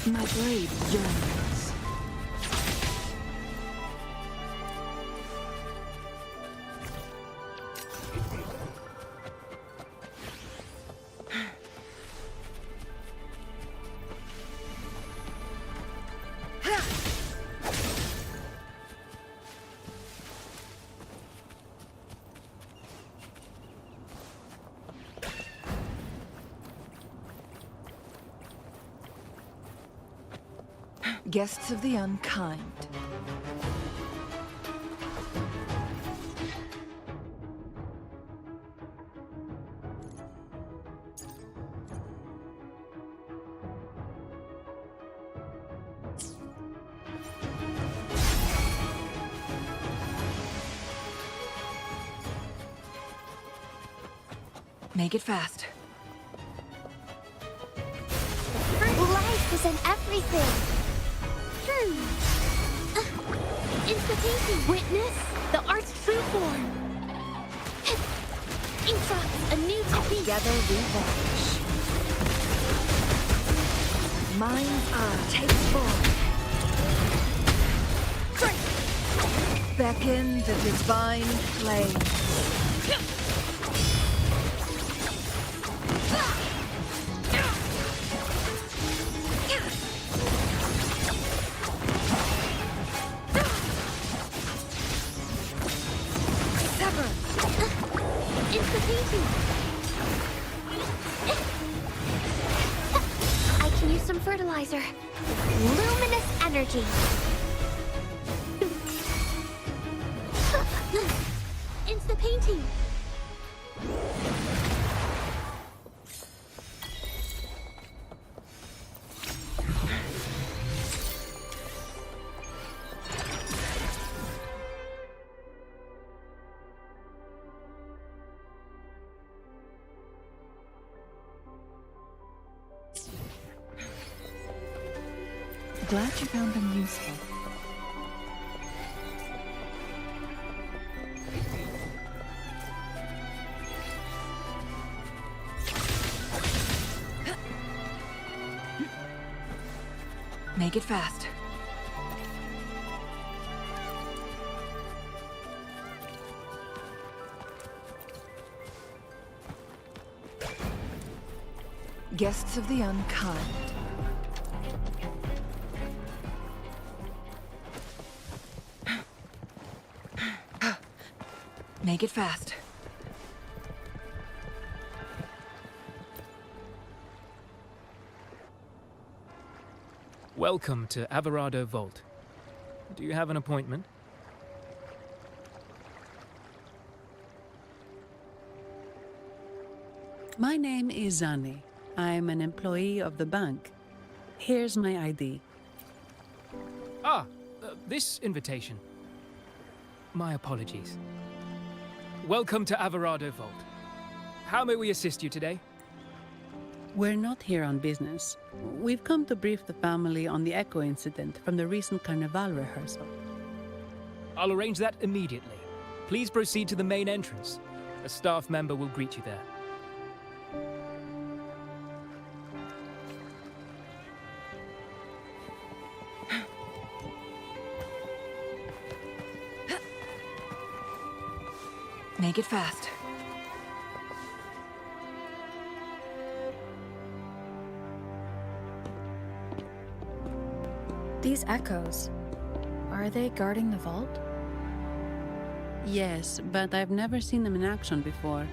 My blade yearns. Guests of the unkind. Make it fast. Life is in everything. It's the painting. Witness the art's true form. Ink drops, a new technique. Together we vanish. Mind's eye takes form. Beckon the divine flame. It's the painting. I can use some fertilizer. Luminous energy. It's the painting. glad you found them useful. Make it fast. Guests of the unkind. Make it fast. Welcome to Averado Vault. Do you have an appointment? My name is Zani. I'm an employee of the bank. Here's my ID. This invitation. My apologies. Welcome to Averado Vault. How may we assist you today? We're not here on business. We've come to brief the family on the Echo incident from the recent Carnival rehearsal. I'll arrange that immediately. Please proceed to the main entrance. A staff member will greet you there. Make it fast. These echoes, are they guarding the vault? Yes, but I've never seen them in action before.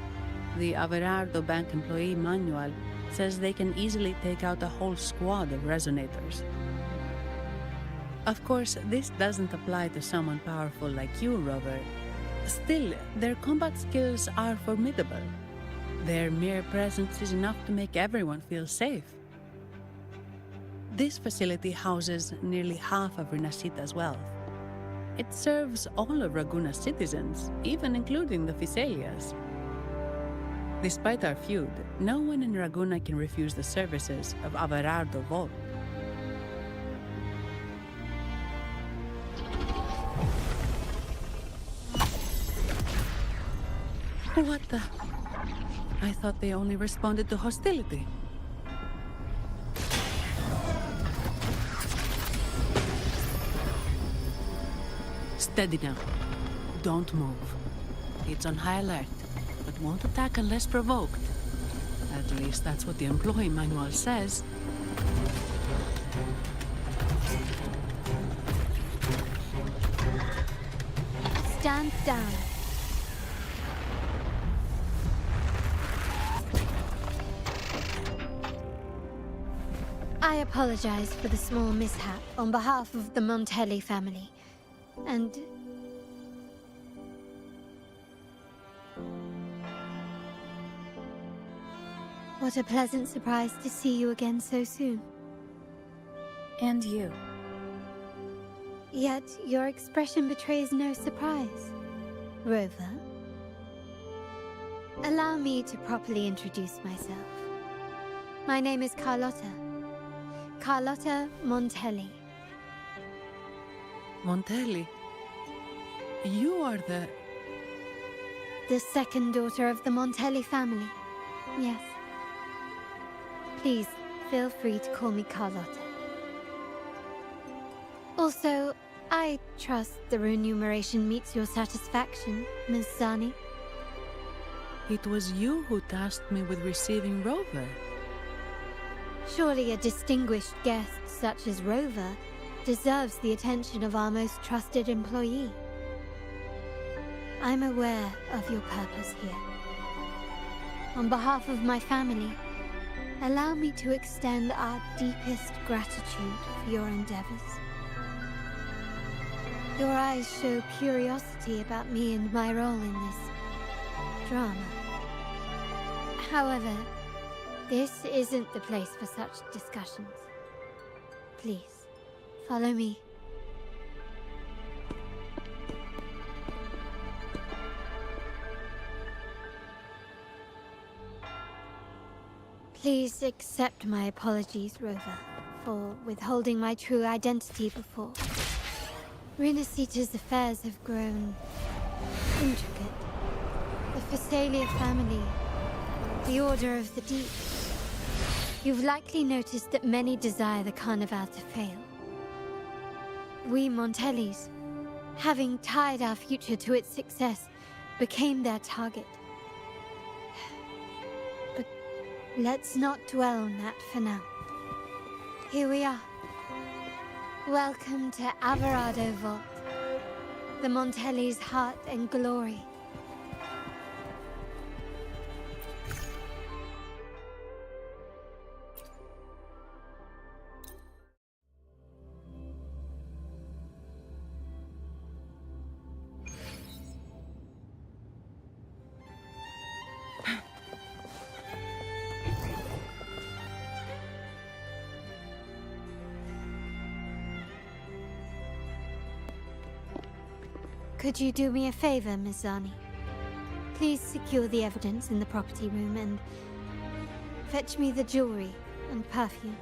The Averardo Bank employee manual says they can easily take out a whole squad of resonators. Of course, this doesn't apply to someone powerful like you, Rover. Still, their combat skills are formidable. Their mere presence is enough to make everyone feel safe. This facility houses nearly half of Rinascita's wealth. It serves all of Raguna's citizens, even including the Physaelias. Despite our feud, no one in Raguna can refuse the services of Averardo Vault. What the? I thought they only responded to hostility. Steady now. Don't move. It's on high alert, but won't attack unless provoked. At least that's what the employee manual says. Stand down. I apologize for the small mishap on behalf of the Montelli family. And... what a pleasant surprise to see you again so soon. And you. Yet your expression betrays no surprise. Rover, allow me to properly introduce myself. My name is Carlotta. Carlotta Montelli. Montelli? You are the second daughter of the Montelli family. Yes. Please, feel free to call me Carlotta. Also, I trust the remuneration meets your satisfaction, Miss Zani. It was you who tasked me with receiving Rover. Surely a distinguished guest such as Rover deserves the attention of our most trusted employee. I'm aware of your purpose here. On behalf of my family, allow me to extend our deepest gratitude for your endeavors. Your eyes show curiosity about me and my role in this drama. However, this isn't the place for such discussions. Please, follow me. Please accept my apologies, Rover, for withholding my true identity before. Rinascita's affairs have grown intricate. The Phasalia family, the Order of the Deep. You've likely noticed that many desire the Carnival to fail. We Montellis, having tied our future to its success, became their target. But let's not dwell on that for now. Here we are. Welcome to Averado Vault, the Montellis' heart and glory. Could you do me a favor, Miss Zani? Please secure the evidence in the property room and fetch me the jewelry and perfume.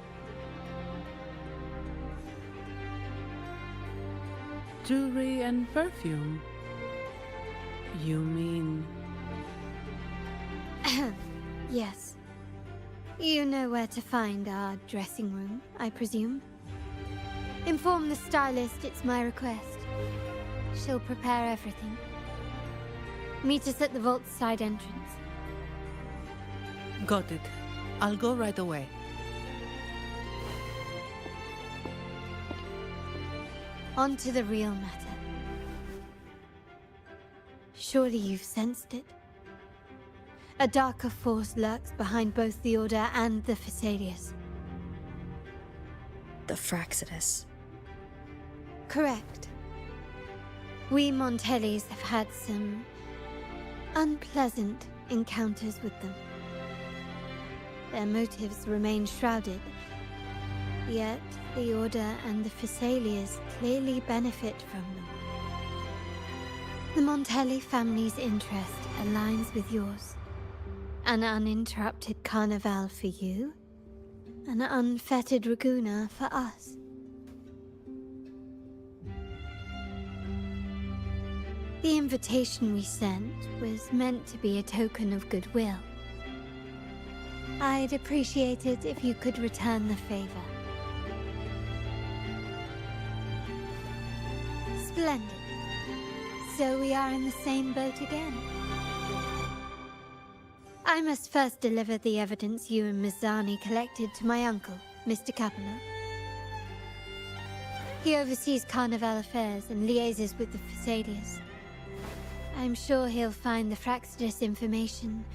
Jewelry and perfume? You mean... Yes. You know where to find our dressing room, I presume? Inform the stylist it's my request. She'll prepare everything. Meet us at the vault's side entrance. Got it. I'll go right away. On to the real matter. Surely you've sensed it. A darker force lurks behind both the Order and the Phasalias. The Fraxidus. Correct. We Montellis have had some unpleasant encounters with them. Their motives remain shrouded, yet the Order and the Phasalias clearly benefit from them. The Montelli family's interest aligns with yours. An uninterrupted carnival for you, an unfettered Raguna for us. The invitation we sent was meant to be a token of goodwill. I'd appreciate it if you could return the favor. Splendid. So we are in the same boat again. I must first deliver the evidence you and Miss Zani collected to my uncle, Mr. Capello. He oversees Carnival affairs and liaises with the Phasaelius. I'm sure he'll find the Fraxidus information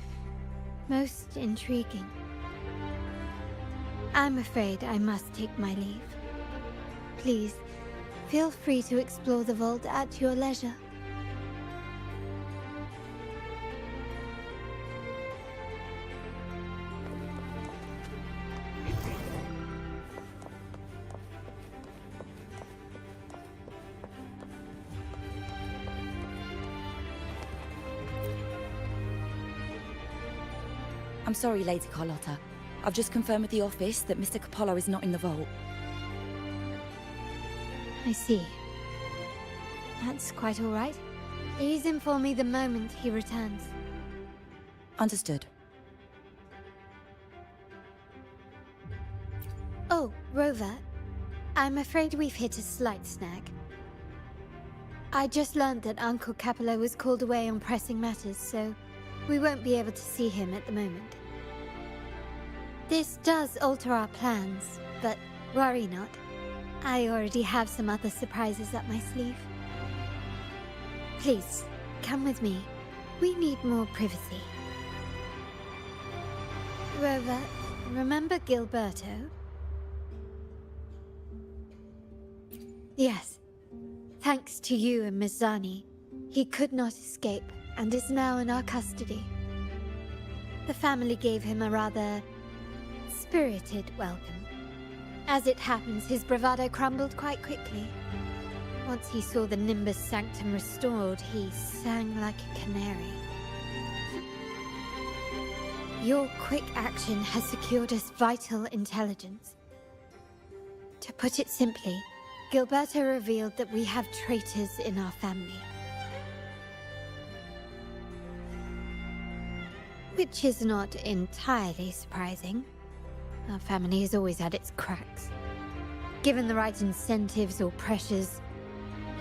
most intriguing. I'm afraid I must take my leave. Please, feel free to explore the vault at your leisure. I'm sorry, Lady Carlotta. I've just confirmed with the office that Mr. Capello is not in the vault. I see. That's quite all right. Please inform me the moment he returns. Understood. Oh, Rover. I'm afraid we've hit a slight snag. I just learned that Uncle Capello was called away on pressing matters, so we won't be able to see him at the moment. This does alter our plans, but worry not. I already have some other surprises up my sleeve. Please, come with me. We need more privacy. Rover, remember Gilberto? Yes. Thanks to you and Miss Zani, he could not escape and is now in our custody. The family gave him a rather spirited welcome. As it happens, his bravado crumbled quite quickly. Once he saw the Nimbus Sanctum restored, he sang like a canary. Your quick action has secured us vital intelligence. To put it simply, Gilberto revealed that we have traitors in our family. Which is not entirely surprising. Our family has always had its cracks. Given the right incentives or pressures,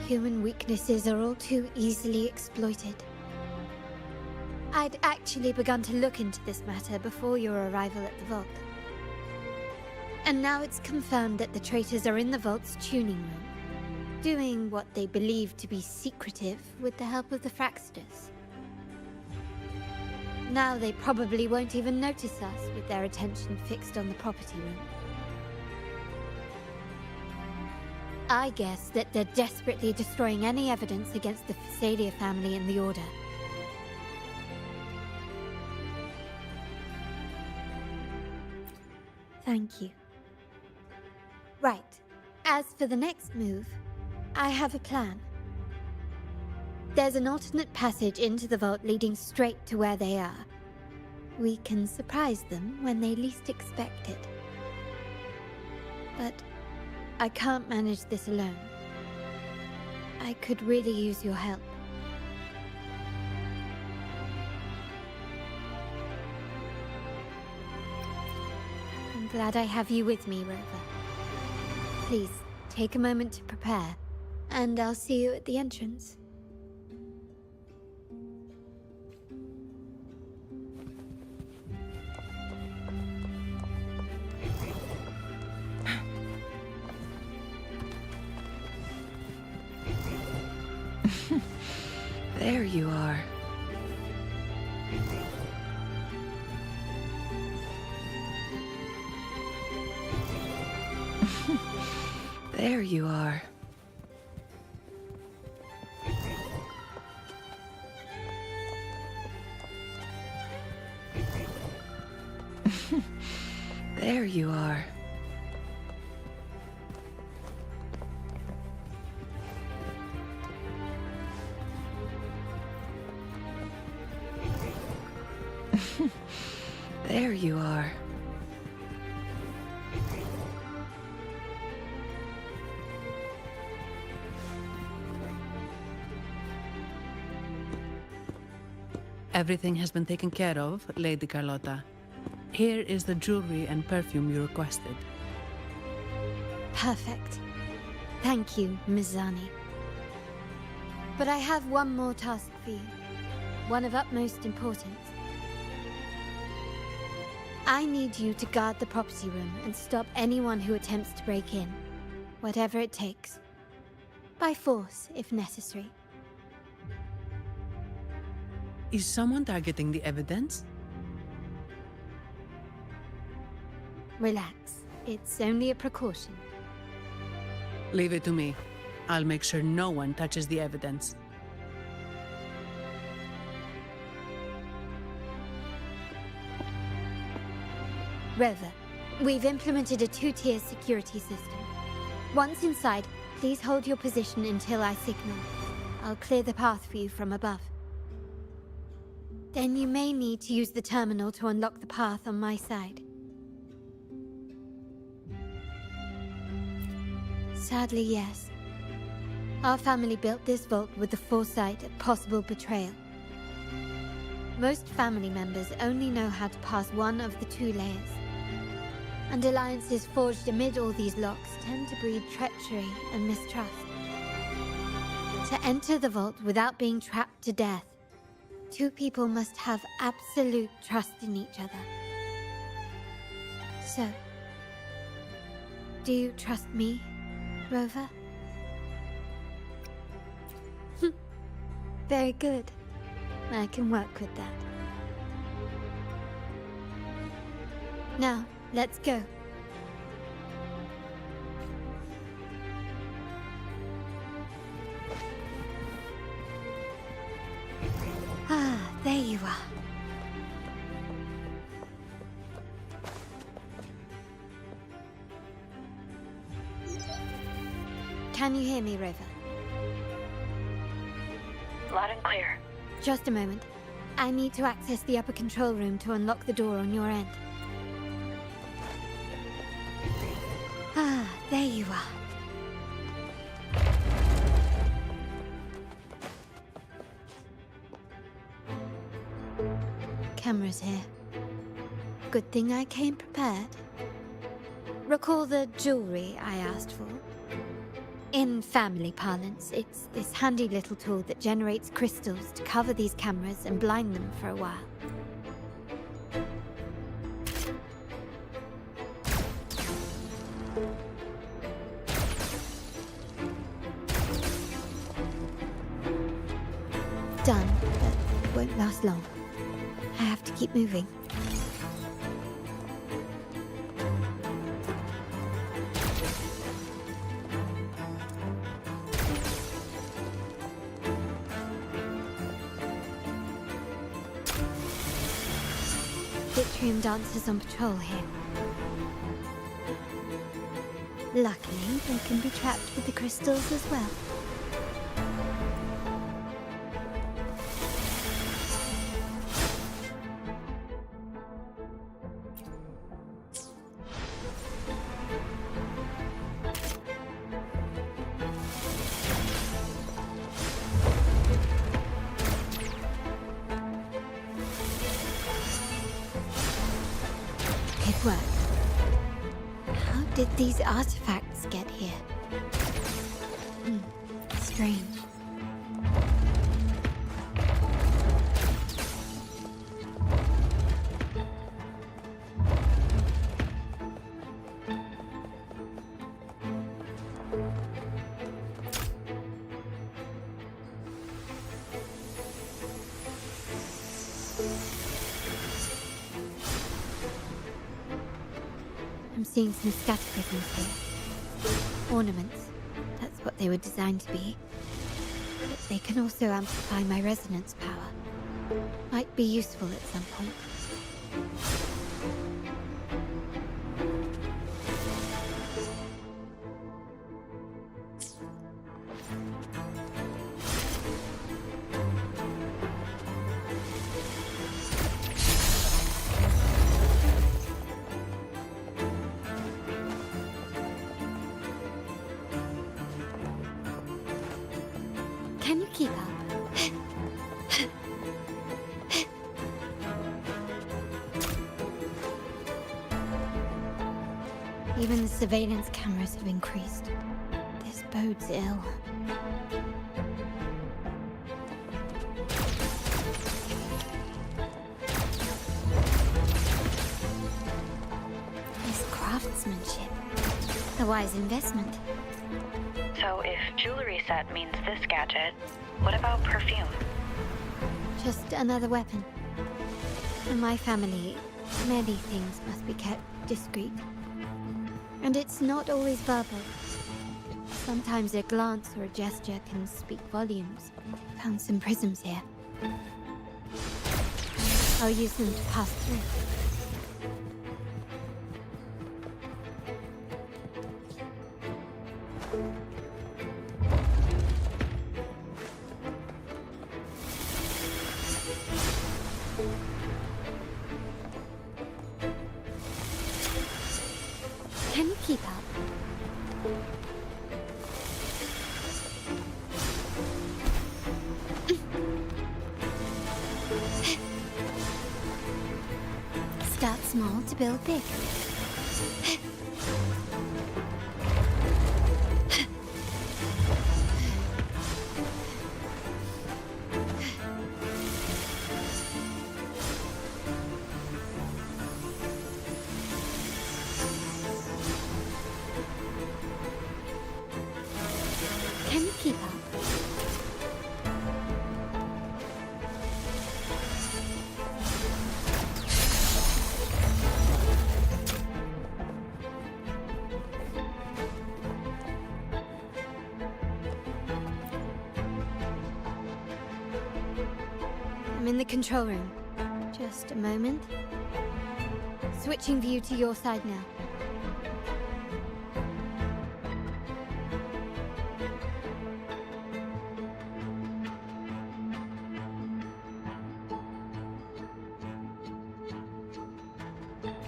human weaknesses are all too easily exploited. I'd actually begun to look into this matter before your arrival at the vault. And now it's confirmed that the traitors are in the vault's tuning room, doing what they believe to be secretive with the help of the Fraxters. Now they probably won't even notice us with their attention fixed on the property room. I guess that they're desperately destroying any evidence against the Phasalia family and the Order. Thank you. Right. As for the next move, I have a plan. There's an alternate passage into the vault leading straight to where they are. We can surprise them when they least expect it. But I can't manage this alone. I could really use your help. I'm glad I have you with me, Rover. Please, take a moment to prepare, and I'll see you at the entrance. There you are. There you are. There you are. There you are. Everything has been taken care of, Lady Carlotta. Here is the jewelry and perfume you requested. Perfect. Thank you, Ms. Zani. But I have one more task for you. One of utmost importance. I need you to guard the property room and stop anyone who attempts to break in. Whatever it takes. By force, if necessary. Is someone targeting the evidence? Relax. It's only a precaution. Leave it to me. I'll make sure no one touches the evidence. Rover, we've implemented a two-tier security system. Once inside, please hold your position until I signal. I'll clear the path for you from above. Then you may need to use the terminal to unlock the path on my side. Sadly, yes. Our family built this vault with the foresight of possible betrayal. Most family members only know how to pass one of the two layers. And alliances forged amid all these locks tend to breed treachery and mistrust. To enter the vault without being trapped to death, two people must have absolute trust in each other. So, do you trust me, Rover? Very good. I can work with that. Now, let's go. Ah, there you are. Can you hear me, Rover? Loud and clear. Just a moment. I need to access the upper control room to unlock the door on your end. Ah, there you you are. Cameras here. Good thing I came prepared. Recall the jewelry I asked for? In family parlance, it's this handy little tool that generates crystals to cover these cameras and blind them for a while. Done, but won't last long. I have to keep moving. Yttrium dancers on patrol here. Luckily, they can be trapped with the crystals as well. It worked. How did these artifacts get here? Strange. I'm seeing some scatterprisms here. Ornaments. That's what they were designed to be. But they can also amplify my resonance power. Might be useful at some point. Can you keep up? Even the surveillance cameras have increased. This bodes ill. This craftsmanship. A wise investment. So if jewelry set means this gadget, what about perfume? Just another weapon. In my family, many things must be kept discreet. And it's not always verbal. Sometimes a glance or a gesture can speak volumes. Found some prisms here. I'll use them to pass through. Can you keep up? Start small to build big. Can you keep up? I'm in the control room. Just a moment. Switching view to your side now.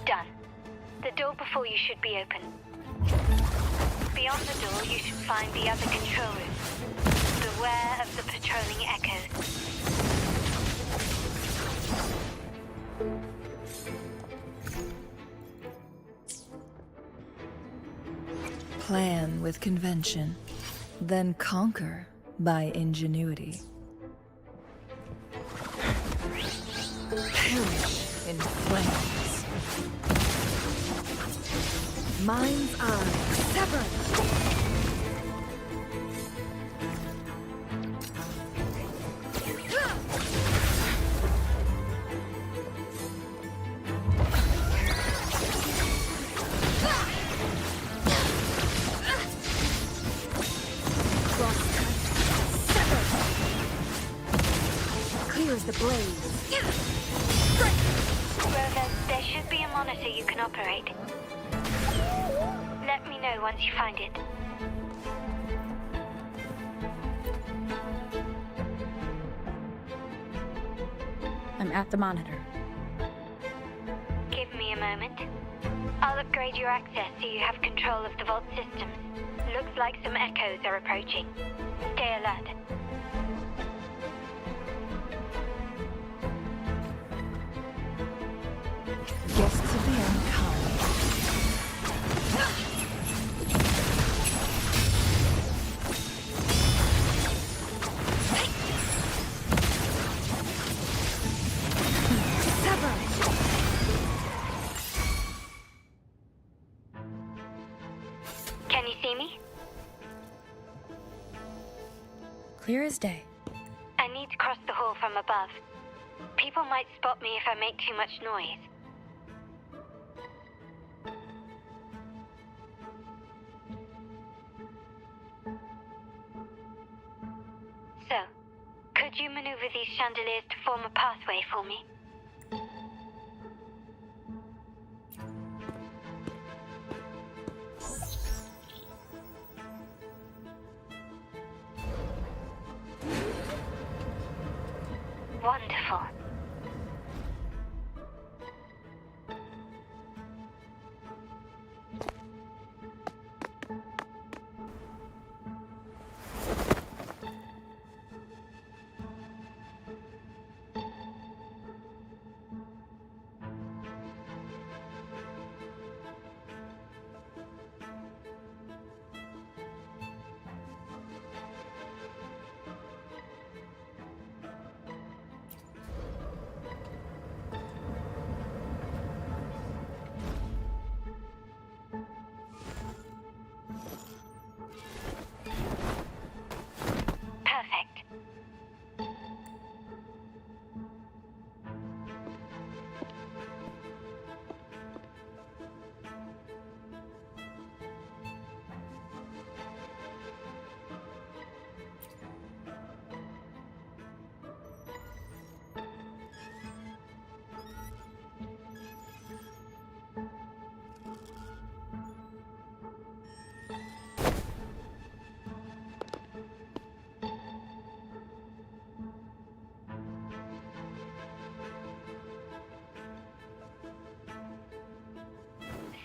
Done. The door before you should be open. Be Beyond the door, you should find the other control room. Beware of the patrolling echoes. Plan with convention, then conquer by ingenuity. Perish in flames. Mind's eye severed. Clears the blaze. Rover, there should be a monitor you can operate. Let me know once you find it. I'm at the monitor. Give me a moment. I'll upgrade your access so you have control of the vault systems. Looks like some echoes are approaching. Stay alert. Guests of the unkind. Can you see me? Clear as day. I need to cross the hall from above. People might spot me if I make too much noise. So, could you maneuver these chandeliers to form a pathway for me? Wonderful.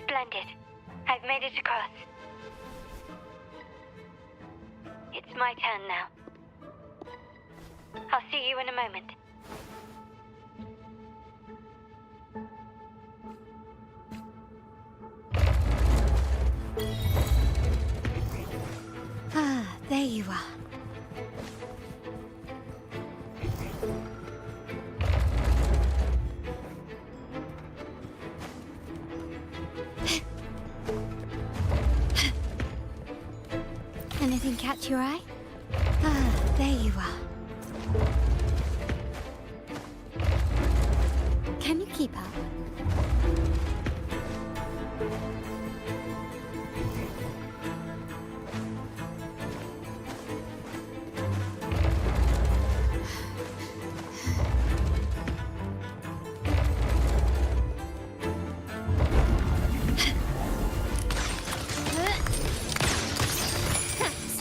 Splendid. I've made it across. It's my turn now. I'll see you in a moment. Ah, there you are. Anything catch your eye? Ah, there you are. Can you keep up?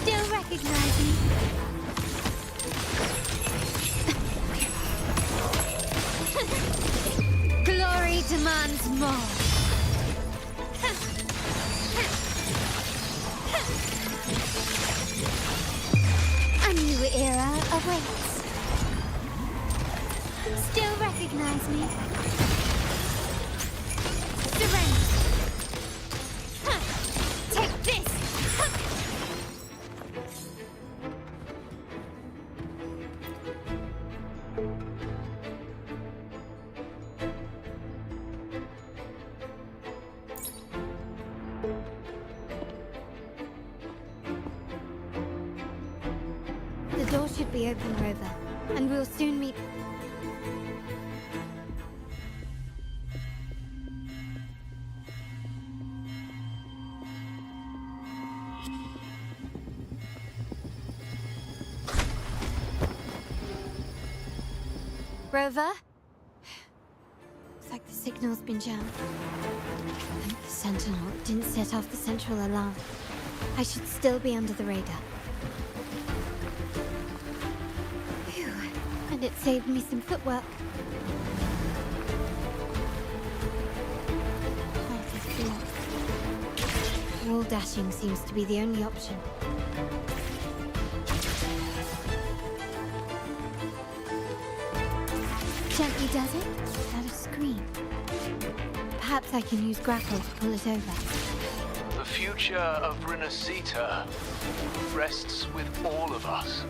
Still recognizing. Glory demands more. era awaits. Still recognize me? Surrender! Huh. Take this! Huh. The door should be open, Rover, and we'll soon meet. Rover? Looks like the signal's been jammed. I think the Sentinel didn't set off the central alarm. I should still be under the radar. Phew. And it saved me some footwork. Path is blocked. Wall dashing seems to be the only option. Gently does it, without a scream. Perhaps I can use grapple to pull it over. The future of Rinascita rests with all of us.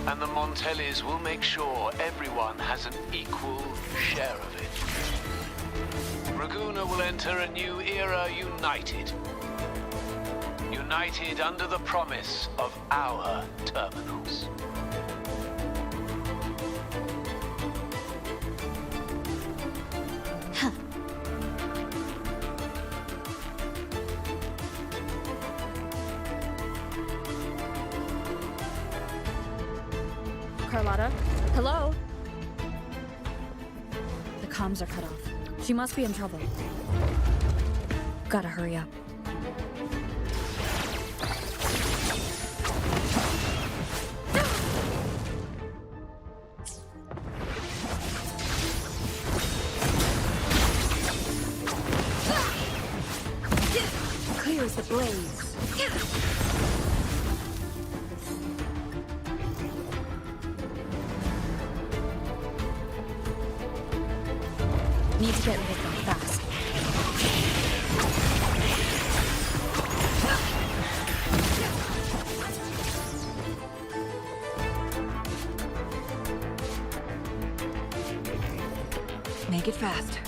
And the Montellis will make sure everyone has an equal share of it. Raguna will enter a new era united. United under the promise of our terminals. Carlotta? Hello? The comms are cut off. She must be in trouble. Gotta hurry up. Clear as the blaze. Need to get rid of them fast. Make it fast.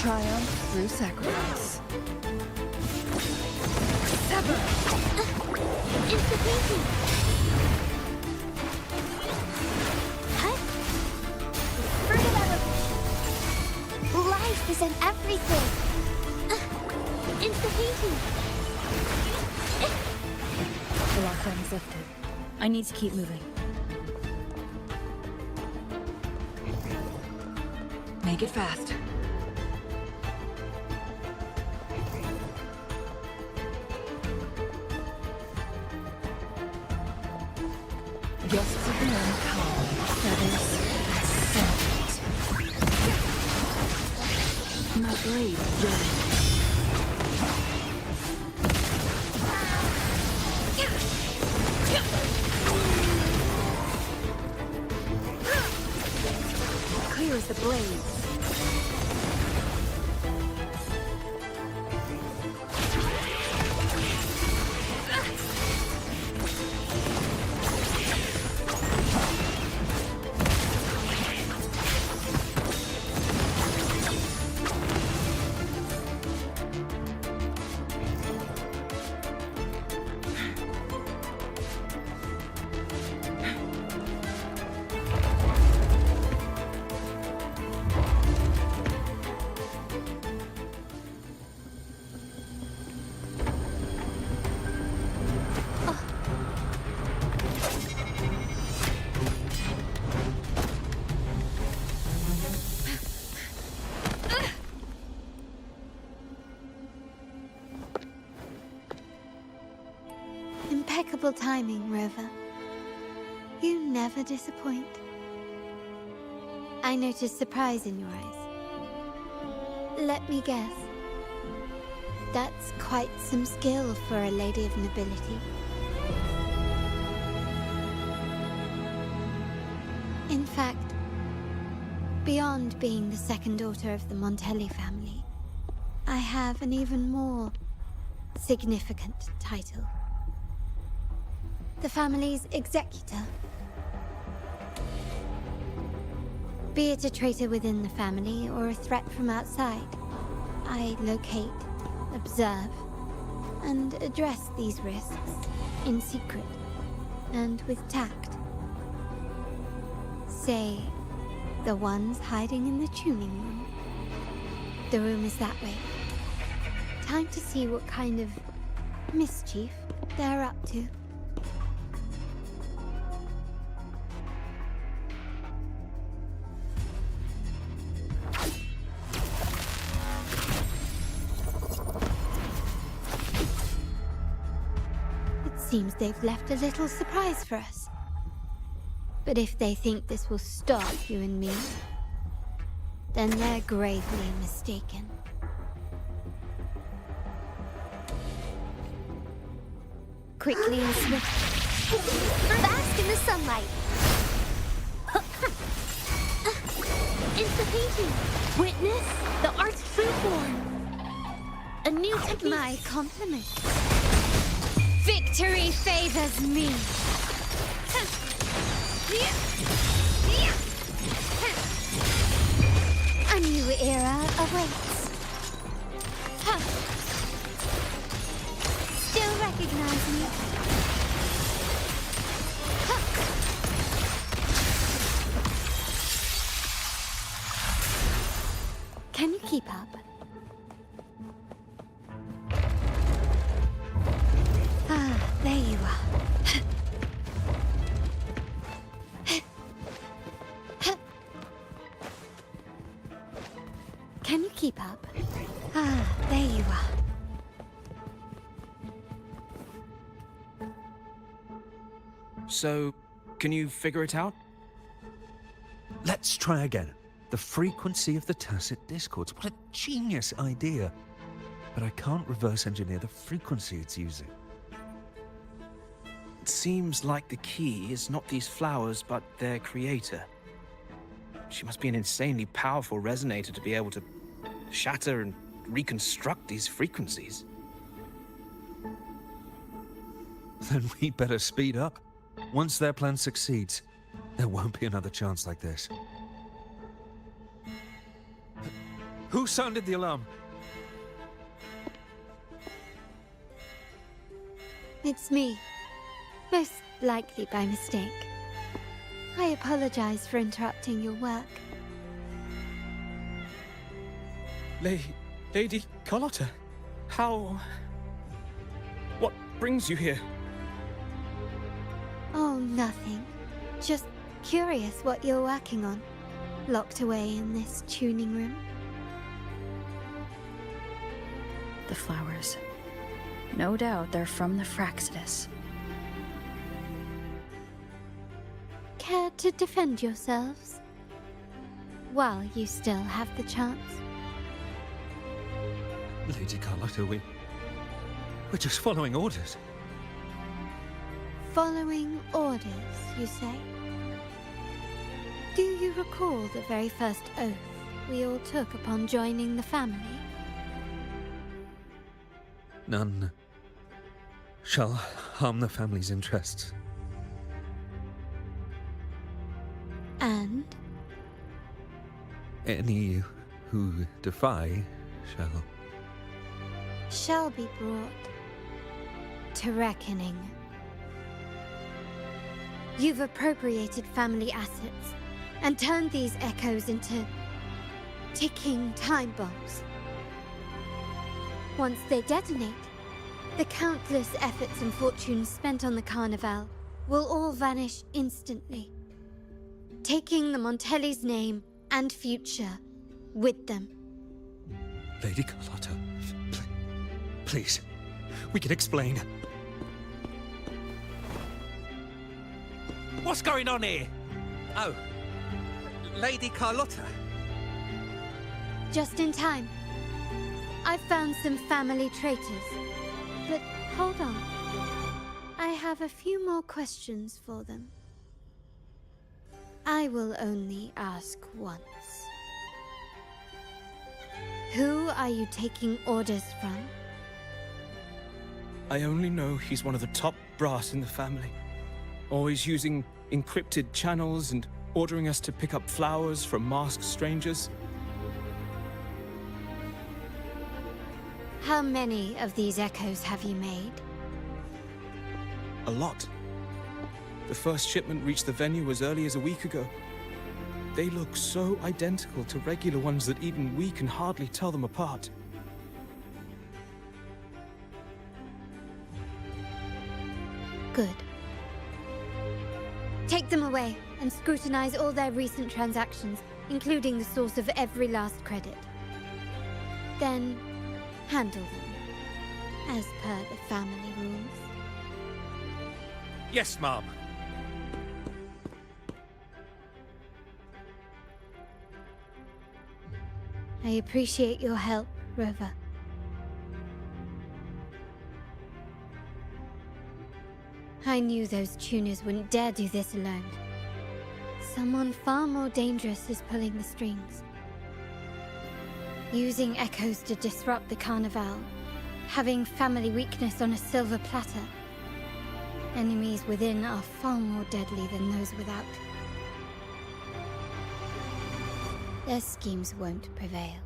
Triumph through sacrifice. Sever! It's the painting! What? Further out of... Life is in everything! It's the painting! The lockdown is lifted. I need to keep moving. Make it fast. Guests of the uncommon, feathers and scent. My blade yearns. Clear as the blaze. Wonderful timing, Rover. You never disappoint. I notice surprise in your eyes. Let me guess. That's quite some skill for a lady of nobility. In fact, beyond being the second daughter of the Montelli family, I have an even more significant title. The family's executor. Be it a traitor within the family or a threat from outside, I locate, observe, and address these risks in secret and with tact. Say, the ones hiding in the tuning room. The room is that way. Time to see what kind of mischief they're up to. It seems they've left a little surprise for us. But if they think this will stop you and me, then they're gravely mistaken. Quickly and swiftly. Bask in the sunlight. It's the painting. Witness the art's true form. A new technique. My compliment. Victory favors me. A new era awaits. Still recognize me? Can you keep up? Ah, there you are. Can you keep up? Ah, there you are. So, can you figure it out? Let's try again. The frequency of the tacit discords. What a genius idea. But I can't reverse engineer the frequency it's using. It seems like the key is not these flowers, but their creator. She must be an insanely powerful resonator to be able to shatter and reconstruct these frequencies. Then we better speed up. Once their plan succeeds, there won't be another chance like this. Who sounded the alarm? It's me. Most likely by mistake. I apologize for interrupting your work. Lady Carlotta, how... What brings you here? Oh, nothing. Just curious what you're working on. Locked away in this tuning room. The flowers. No doubt they're from the Fraxidus. Care to defend yourselves? While you still have the chance. Lady Carlotta, we're just following orders. Following orders, you say? Do you recall the very first oath we all took upon joining the family? None shall harm the family's interests. And? Any who defy shall be brought to reckoning. You've appropriated family assets and turned these echoes into ticking time bombs. Once they detonate, the countless efforts and fortunes spent on the Carnival will all vanish instantly, taking the Montelli's name and future with them. Lady Carlotta, please, we can explain. What's going on here? Oh, Lady Carlotta. Just in time. I've found some family traitors. But hold on. I have a few more questions for them. I will only ask once. Who are you taking orders from? I only know he's one of the top brass in the family. Always using encrypted channels and ordering us to pick up flowers from masked strangers. How many of these echoes have you made? A lot. The first shipment reached the venue as early as a week ago. They look so identical to regular ones that even we can hardly tell them apart. Good. Take them away and scrutinize all their recent transactions, including the source of every last credit. Then, handle them, as per the family rules. Yes, Mom. I appreciate your help, Rover. I knew those tuners wouldn't dare do this alone. Someone far more dangerous is pulling the strings. Using echoes to disrupt the Carnival. Having family weakness on a silver platter. Enemies within are far more deadly than those without. Their schemes won't prevail.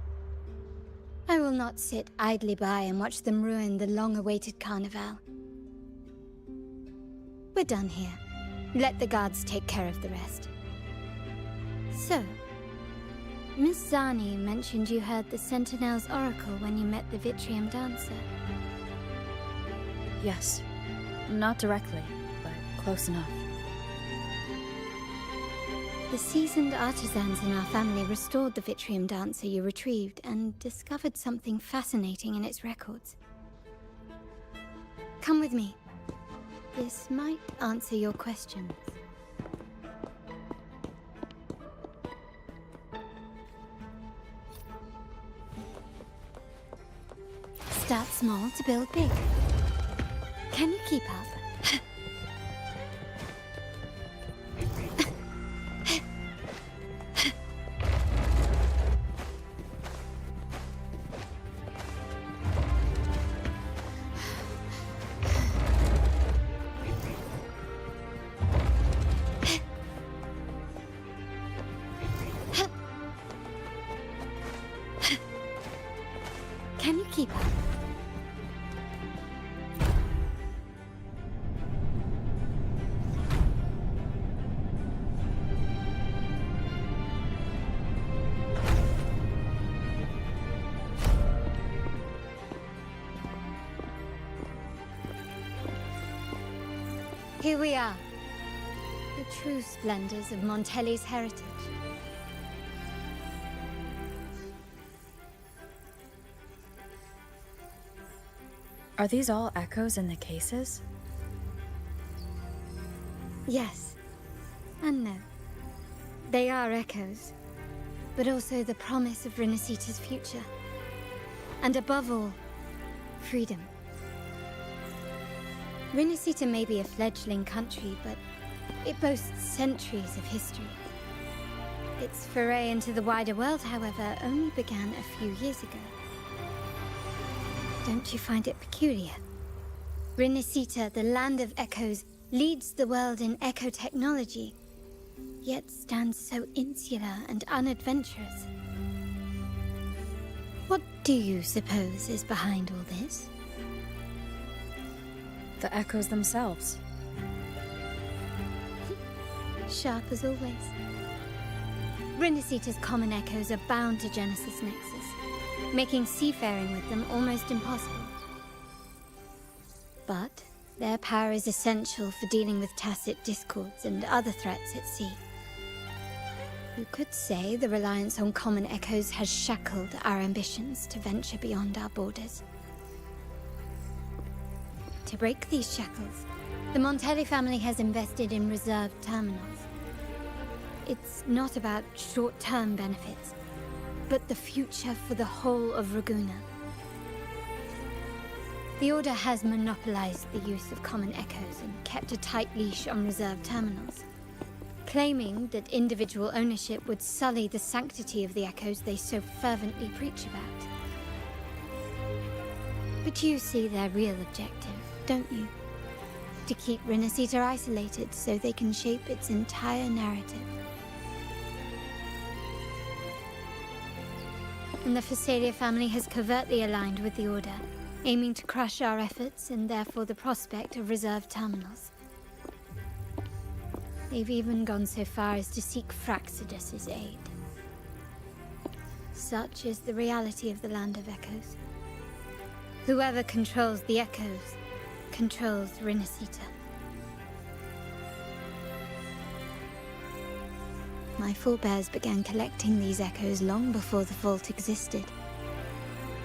I will not sit idly by and watch them ruin the long-awaited Carnival. We're done here. Let the guards take care of the rest. So, Miss Zani mentioned you heard the Sentinel's oracle when you met the Vitrium Dancer. Yes. Not directly, but close enough. The seasoned artisans in our family restored the Vitrium Dancer you retrieved and discovered something fascinating in its records. Come with me. This might answer your questions. Start small to build big. Can you keep up? Can you keep up? Here we are. The true splendors of Montelli's heritage. Are these all echoes in the cases? Yes. And no. They are echoes. But also the promise of Rinascita's future. And above all, freedom. Rinascita may be a fledgling country, but it boasts centuries of history. Its foray into the wider world, however, only began a few years ago. Don't you find it peculiar? Rinascita, the land of echoes, leads the world in echo technology, yet stands so insular and unadventurous. What do you suppose is behind all this? The echoes themselves. Sharp as always. Rinascita's common echoes are bound to Genesis Nexus, making seafaring with them almost impossible. But their power is essential for dealing with tacit discords and other threats at sea. You could say the reliance on common echoes has shackled our ambitions to venture beyond our borders. To break these shackles, The Montelli family has invested in reserved terminals. It's not about short-term benefits, but the future for the whole of Raguna. The Order has monopolized the use of common echoes and kept a tight leash on reserved terminals, claiming that individual ownership would sully the sanctity of the echoes they so fervently preach about. But you see their real objective, don't you? To keep Rinascita isolated so they can shape its entire narrative. And the Phasalia family has covertly aligned with the Order, aiming to crush our efforts and therefore the prospect of reserved terminals. They've even gone so far as to seek Fraxidus's aid. Such is the reality of the Land of Echoes. Whoever controls the Echoes controls Rinascita. My forebears began collecting these echoes long before the vault existed,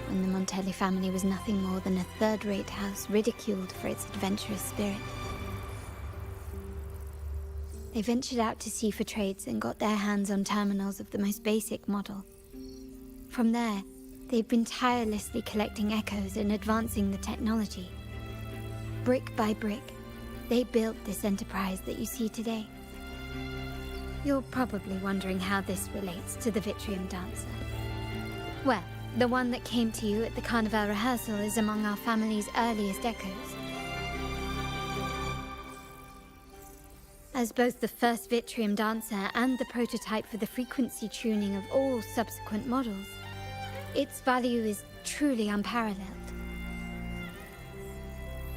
when the Montelli family was nothing more than a third-rate house ridiculed for its adventurous spirit. They ventured out to sea for trades and got their hands on terminals of the most basic model. From there, they've been tirelessly collecting echoes and advancing the technology. Brick by brick, they built this enterprise that you see today. You're probably wondering how this relates to the Vitrium Dancer. Well, the one that came to you at the Carnival rehearsal is among our family's earliest echoes. As both the first Vitrium Dancer and the prototype for the frequency tuning of all subsequent models, its value is truly unparalleled.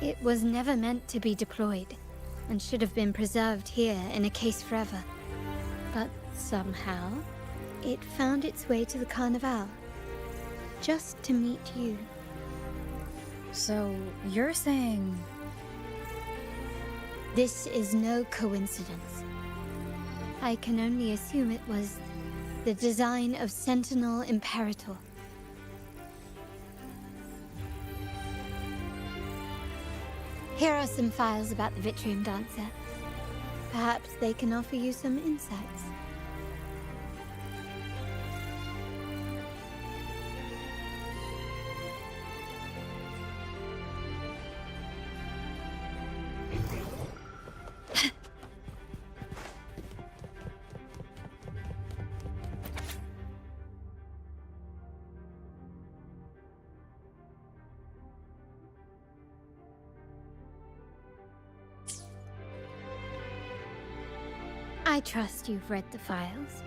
It was never meant to be deployed, and should have been preserved here in a case forever. But somehow, it found its way to the Carnival, just to meet you. So, you're saying... This is no coincidence. I can only assume it was the design of Sentinel Imperator. Here are some files about the Vitrium Dancer. Perhaps they can offer you some insights. I trust you've read the files.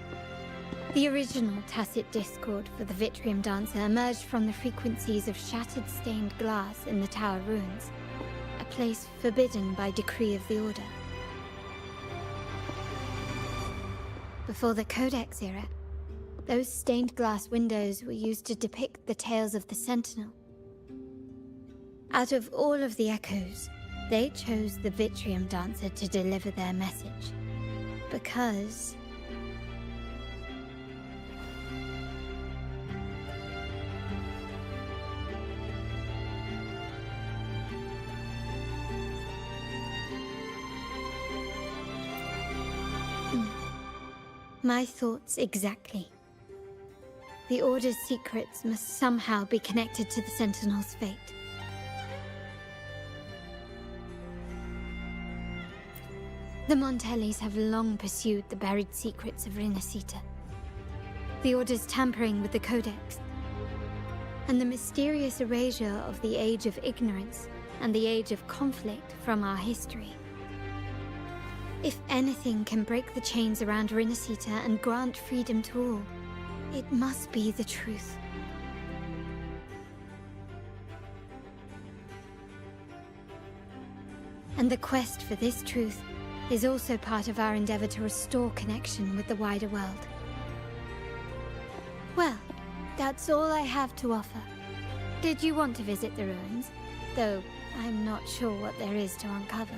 The original tacit discord for the Vitrium Dancer emerged from the frequencies of shattered stained glass in the Tower Ruins, a place forbidden by decree of the Order. Before the Codex era, those stained glass windows were used to depict the tales of the Sentinel. Out of all of the echoes, they chose the Vitrium Dancer to deliver their message. Because... My thoughts exactly. The Order's secrets must somehow be connected to the Sentinel's fate. The Montellis have long pursued the buried secrets of Rinascita. The Order's tampering with the Codex, and the mysterious erasure of the Age of Ignorance and the Age of Conflict from our history. If anything can break the chains around Rinascita and grant freedom to all, it must be the truth. And the quest for this truth is also part of our endeavor to restore connection with the wider world. Well, that's all I have to offer. Did you want to visit the ruins? Though I'm not sure what there is to uncover.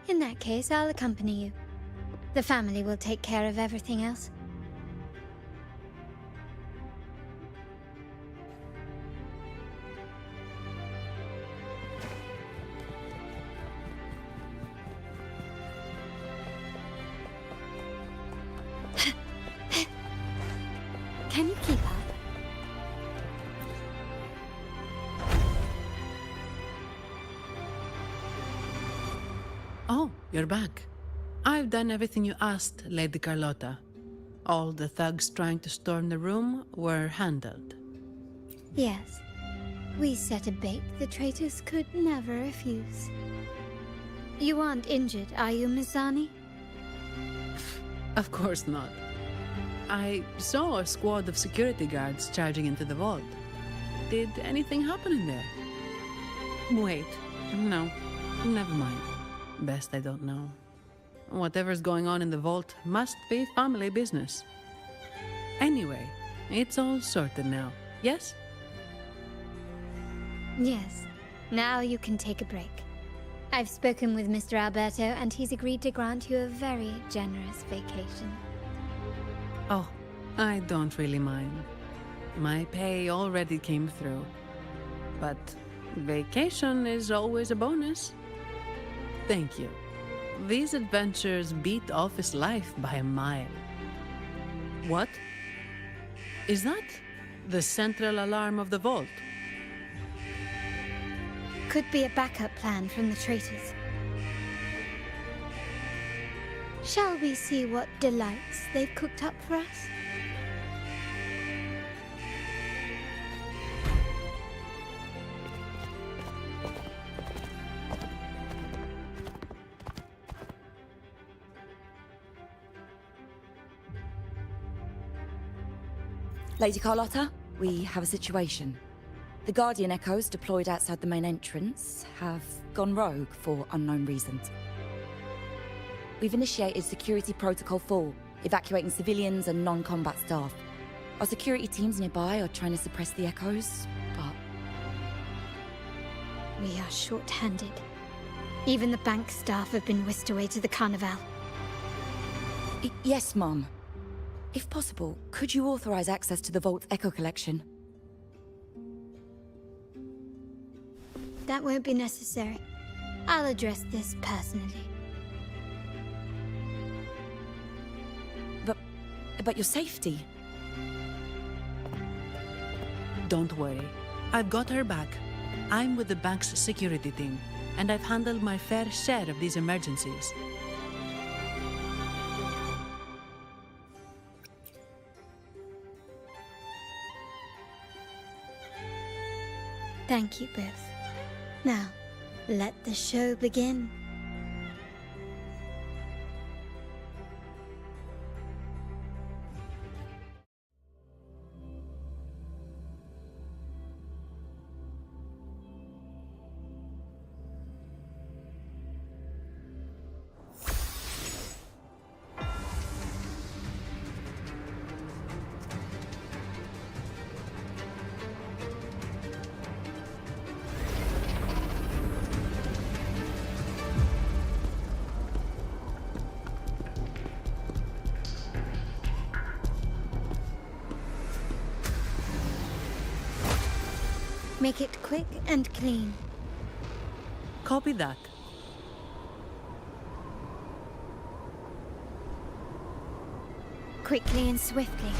In that case, I'll accompany you. The family will take care of everything else. You're back. I've done everything you asked, Lady Carlotta. All the thugs trying to storm the room were handled. Yes. We set a bait the traitors could never refuse. You aren't injured, are you, Mizani? Of course not. I saw a squad of security guards charging into the vault. Did anything happen in there? Wait, no, never mind. Best I don't know. Whatever's going on in the vault must be family business. Anyway, it's all sorted now, yes? Yes. Now you can take a break. I've spoken with Mr. Alberto, and he's agreed to grant you a very generous vacation. Oh, I don't really mind. My pay already came through. But vacation is always a bonus. Thank you. These adventures beat office life by a mile. What? Is that the central alarm of the vault? Could be a backup plan from the traitors. Shall we see what delights they've cooked up for us? Lady Carlotta, we have a situation. The Guardian Echoes deployed outside the main entrance have gone rogue for unknown reasons. We've initiated Security Protocol 4, evacuating civilians and non-combat staff. Our security teams nearby are trying to suppress the Echoes, but... We are short-handed. Even the bank staff have been whisked away to the Carnival. Yes, Mum. If possible, could you authorize access to the Vault's Echo collection? That won't be necessary. I'll address this personally. But your safety? Don't worry. I've got her back. I'm with the bank's security team, and I've handled my fair share of these emergencies. Thank you both. Now, let the show begin. Make it quick and clean. Copy that. Quickly and swiftly.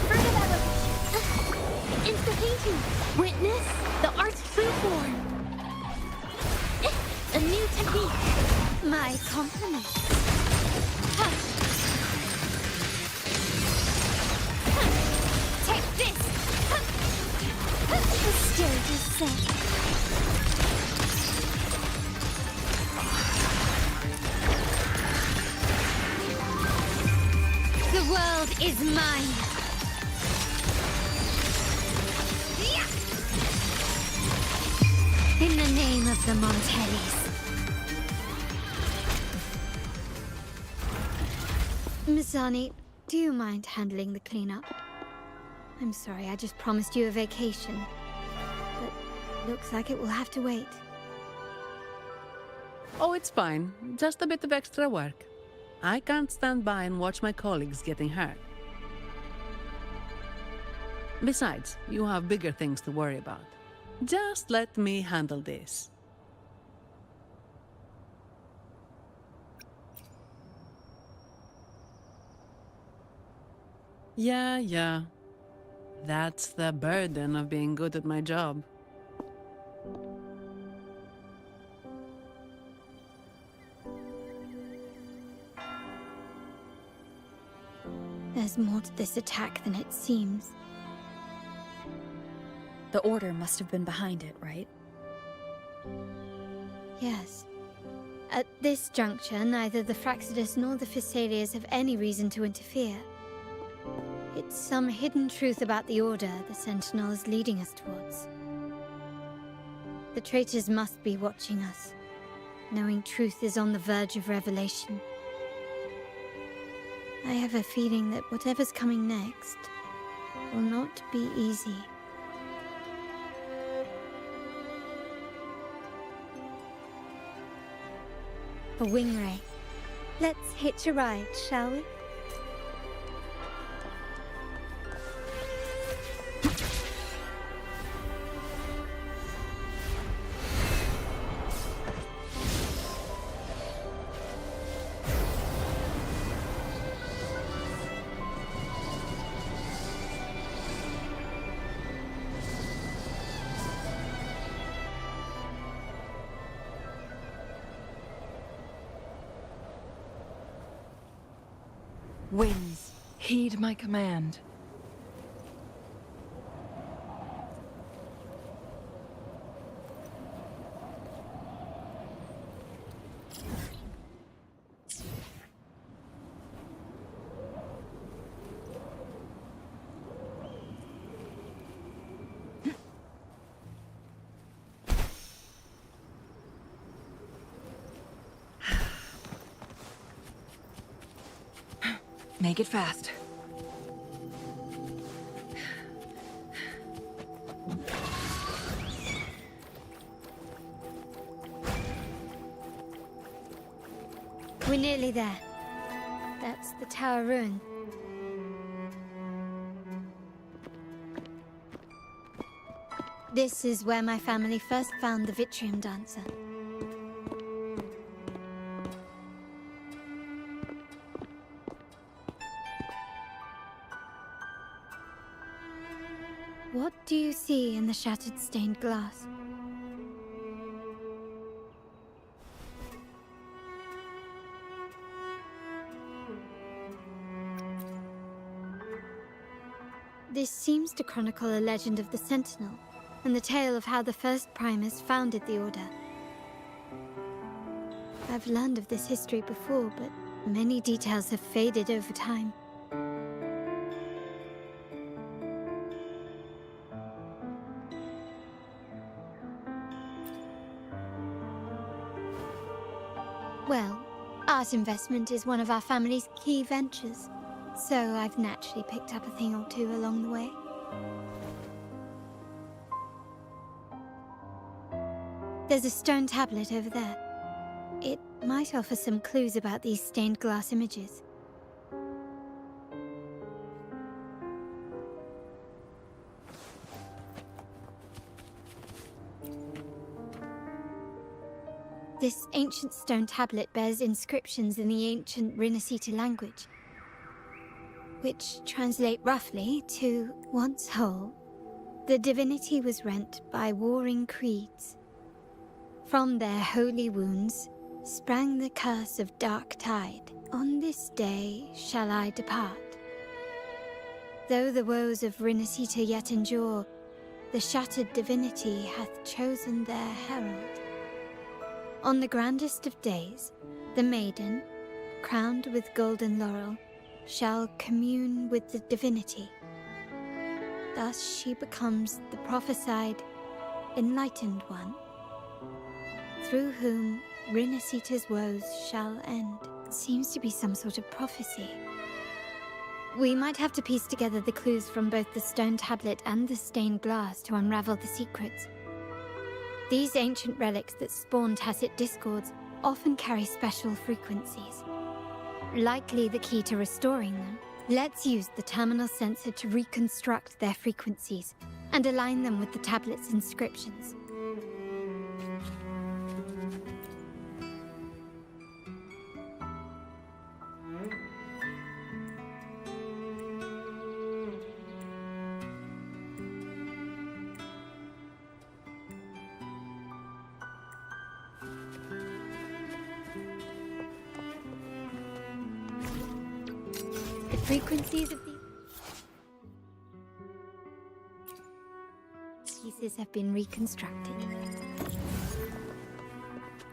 Further elevation. Insta-painting. Witness the art's true form. A new technique. My compliments. Take this. The stage is set. The world is mine. In the name of the Montellis. Mizani, do you mind handling the cleanup? I'm sorry, I just promised you a vacation. But looks like it will have to wait. Oh, it's fine. Just a bit of extra work. I can't stand by and watch my colleagues getting hurt. Besides, you have bigger things to worry about. Just let me handle this. Yeah. That's the burden of being good at my job. There's more to this attack than it seems. The Order must have been behind it, right? Yes. At this juncture, neither the Fraxidus nor the Physaelias have any reason to interfere. It's some hidden truth about the Order the Sentinel is leading us towards. The traitors must be watching us, knowing truth is on the verge of revelation. I have a feeling that whatever's coming next will not be easy. A wing ray. Let's hitch a ride, shall we? Winds, heed my command. Make it fast. We're nearly there. That's the tower ruin. This is where my family first found the Vitrium Dancer. What do you see in the shattered stained glass? This seems to chronicle a legend of the Sentinel, and the tale of how the first Primus founded the Order. I've learned of this history before, but many details have faded over time. Well, art investment is one of our family's key ventures, so I've naturally picked up a thing or two along the way. There's a stone tablet over there. It might offer some clues about these stained glass images. This ancient stone tablet bears inscriptions in the ancient Rinascita language, which translate roughly to, once whole, the divinity was rent by warring creeds. From their holy wounds sprang the curse of dark tide. On this day shall I depart. Though the woes of Rinascita yet endure, the shattered divinity hath chosen their herald. On the grandest of days, the maiden, crowned with golden laurel, shall commune with the divinity. Thus she becomes the prophesied, enlightened one, through whom Rinascita's woes shall end. Seems to be some sort of prophecy. We might have to piece together the clues from both the stone tablet and the stained glass to unravel the secrets. These ancient relics that spawn tacit discords often carry special frequencies. Likely the key to restoring them. Let's use the terminal sensor to reconstruct their frequencies and align them with the tablet's inscriptions. frequencies of these pieces have been reconstructed.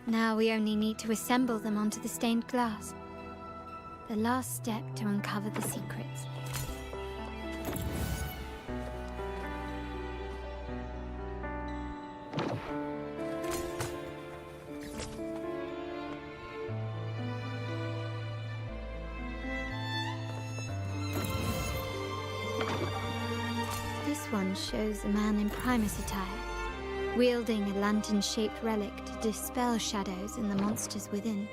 Now we only need to assemble them onto the stained glass. The last step to uncover the secrets. This one shows a man in Primus attire, wielding a lantern-shaped relic to dispel shadows and the monsters within.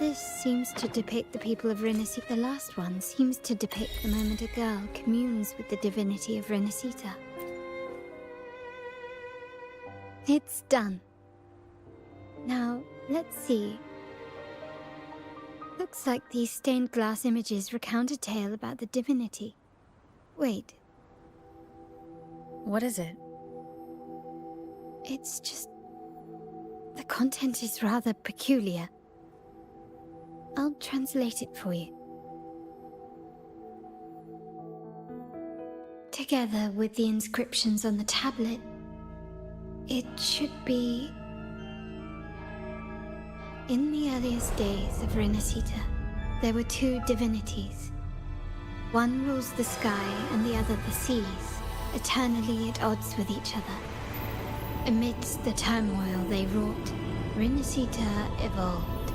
This seems to depict the people of Rinascita. The last one seems to depict the moment a girl communes with the divinity of Rinascita. It's done. Now, let's see. Looks like these stained glass images recount a tale about the divinity. Wait. What is it? It's just... the content is rather peculiar. I'll translate it for you. Together with the inscriptions on the tablet, it should be... In the earliest days of Rinascita, there were two divinities. One rules the sky and the other the seas, eternally at odds with each other. Amidst the turmoil they wrought, Rinascita evolved.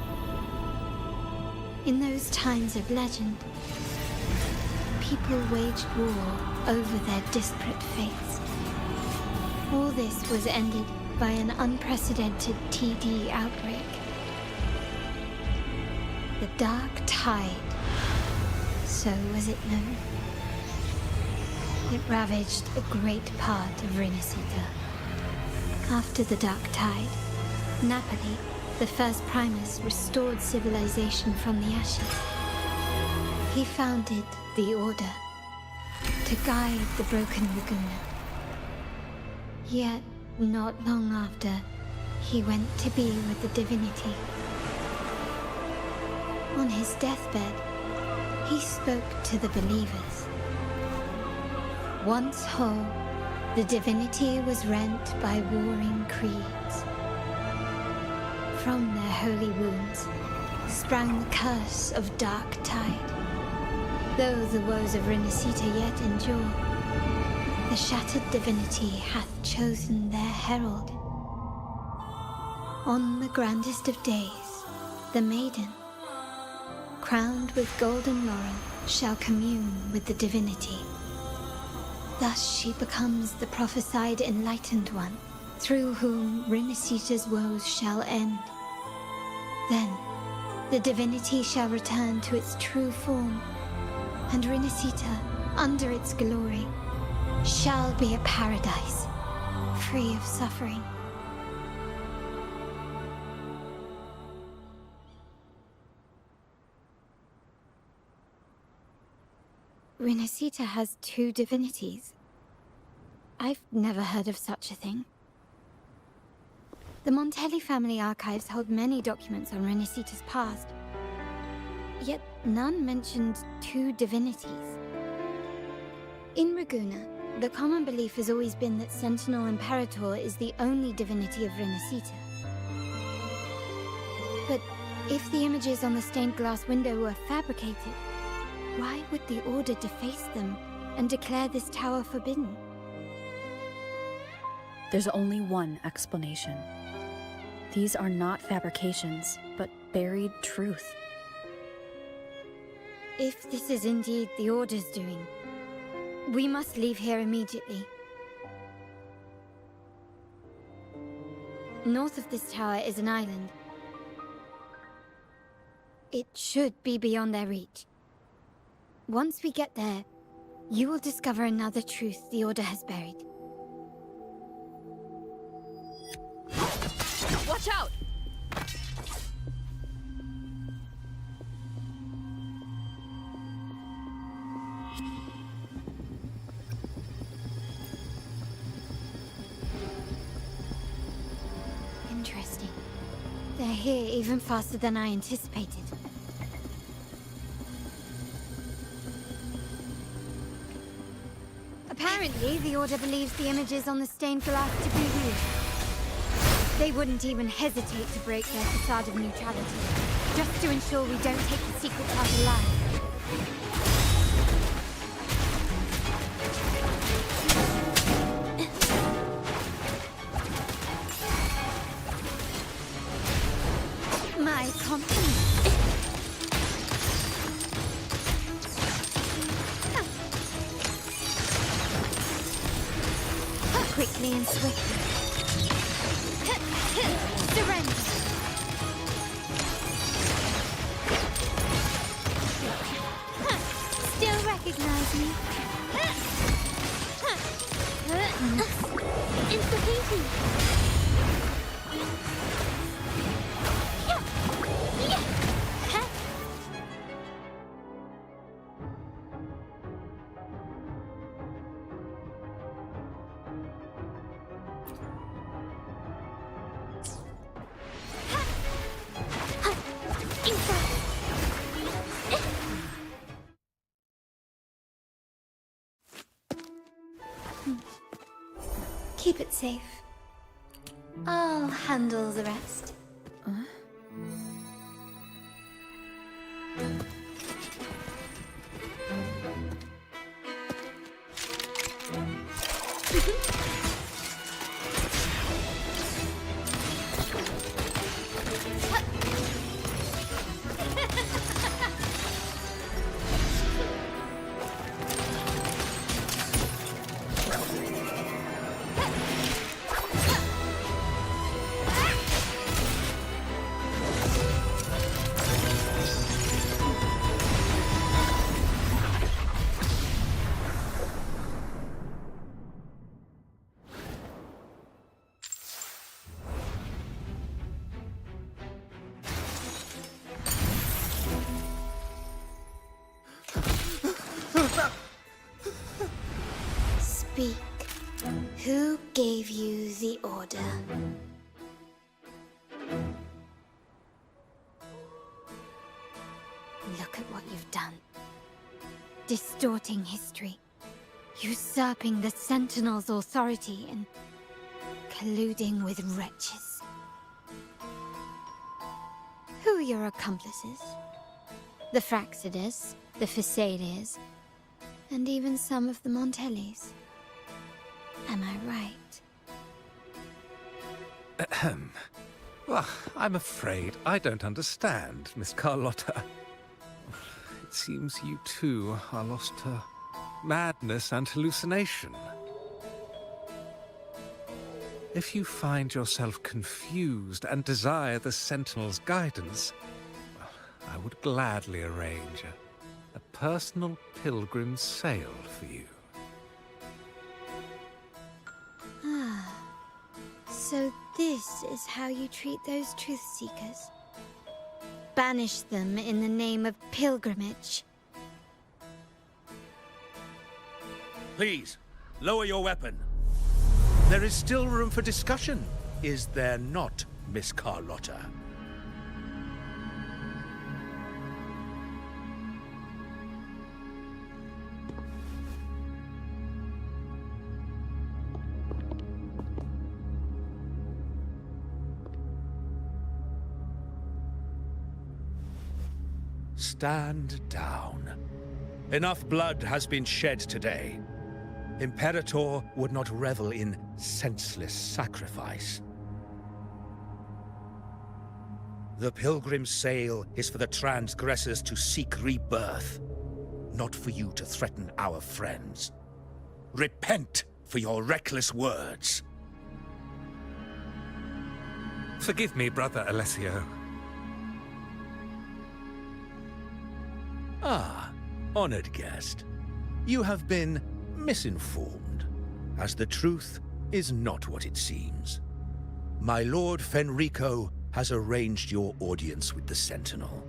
In those times of legend, people waged war over their disparate fates. All this was ended by an unprecedented TD outbreak. The Dark Tide, so was it known. It ravaged a great part of Rinascita. After the Dark Tide, Napoli, the first Primus, restored civilization from the ashes. He founded the Order to guide the broken Laguna. Yet, not long after, he went to be with the divinity. On his deathbed, he spoke to the believers. Once whole, the divinity was rent by warring creeds. From their holy wounds sprang the curse of Dark Tide. Though the woes of Rinascita yet endure, the shattered divinity hath chosen their herald. On the grandest of days, the maiden, crowned with golden laurel, shall commune with the divinity. Thus she becomes the prophesied enlightened one, through whom Rinascita's woes shall end. Then, the divinity shall return to its true form, and Rinascita, under its glory, shall be a paradise, free of suffering. Rinascita has two divinities. I've never heard of such a thing. The Montelli family archives hold many documents on Rinascita's past, yet none mentioned two divinities. In Raguena, the common belief has always been that Sentinel Imperator is the only divinity of Rinascita. But if the images on the stained glass window were fabricated, why would the Order deface them and declare this tower forbidden? There's only one explanation. These are not fabrications, but buried truth. If this is indeed the Order's doing, we must leave here immediately. North of this tower is an island. It should be beyond their reach. Once we get there, you will discover another truth the Order has buried. Watch out! Interesting. They're here even faster than I anticipated. Apparently, the Order believes the images on the stained glass to be real. They wouldn't even hesitate to break their facade of neutrality, just to ensure we don't take the secret path alive. My compliments. Quickly and swiftly. Surrender. Still recognize me? Insta-painting. Keep it safe. I'll handle the rest. Speak. Who gave you the order? Look at what you've done. Distorting history. Usurping the Sentinel's authority and colluding with wretches. Who are your accomplices? The Fraxidus, the Phisades, and even some of the Montellis. Am I right? Ahem. Well, I'm afraid I don't understand, Miss Carlotta. It seems you too are lost to madness and hallucination. If you find yourself confused and desire the Sentinel's guidance, well, I would gladly arrange a personal pilgrim's sail for you. Ah, so this is how you treat those truth seekers. Banish them in the name of pilgrimage. Please, lower your weapon. There is still room for discussion, is there not, Miss Carlotta? Stand down. Enough blood has been shed today. Imperator would not revel in senseless sacrifice. The pilgrim's sail is for the transgressors to seek rebirth, not for you to threaten our friends. Repent for your reckless words. Forgive me, Brother Alessio. Ah, honored guest. You have been misinformed, as the truth is not what it seems. My Lord Fenrico has arranged your audience with the Sentinel.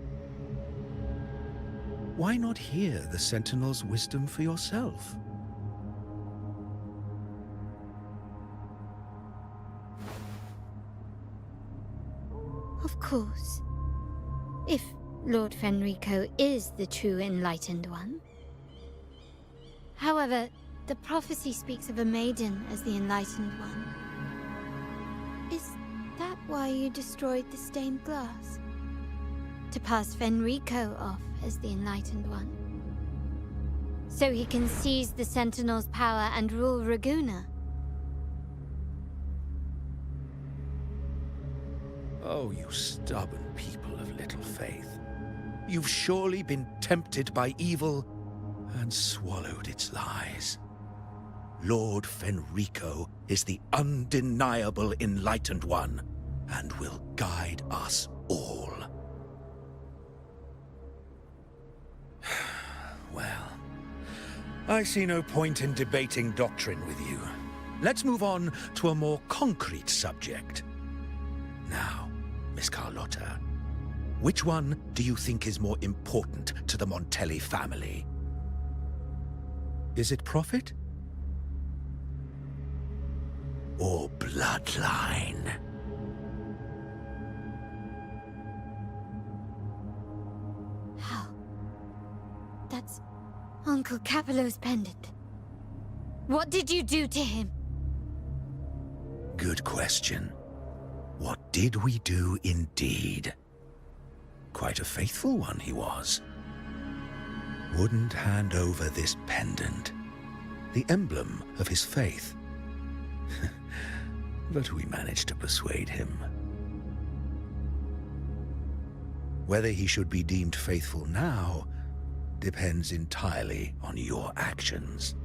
Why not hear the Sentinel's wisdom for yourself? Of Of course. If Lord Fenrico is the true Enlightened One. However, the prophecy speaks of a maiden as the Enlightened One. Is that why you destroyed the stained glass? To pass Fenrico off as the Enlightened One? So he can seize the Sentinel's power and rule Raguna? Oh, you stubborn people of little faith. You've surely been tempted by evil and swallowed its lies. Lord Fenrico is the undeniable Enlightened One and will guide us all. Well, I see no point in debating doctrine with you. Let's move on to a more concrete subject. Now, Miss Carlotta, which one do you think is more important to the Montelli family? Is it profit? Or bloodline? How? That's Uncle Capello's pendant. What did you do to him? Good question. What did we do indeed? Quite a faithful one he was. Wouldn't hand over this pendant, the emblem of his faith. But we managed to persuade him. Whether he should be deemed faithful now depends entirely on your actions.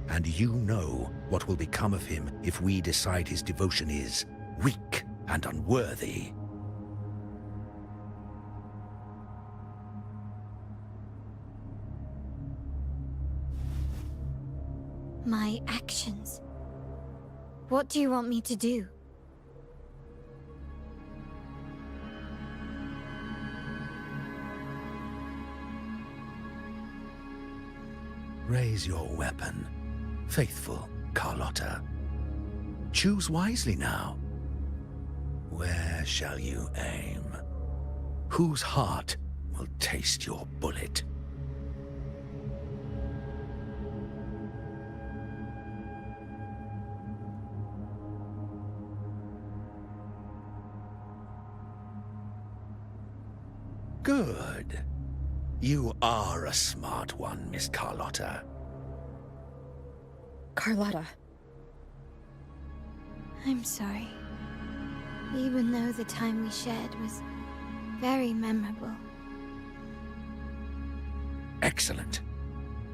And you know what will become of him if we decide his devotion is weak and unworthy. My actions? What do you want me to do? Raise your weapon, faithful Carlotta. Choose wisely now. Where shall you aim? Whose heart will taste your bullet? Good. You are a smart one, Miss Carlotta. Carlotta. I'm sorry. Even though the time we shared was very memorable. Excellent.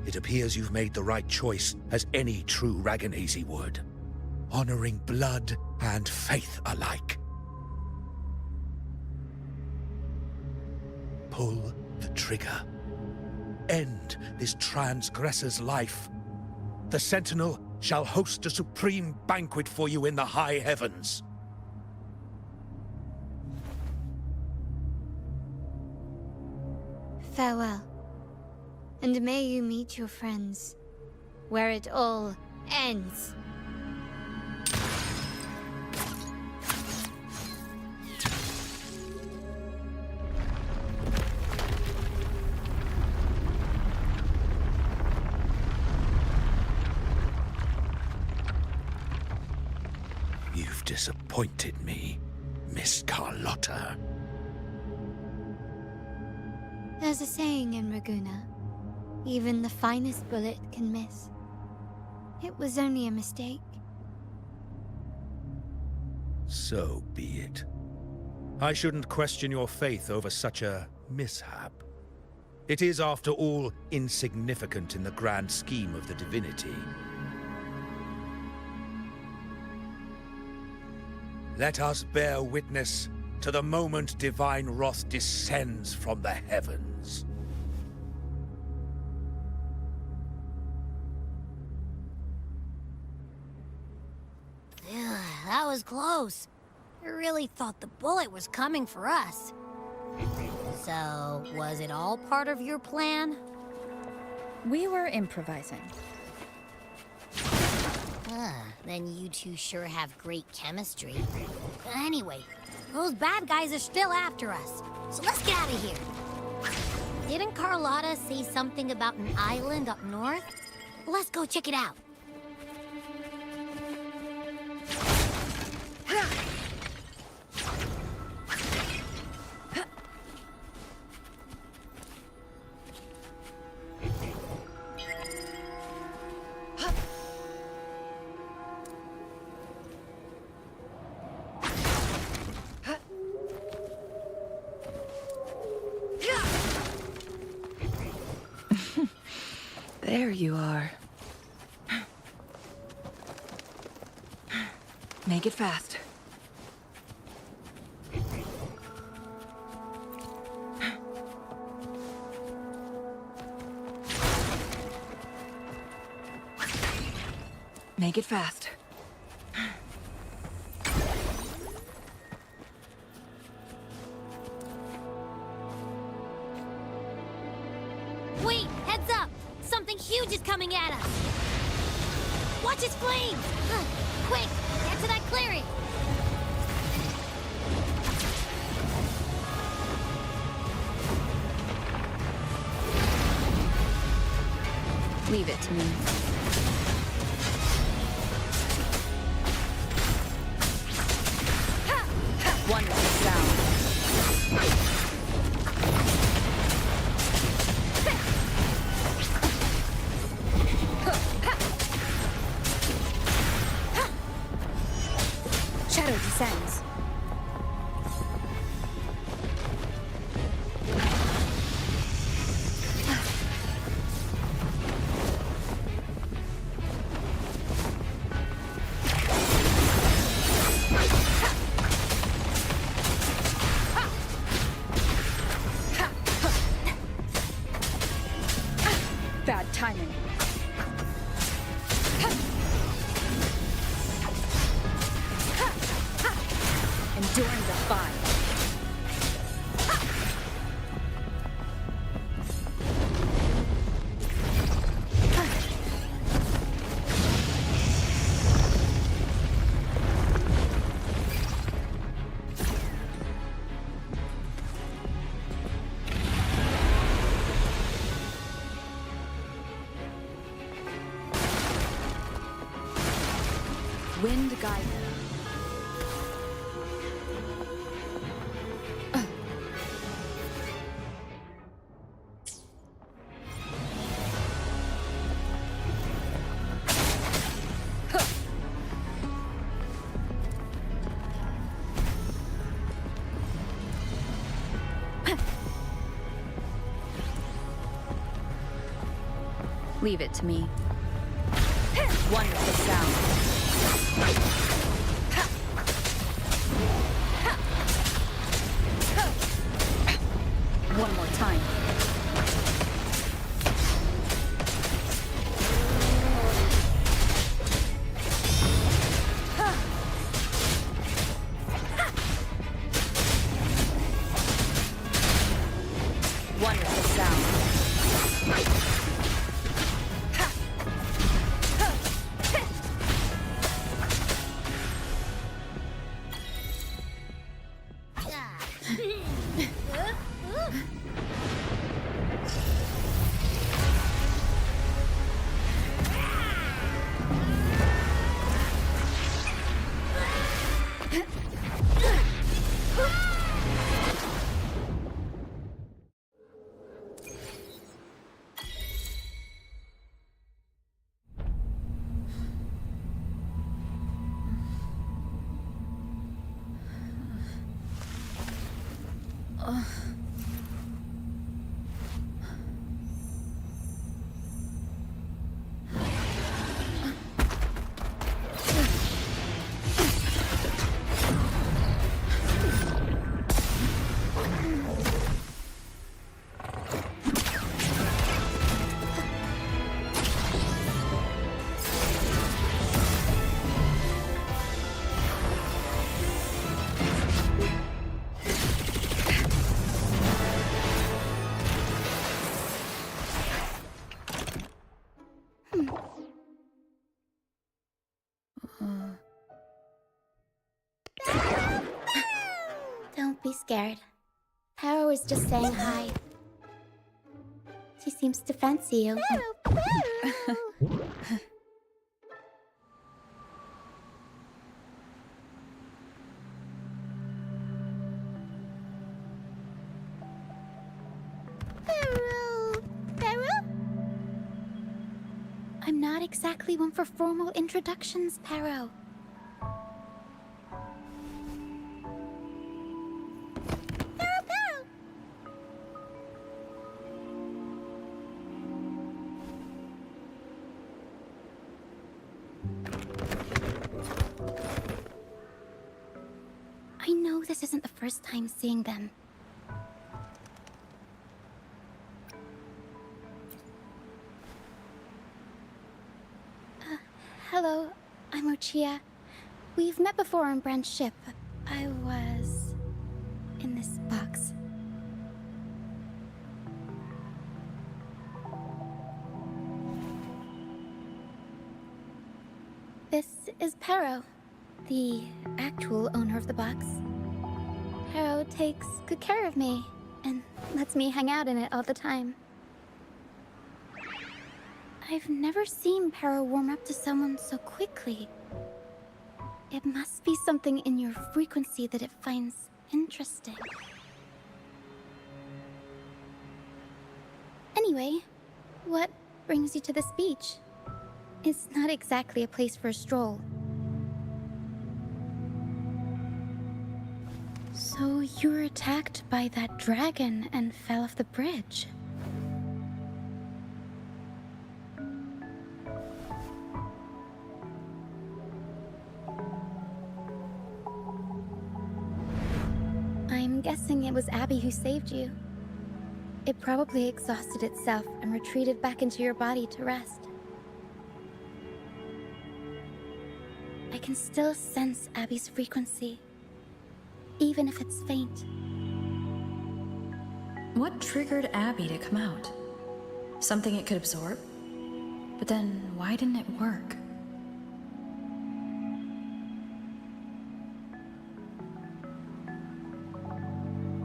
It appears you've made the right choice, as any true Ragganese would. Honoring blood and faith alike. Pull the trigger. End this transgressor's life. The Sentinel shall host a supreme banquet for you in the high heavens. Farewell. And may you meet your friends, where it all ends. You've disappointed me, Miss Carlotta. There's a saying in Raguna, even the finest bullet can miss. It was only a mistake. So be it. I shouldn't question your faith over such a mishap. It is, after all, insignificant in the grand scheme of the divinity. Let us bear witness to the moment divine wrath descends from the heavens. Ugh, that was close. I really thought the bullet was coming for us. So, was it all part of your plan? We were improvising. Then you two sure have great chemistry. Anyway, Those bad guys are still after us, so let's get out of here. Didn't Carlotta say something about an island up north? Let's go check it out. There you are. Make it fast. Make it fast. Wait, heads up! Something huge is coming at us! Watch its flames! Quick, get to that clearing! Leave it to me. Wonderful sound. Shadow descends. Bad timing. Enduring defy. Wind guide. Leave it to me. Wonderful sound. One more time. Wonderful sound. be scared. Paro is just saying hi. She seems to fancy you. I'm not exactly one for formal introductions, Paro. I know this isn't the first time seeing them. Hello, I'm Ochia. We've met before on Brand's ship. I was in this box. This is Paro, the actual owner of the box. Paro takes good care of me and lets me hang out in it all the time. I've never seen Paro warm up to someone so quickly. It must be something in your frequency that it finds interesting. Anyway, what brings you to this beach? It's not exactly a place for a stroll. So you were attacked by that dragon and fell off the bridge. I'm guessing it was Abby who saved you. It probably exhausted itself and retreated back into your body to rest. I can still sense Abby's frequency, even if it's faint. What triggered Abby to come out? Something it could absorb? But then, why didn't it work?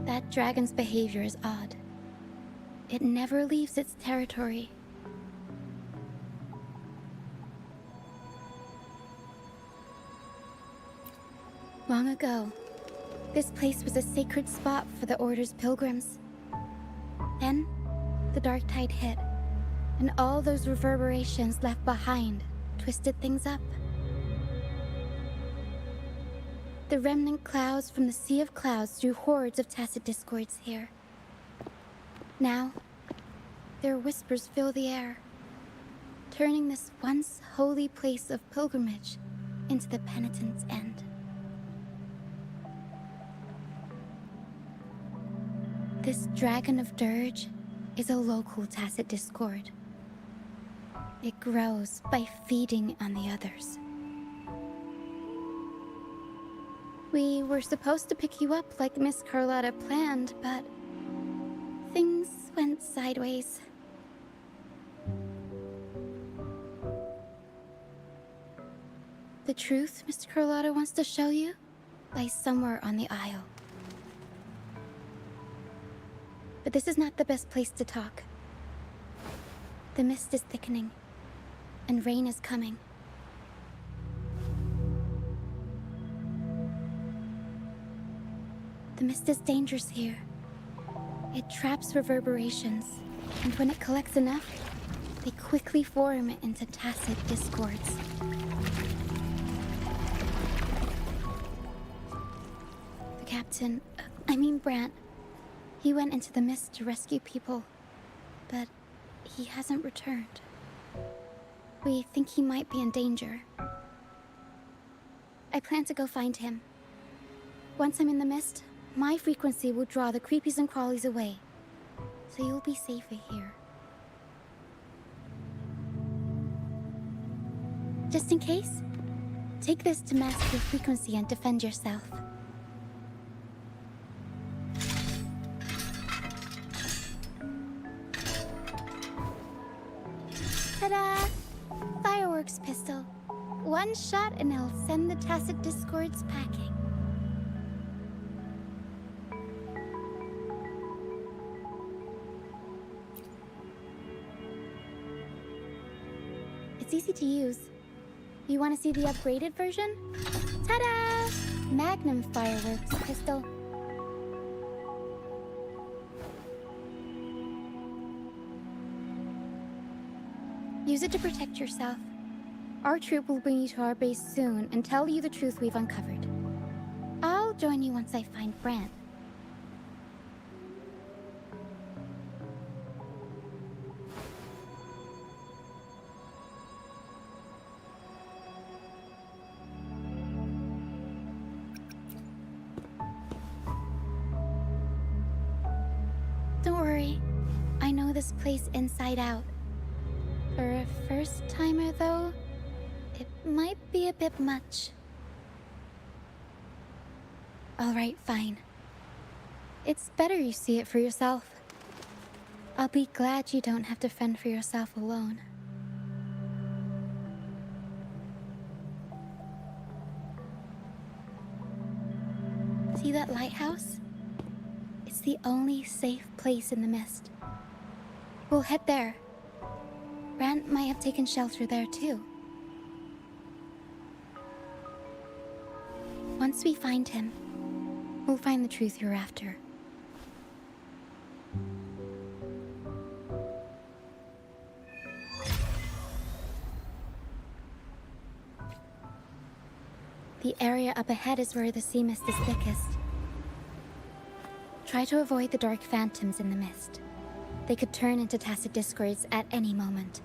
That dragon's behavior is odd. It never leaves its territory. Long ago, this place was a sacred spot for the Order's pilgrims. Then, the dark tide hit, and all those reverberations left behind twisted things up. The remnant clouds from the Sea of Clouds drew hordes of tacit discords here. Now, their whispers fill the air, turning this once holy place of pilgrimage into the penitent's end. This Dragon of Dirge is a local tacit discord. It grows by feeding on the others. We were supposed to pick you up like Miss Carlotta planned, but things went sideways. The truth Mr. Carlotta wants to show you lies somewhere on the Isle. But this is not the best place to talk. The mist is thickening, and rain is coming. The mist is dangerous here. It traps reverberations, and when it collects enough, they quickly form into tacit discords. The captain, Brant, he went into the mist to rescue people, but he hasn't returned. We think he might be in danger. I plan to go find him. Once I'm in the mist, my frequency will draw the creepies and crawlies away, so you'll be safer here. Just in case, take this to mask your frequency and defend yourself. Ta-da! Fireworks pistol. One shot and it'll send the tacit discords packing. It's easy to use. You want to see the upgraded version? Ta-da! Magnum fireworks, Crystal. Use it to protect yourself. Our troop will bring you to our base soon and tell you the truth we've uncovered. I'll join you once I find Brant. Don't worry. I know this place inside out. For a first-timer, though, it might be a bit much. Alright, fine. It's better you see it for yourself. I'll be glad you don't have to fend for yourself alone. See that lighthouse? It's the only safe place in the mist. We'll head there. Brant might have taken shelter there too. Once we find him, we'll find the truth you're after. The area up ahead is where the sea mist is thickest. Try to avoid the dark phantoms in the mist. They could turn into tacit discords at any moment.